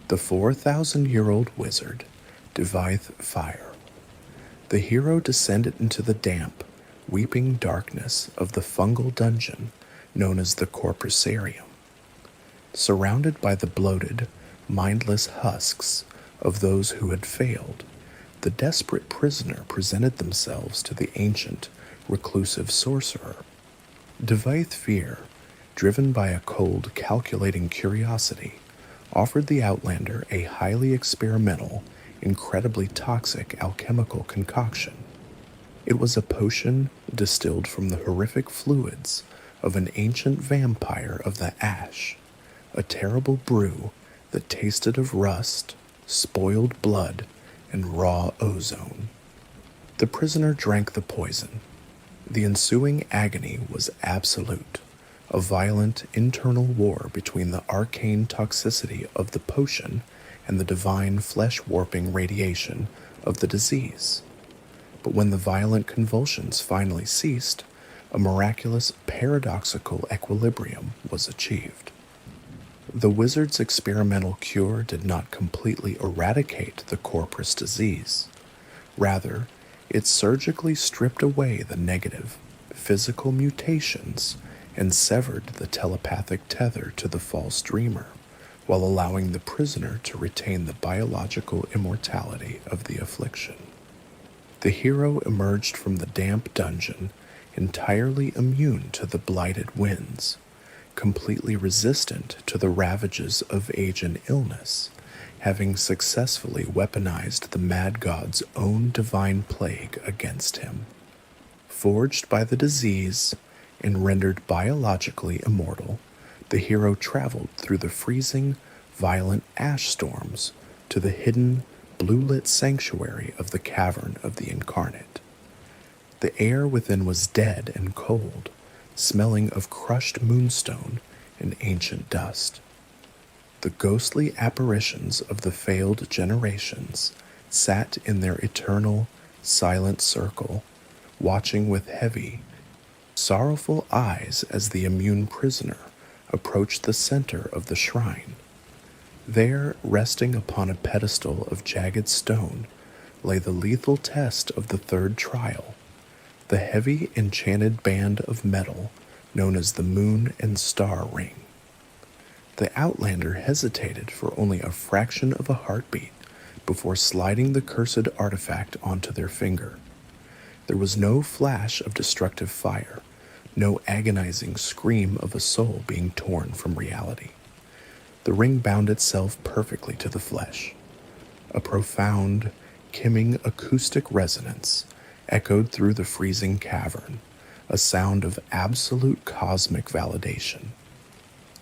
the 4,000-year-old wizard, Divithe Fire. The hero descended into the damp, weeping darkness of the fungal dungeon known as the Corpusarium. Surrounded by the bloated, mindless husks of those who had failed, the desperate prisoner presented themselves to the ancient, reclusive sorcerer. Divithe Fear, driven by a cold, calculating curiosity, offered the Outlander a highly experimental, incredibly toxic alchemical concoction. It was a potion distilled from the horrific fluids of an ancient vampire of the ash, a terrible brew that tasted of rust, spoiled blood, and raw ozone. The prisoner drank the poison. The ensuing agony was absolute, a violent internal war between the arcane toxicity of the potion and the divine flesh-warping radiation of the disease. But when the violent convulsions finally ceased, a miraculous paradoxical equilibrium was achieved. The wizard's experimental cure did not completely eradicate the corpus disease. Rather, it surgically stripped away the negative, physical mutations and severed the telepathic tether to the false dreamer, while allowing the prisoner to retain the biological immortality of the affliction. The hero emerged from the damp dungeon entirely immune to the blighted winds, completely resistant to the ravages of age and illness, having successfully weaponized the mad god's own divine plague against him. Forged by the disease and rendered biologically immortal, the hero traveled through the freezing, violent ash storms to the hidden, blue-lit sanctuary of the Cavern of the Incarnate. The air within was dead and cold, smelling of crushed moonstone and ancient dust. The ghostly apparitions of the failed generations sat in their eternal, silent circle, watching with heavy, sorrowful eyes as the immune prisoner approached the center of the shrine. There, resting upon a pedestal of jagged stone, lay the lethal test of the third trial, the heavy enchanted band of metal known as the Moon and Star Ring. The Outlander hesitated for only a fraction of a heartbeat before sliding the cursed artifact onto their finger. There was no flash of destructive fire, no agonizing scream of a soul being torn from reality. The ring bound itself perfectly to the flesh. A profound, kimming acoustic resonance echoed through the freezing cavern, a sound of absolute cosmic validation.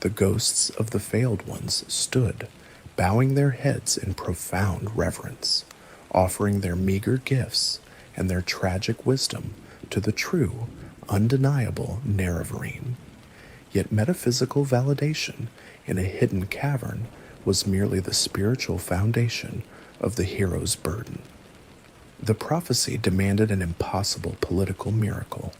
The ghosts of the failed ones stood, bowing their heads in profound reverence, offering their meager gifts and their tragic wisdom to the true, undeniable Nerevarine. Yet metaphysical validation in a hidden cavern was merely the spiritual foundation of the hero's burden. The prophecy demanded an impossible political miracle.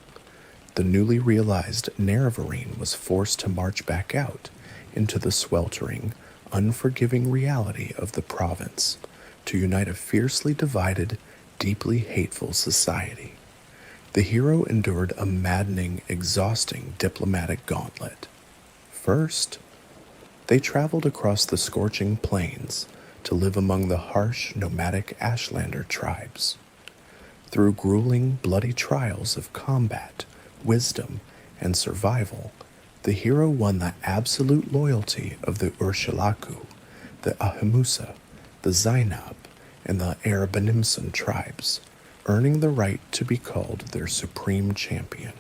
The newly realized Nerevarine was forced to march back out into the sweltering, unforgiving reality of the province to unite a fiercely divided, deeply hateful society. The hero endured a maddening, exhausting diplomatic gauntlet. First, they traveled across the scorching plains to live among the harsh, nomadic Ashlander tribes. Through grueling, bloody trials of combat, wisdom, and survival, the hero won the absolute loyalty of the Urshilaku, the Ahimusa, the Zainab, and the Arabanimson tribes, earning the right to be called their supreme champion.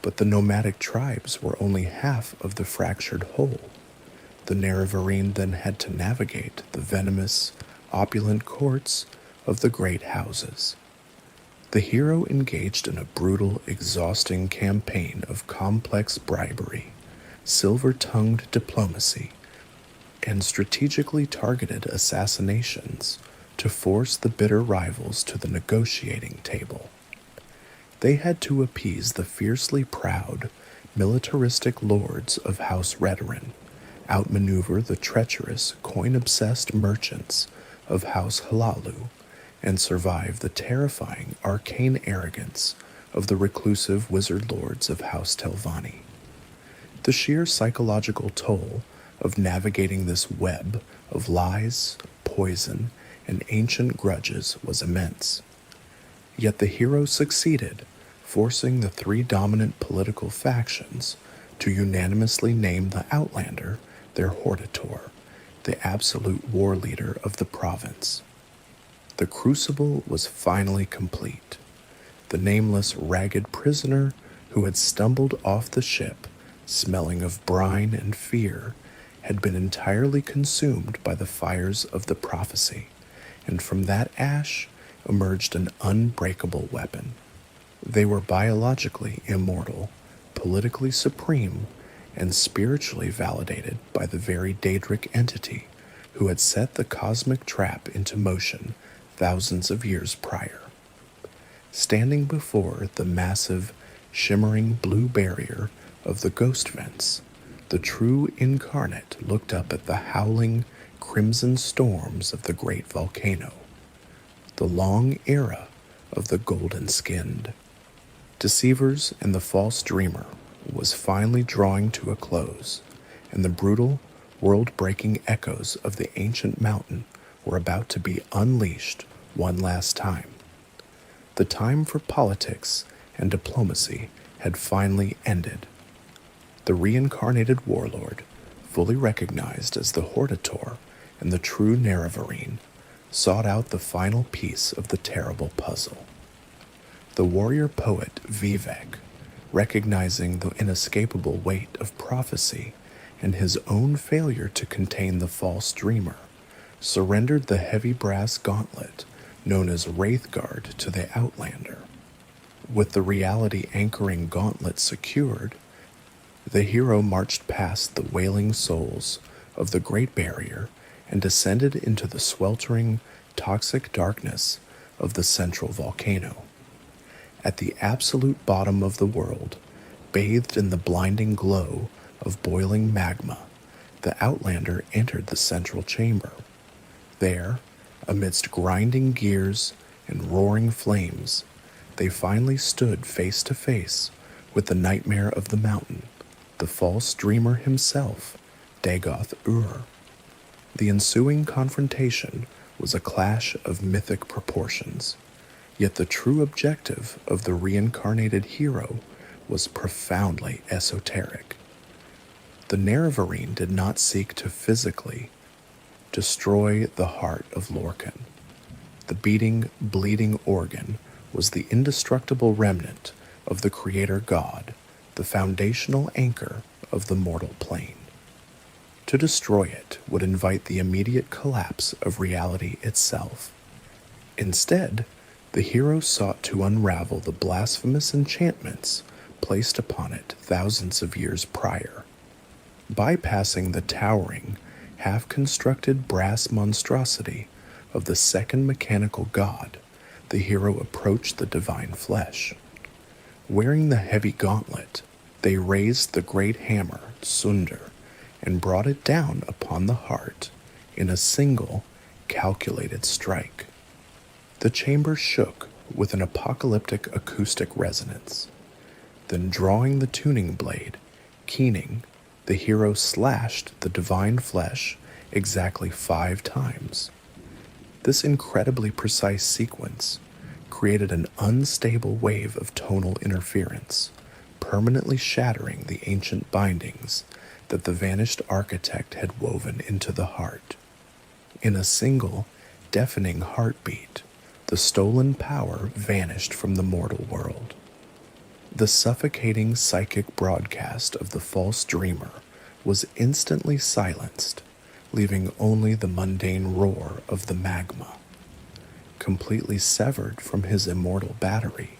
But the nomadic tribes were only half of the fractured whole. The Nerevarine then had to navigate the venomous, opulent courts of the great houses. The hero engaged in a brutal, exhausting campaign of complex bribery, silver-tongued diplomacy, and strategically targeted assassinations to force the bitter rivals to the negotiating table. They had to appease the fiercely proud, militaristic lords of House Resdayn, outmaneuver the treacherous, coin-obsessed merchants of House Halalu, and survive the terrifying arcane arrogance of the reclusive wizard lords of House Telvanni. The sheer psychological toll of navigating this web of lies, poison, and ancient grudges was immense. Yet the hero succeeded, forcing the three dominant political factions to unanimously name the Outlander their Hortator, the absolute war leader of the province. The crucible was finally complete. The nameless, ragged prisoner who had stumbled off the ship, smelling of brine and fear, had been entirely consumed by the fires of the prophecy, and from that ash emerged an unbreakable weapon. They were biologically immortal, politically supreme, and spiritually validated by the very Daedric entity who had set the cosmic trap into motion thousands of years prior. Standing before the massive, shimmering blue barrier of the Ghostfence, the true incarnate looked up at the howling, crimson storms of the great volcano, the long era of the golden-skinned. Deceivers and the false dreamer was finally drawing to a close, and the brutal, world-breaking echoes of the ancient mountain were about to be unleashed one last time. The time for politics and diplomacy had finally ended. The reincarnated warlord, fully recognized as the Hortator and the true Nerevarine, sought out the final piece of the terrible puzzle. The warrior poet Vivek, recognizing the inescapable weight of prophecy and his own failure to contain the false dreamer, surrendered the heavy brass gauntlet known as Wraithguard to the Outlander. With the reality anchoring gauntlet secured, the hero marched past the wailing souls of the Great Barrier and descended into the sweltering, toxic darkness of the central volcano. At the absolute bottom of the world, bathed in the blinding glow of boiling magma, the Outlander entered the central chamber. There, amidst grinding gears and roaring flames, they finally stood face to face with the nightmare of the mountain, the false dreamer himself, Dagoth Ur. The ensuing confrontation was a clash of mythic proportions, yet the true objective of the reincarnated hero was profoundly esoteric. The Nerevarine did not seek to physically destroy the Heart of Lorkhan. The beating, bleeding organ was the indestructible remnant of the Creator God, the foundational anchor of the mortal plane. To destroy it would invite the immediate collapse of reality itself. Instead, the hero sought to unravel the blasphemous enchantments placed upon it thousands of years prior. Bypassing the towering, half-constructed brass monstrosity of the second mechanical god, the hero approached the divine flesh. Wearing the heavy gauntlet, they raised the great hammer, Sunder, and brought it down upon the heart in a single, calculated strike. The chamber shook with an apocalyptic acoustic resonance. Then, drawing the tuning blade, keening, the hero slashed the divine flesh exactly 5 times. This incredibly precise sequence created an unstable wave of tonal interference, permanently shattering the ancient bindings that the vanished architect had woven into the heart. In a single, deafening heartbeat, the stolen power vanished from the mortal world. The suffocating psychic broadcast of the false dreamer was instantly silenced, leaving only the mundane roar of the magma. Completely severed from his immortal battery,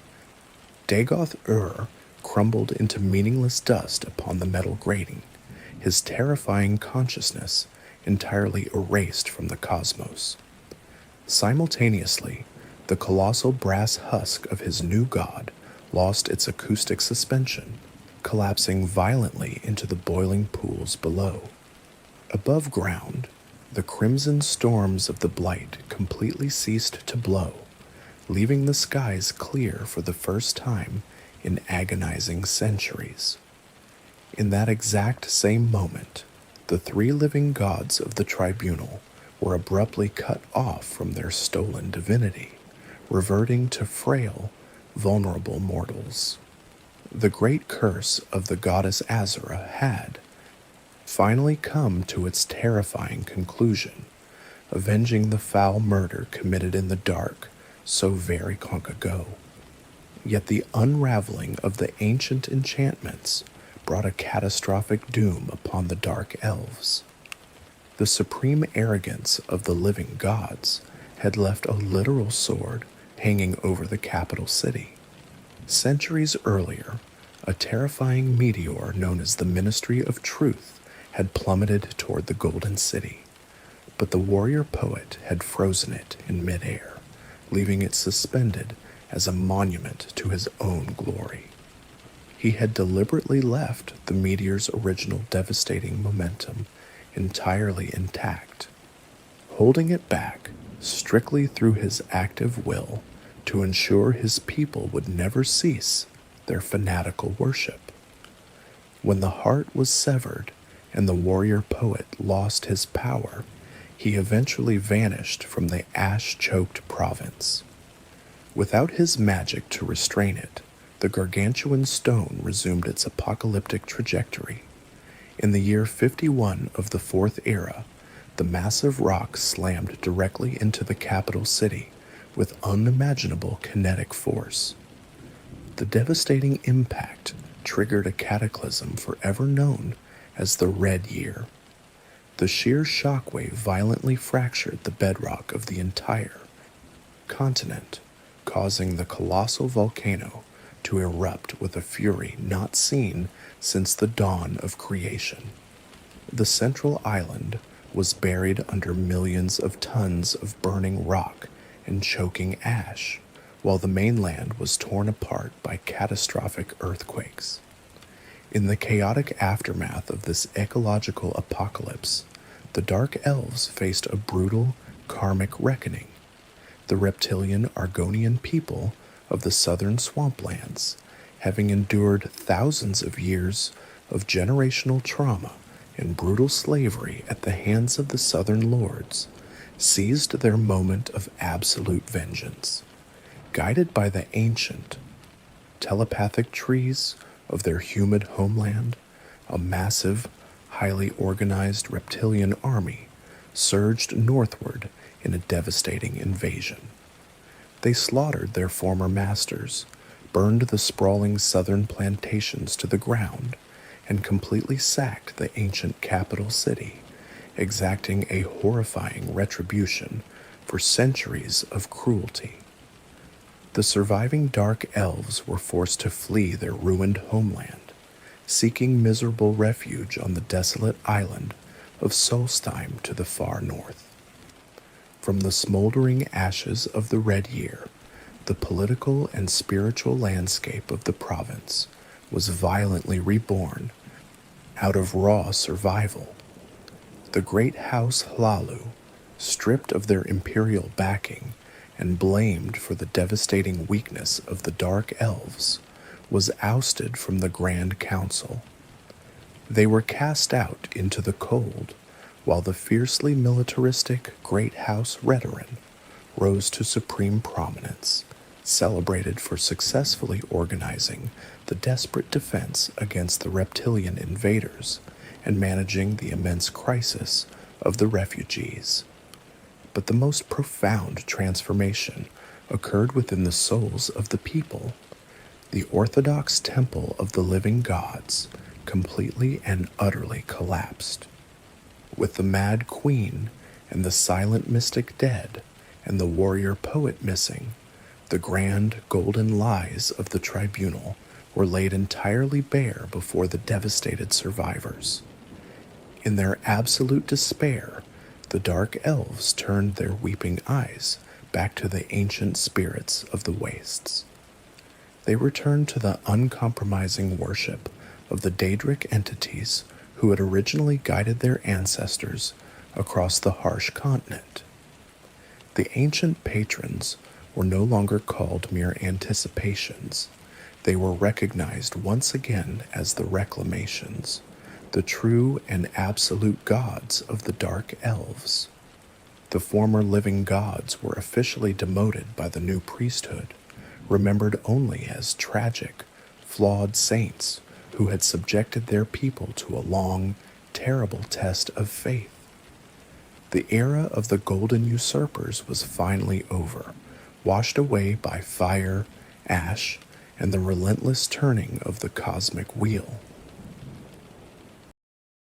Dagoth Ur crumbled into meaningless dust upon the metal grating, his terrifying consciousness entirely erased from the cosmos. Simultaneously, the colossal brass husk of his new god lost its acoustic suspension, collapsing violently into the boiling pools below. Above ground, the crimson storms of the Blight completely ceased to blow, leaving the skies clear for the first time in agonizing centuries. In that exact same moment, the three living gods of the tribunal were abruptly cut off from their stolen divinity, reverting to frail, vulnerable mortals. The great curse of the goddess Azura had finally come to its terrifying conclusion, avenging the foul murder committed in the dark so very long ago. Yet the unraveling of the ancient enchantments brought a catastrophic doom upon the Dark Elves. The supreme arrogance of the living gods had left a literal sword hanging over the capital city. Centuries earlier, a terrifying meteor known as the Ministry of Truth had plummeted toward the Golden City, but the warrior poet had frozen it in midair, leaving it suspended as a monument to his own glory. He had deliberately left the meteor's original devastating momentum entirely intact, holding it back strictly through his active will to ensure his people would never cease their fanatical worship. When the heart was severed and the warrior poet lost his power, he eventually vanished from the ash-choked province. Without his magic to restrain it, the gargantuan stone resumed its apocalyptic trajectory. In the year 51 of the Fourth Era, the massive rock slammed directly into the capital city with unimaginable kinetic force. The devastating impact triggered a cataclysm forever known as the Red Year. The sheer shockwave violently fractured the bedrock of the entire continent, causing the colossal volcano to erupt with a fury not seen since the dawn of creation. The central island was buried under millions of tons of burning rock and choking ash, while the mainland was torn apart by catastrophic earthquakes. In the chaotic aftermath of this ecological apocalypse, the Dark Elves faced a brutal, karmic reckoning. The reptilian Argonian people of the southern swamplands, having endured thousands of years of generational trauma and brutal slavery at the hands of the southern lords, seized their moment of absolute vengeance. Guided by the ancient, telepathic trees of their humid homeland, a massive, highly organized reptilian army surged northward in a devastating invasion. They slaughtered their former masters, burned the sprawling southern plantations to the ground, and completely sacked the ancient capital city, exacting a horrifying retribution for centuries of cruelty. The surviving Dark Elves were forced to flee their ruined homeland, seeking miserable refuge on the desolate island of Solstheim to the far north. From the smoldering ashes of the Red Year, the political and spiritual landscape of the province was violently reborn out of raw survival. The great House Hlalu, stripped of their imperial backing and blamed for the devastating weakness of the Dark Elves, was ousted from the Grand Council. They were cast out into the cold, while the fiercely militaristic Great House Resdayn rose to supreme prominence, celebrated for successfully organizing the desperate defense against the reptilian invaders and managing the immense crisis of the refugees. But the most profound transformation occurred within the souls of the people. The Orthodox Temple of the Living Gods completely and utterly collapsed. With the Mad Queen and the silent mystic dead and the warrior poet missing, the grand golden lies of the tribunal were laid entirely bare before the devastated survivors. In their absolute despair, the Dark Elves turned their weeping eyes back to the ancient spirits of the wastes. They returned to the uncompromising worship of the Daedric entities who had originally guided their ancestors across the harsh continent. The ancient patrons were no longer called mere anticipations. They were recognized once again as the reclamations, the true and absolute gods of the dark elves. The former living gods were officially demoted by the new priesthood, remembered only as tragic, flawed saints who had subjected their people to a long, terrible test of faith. The era of the golden usurpers was finally over, washed away by fire, ash, and the relentless turning of the cosmic wheel.